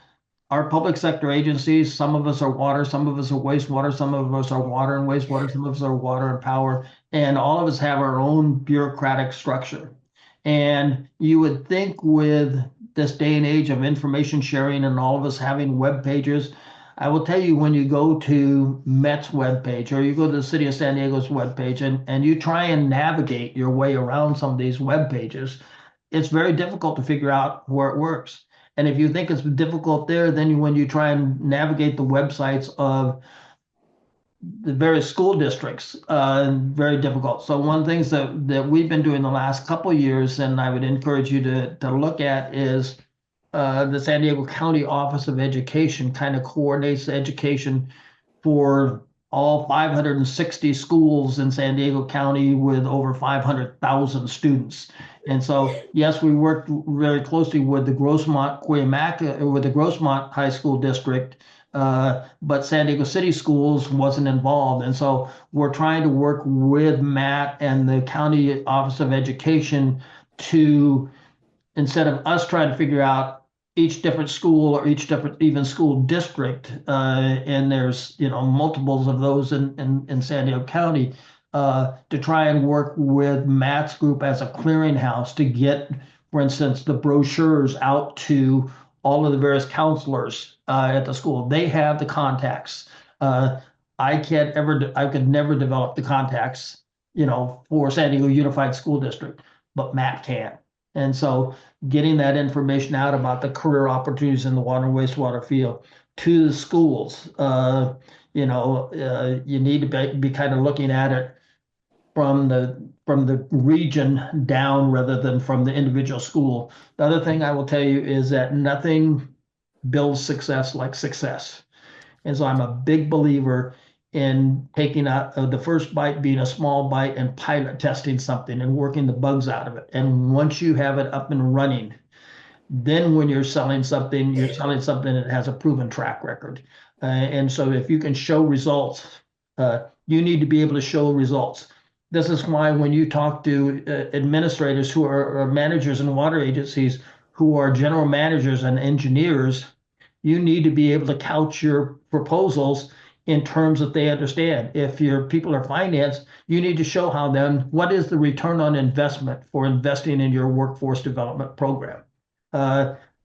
our public sector agencies. Some of us are water, some of us are wastewater, some of us are water and wastewater, some of us are water and power, and all of us have our own bureaucratic structure. And you would think with this day and age of information sharing and all of us having web pages, I will tell you, when you go to Met's webpage or you go to the City of San Diego's webpage and you try and navigate your way around some of these web pages, it's very difficult to figure out where it works. And if you think it's difficult there, then when you try and navigate the websites of the various school districts, very difficult. So one of the things that we've been doing the last couple of years, and I would encourage you to look at, is the San Diego County Office of Education kind of coordinates education for all 560 schools in San Diego County with over 500,000 students. And so, yes, we worked very closely with the Grossmont with the Grossmont High School District, but San Diego City Schools wasn't involved. And so we're trying to work with Matt and the County Office of Education to, instead of us trying to figure out each different school or each different even school district, and there's, you know, multiples of those in San Diego County, to try and work with Matt's group as a clearinghouse to get, for instance, the brochures out to all of the various counselors at the school. They have the contacts. I could never develop the contacts, you know, for San Diego Unified School District, but Matt can. And so getting that information out about the career opportunities in the water and wastewater field to the schools, you know, you need to be kind of looking at it from the region down rather than from the individual school. The other thing I will tell you is that nothing builds success like success. And so I'm a big believer in taking out the first bite being a small bite and pilot testing something and working the bugs out of it. And once you have it up and running, then when you're selling something that has a proven track record. And so if you can show results, you need to be able to show results. This is why when you talk to administrators who are managers in water agencies, who are general managers and engineers, you need to be able to couch your proposals in terms that they understand. If your people are finance, you need to show how then what is the return on investment for investing in your workforce development program.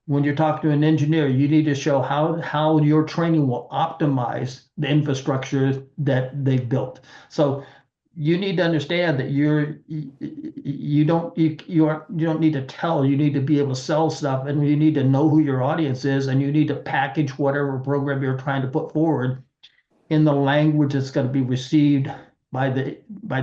When you're talking to an engineer, you need to show how your training will optimize the infrastructure that they've built. So you need to understand that you don't need to tell, you need to be able to sell stuff, and you need to know who your audience is, and you need to package whatever program you're trying to put forward in the language that's going to be received by the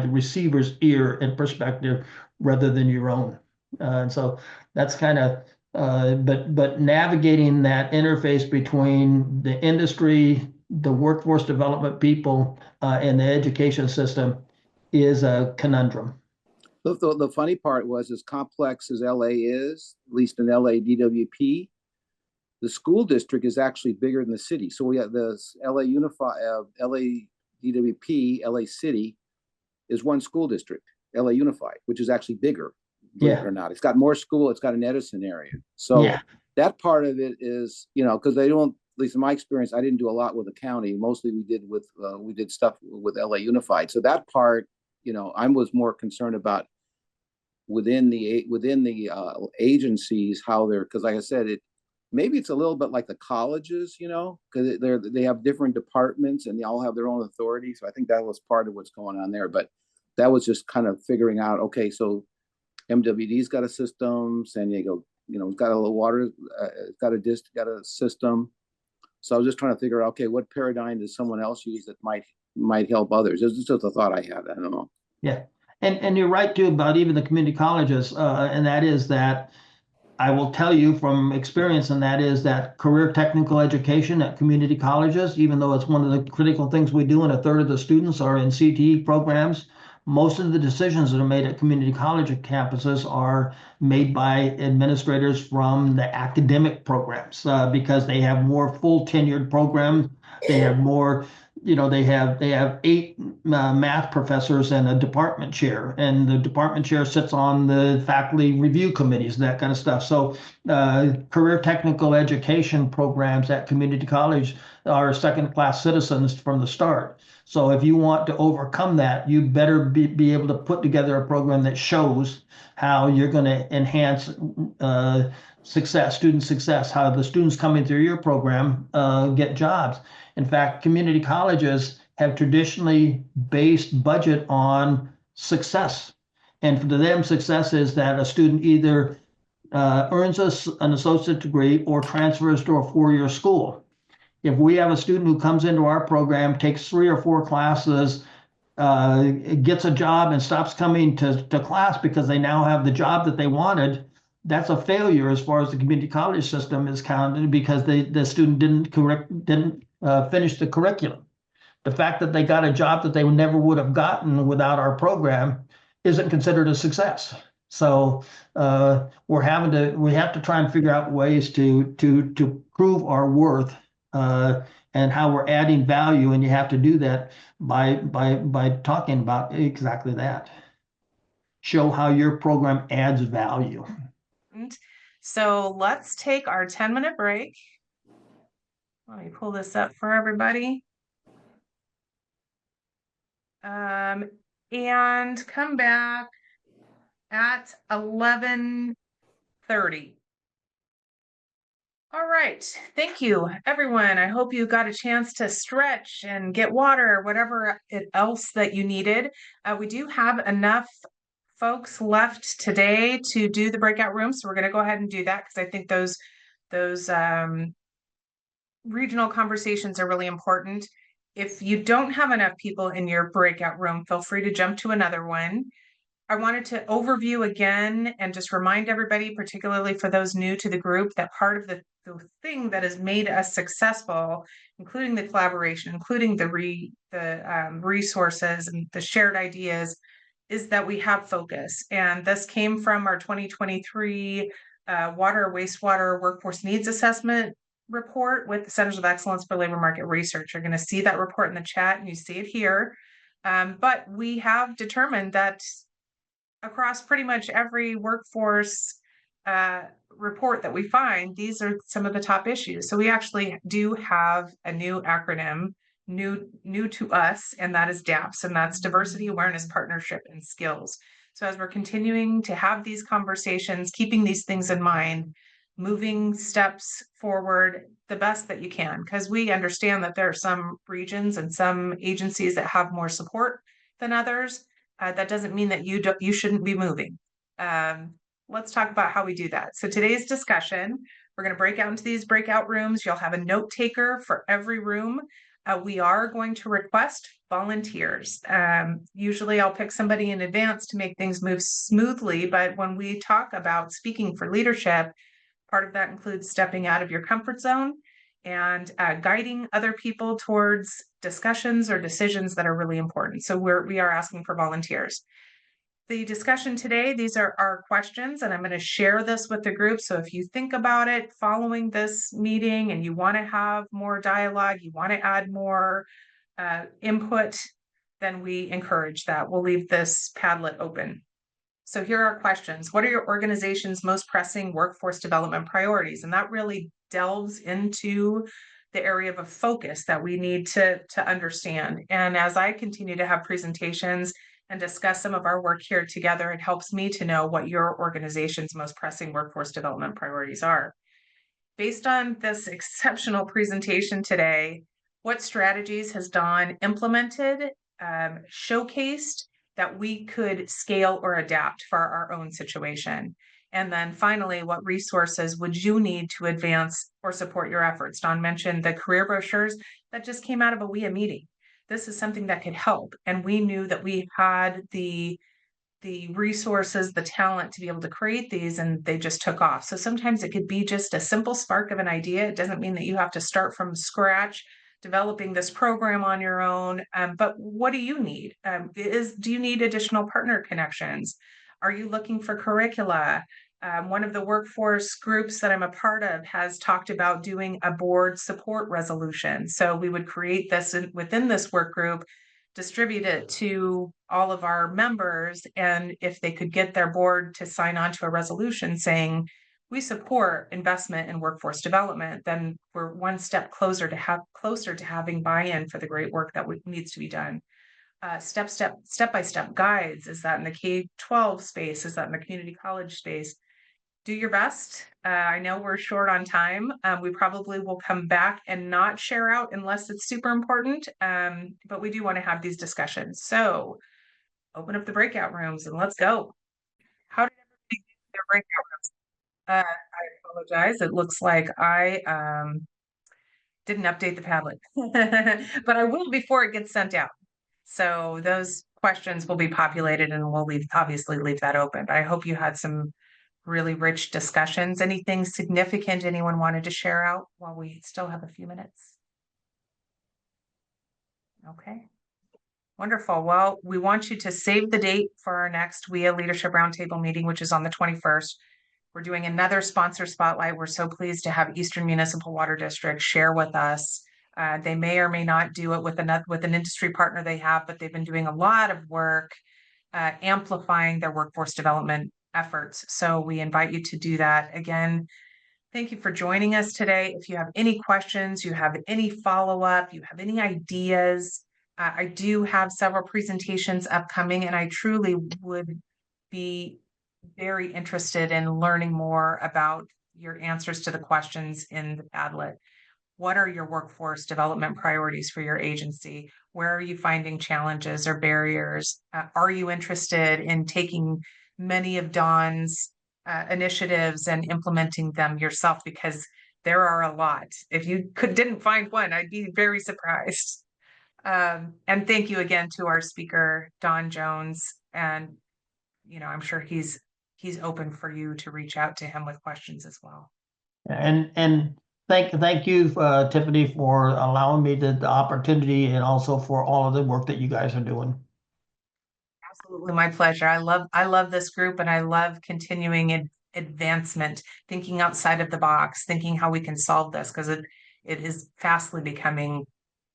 receiver's ear and perspective rather than your own. And so that's kind of but navigating that interface between the industry, the workforce development people, and the education system is a conundrum. The funny part was, as complex as LA is, at least in LA DWP, the school district is actually bigger than the city. So we have the LA Unified, LA DWP, LA City is one school district, LA Unified, which is actually bigger. Believe it or not, it's got more school. It's got an Edison area. So that part of it is, because they don't, at least in my experience, I didn't do a lot with the county. Mostly we did stuff with LA Unified. So that part, I was more concerned about within the agencies, how they're, because like I said, maybe it's a little bit like the colleges, because they have different departments and they all have their own authority. So I think that was part of what's going on there. But that was just kind of figuring out, okay, so MWD's got a system, San Diego, it's got a little water, it's got a system. So I was just trying to figure out, okay, what paradigm does someone else use that might help others? It's just a thought I had. I don't know. Yeah, and you're right too about even the community colleges, and that is that I will tell you from experience, and that is that career technical education at community colleges, even though it's one of the critical things we do, and a third of the students are in CTE programs, most of the decisions that are made at community college campuses are made by administrators from the academic programs because they have more full tenured programs. They have more, they have 8 math professors and a department chair, and the department chair sits on the faculty review committees, that kind of stuff. So career technical education programs at community college are second-class citizens from the start. So if you want to overcome that, you better be able to put together a program that shows how you're going to enhance student success, how the students coming through your program get jobs. In fact, community colleges have traditionally based budget on success. And for them, success is that a student either earns an associate degree or transfers to a 4-year school. If we have a student who comes into our program, takes 3 or 4 classes, gets a job and stops coming to class because they now have the job that they wanted, that's a failure as far as the community college system is counted, because the student didn't finish the curriculum. The fact that they got a job that they never would have gotten without our program isn't considered a success. So we have to try and figure out ways to prove our worth and how we're adding value, and you have to do that by talking about exactly that. Show how your program adds value. So let's take our 10-minute break. Let me pull this up for everybody. And come back at 11:30. All right, thank you, everyone. I hope you got a chance to stretch and get water, whatever else that you needed. We do have enough folks left today to do the breakout room, so we're going to go ahead and do that, because I think those regional conversations are really important. If you don't have enough people in your breakout room, feel free to jump to another one. I wanted to overview again and just remind everybody, particularly for those new to the group, that part of the thing that has made us successful, including the collaboration, including the resources and the shared ideas, is that we have focus. And this came from our 2023 water, wastewater workforce needs assessment report with the Centers of Excellence for Labor Market Research. You're going to see that report in the chat and you see it here. But we have determined that across pretty much every workforce report that we find, these are some of the top issues. So we actually do have a new acronym, new to us, and that is DAPS, and that's Diversity, Awareness, Partnership, and Skills. So as we're continuing to have these conversations, keeping these things in mind, moving steps forward the best that you can, because we understand that there are some regions and some agencies that have more support than others. That doesn't mean that you shouldn't be moving. Let's talk about how we do that. So today's discussion, we're going to break out into these breakout rooms. You'll have a note taker for every room. We are going to request volunteers. Usually I'll pick somebody in advance to make things move smoothly, but when we talk about speaking for leadership, part of that includes stepping out of your comfort zone and guiding other people towards discussions or decisions that are really important. So we are asking for volunteers. The discussion today, these are our questions, and I'm going to share this with the group. So if you think about it following this meeting and you want to have more dialogue, you want to add more input, then we encourage that. We'll leave this Padlet open. So here are questions. What are your organization's most pressing workforce development priorities? And that really delves into the area of a focus that we need to understand. And as I continue to have presentations and discuss some of our work here together, it helps me to know what your organization's most pressing workforce development priorities are. Based on this exceptional presentation today, what strategies has Dawn implemented, showcased, that we could scale or adapt for our own situation? And then finally, what resources would you need to advance or support your efforts? Dawn mentioned the career brochures that just came out of a WEEA meeting. This is something that could help. And we knew that we had the resources, the talent to be able to create these, and they just took off. So sometimes it could be just a simple spark of an idea. It doesn't mean that you have to start from scratch developing this program on your own. But what do you need? Do you need additional partner connections? Are you looking for curricula? One of the workforce groups that I'm a part of has talked about doing a board support resolution. So we would create this within this work group, distribute it to all of our members, and if they could get their board to sign on to a resolution saying, we support investment in workforce development, then we're one step closer to having buy-in for the great work that needs to be done. Step-by-step guides. Is that in the K-12 space? Is that in the community college space? Do your best. I know we're short on time. We probably will come back and not share out unless it's super important, but we do want to have these discussions. So open up the breakout rooms and let's go. How did everybody get their breakout rooms? I apologize. It looks like I didn't update the Padlet, but I will before it gets sent out. So those questions will be populated and we'll obviously leave that open. But I hope you had some really rich discussions. Anything significant anyone wanted to share out while we still have a few minutes? Okay. Wonderful. Well, we want you to save the date for our next WEEA Leadership Roundtable meeting, which is on the 21st. We're doing another sponsor spotlight. We're so pleased to have Eastern Municipal Water District share with us. They may or may not do it with an industry partner they have, but they've been doing a lot of work amplifying their workforce development efforts. So we invite you to do that. Again, thank you for joining us today. If you have any questions, you have any follow-up, you have any ideas, I do have several presentations upcoming, and I truly would be very interested in learning more about your answers to the questions in the Padlet. What are your workforce development priorities for your agency? Where are you finding challenges or barriers? Are you interested in taking many of Dawn's initiatives and implementing them yourself? Because there are a lot. If you didn't find one, I'd be very surprised. And thank you again to our speaker, Dawn Jones, and I'm sure he's open for you to reach out to him with questions as well. And thank you, Tiffany, for allowing me the opportunity and also for all of the work that you guys are doing. Absolutely, my pleasure. I love this group, and I love continuing advancement, thinking outside of the box, thinking how we can solve this, because it is fastly becoming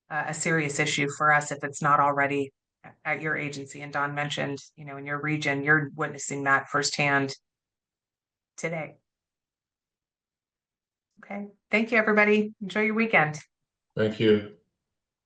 a serious issue for us if it's not already at your agency. And Don mentioned, in your region, you're witnessing that firsthand today. Okay, thank you, everybody. Enjoy your weekend. Thank you.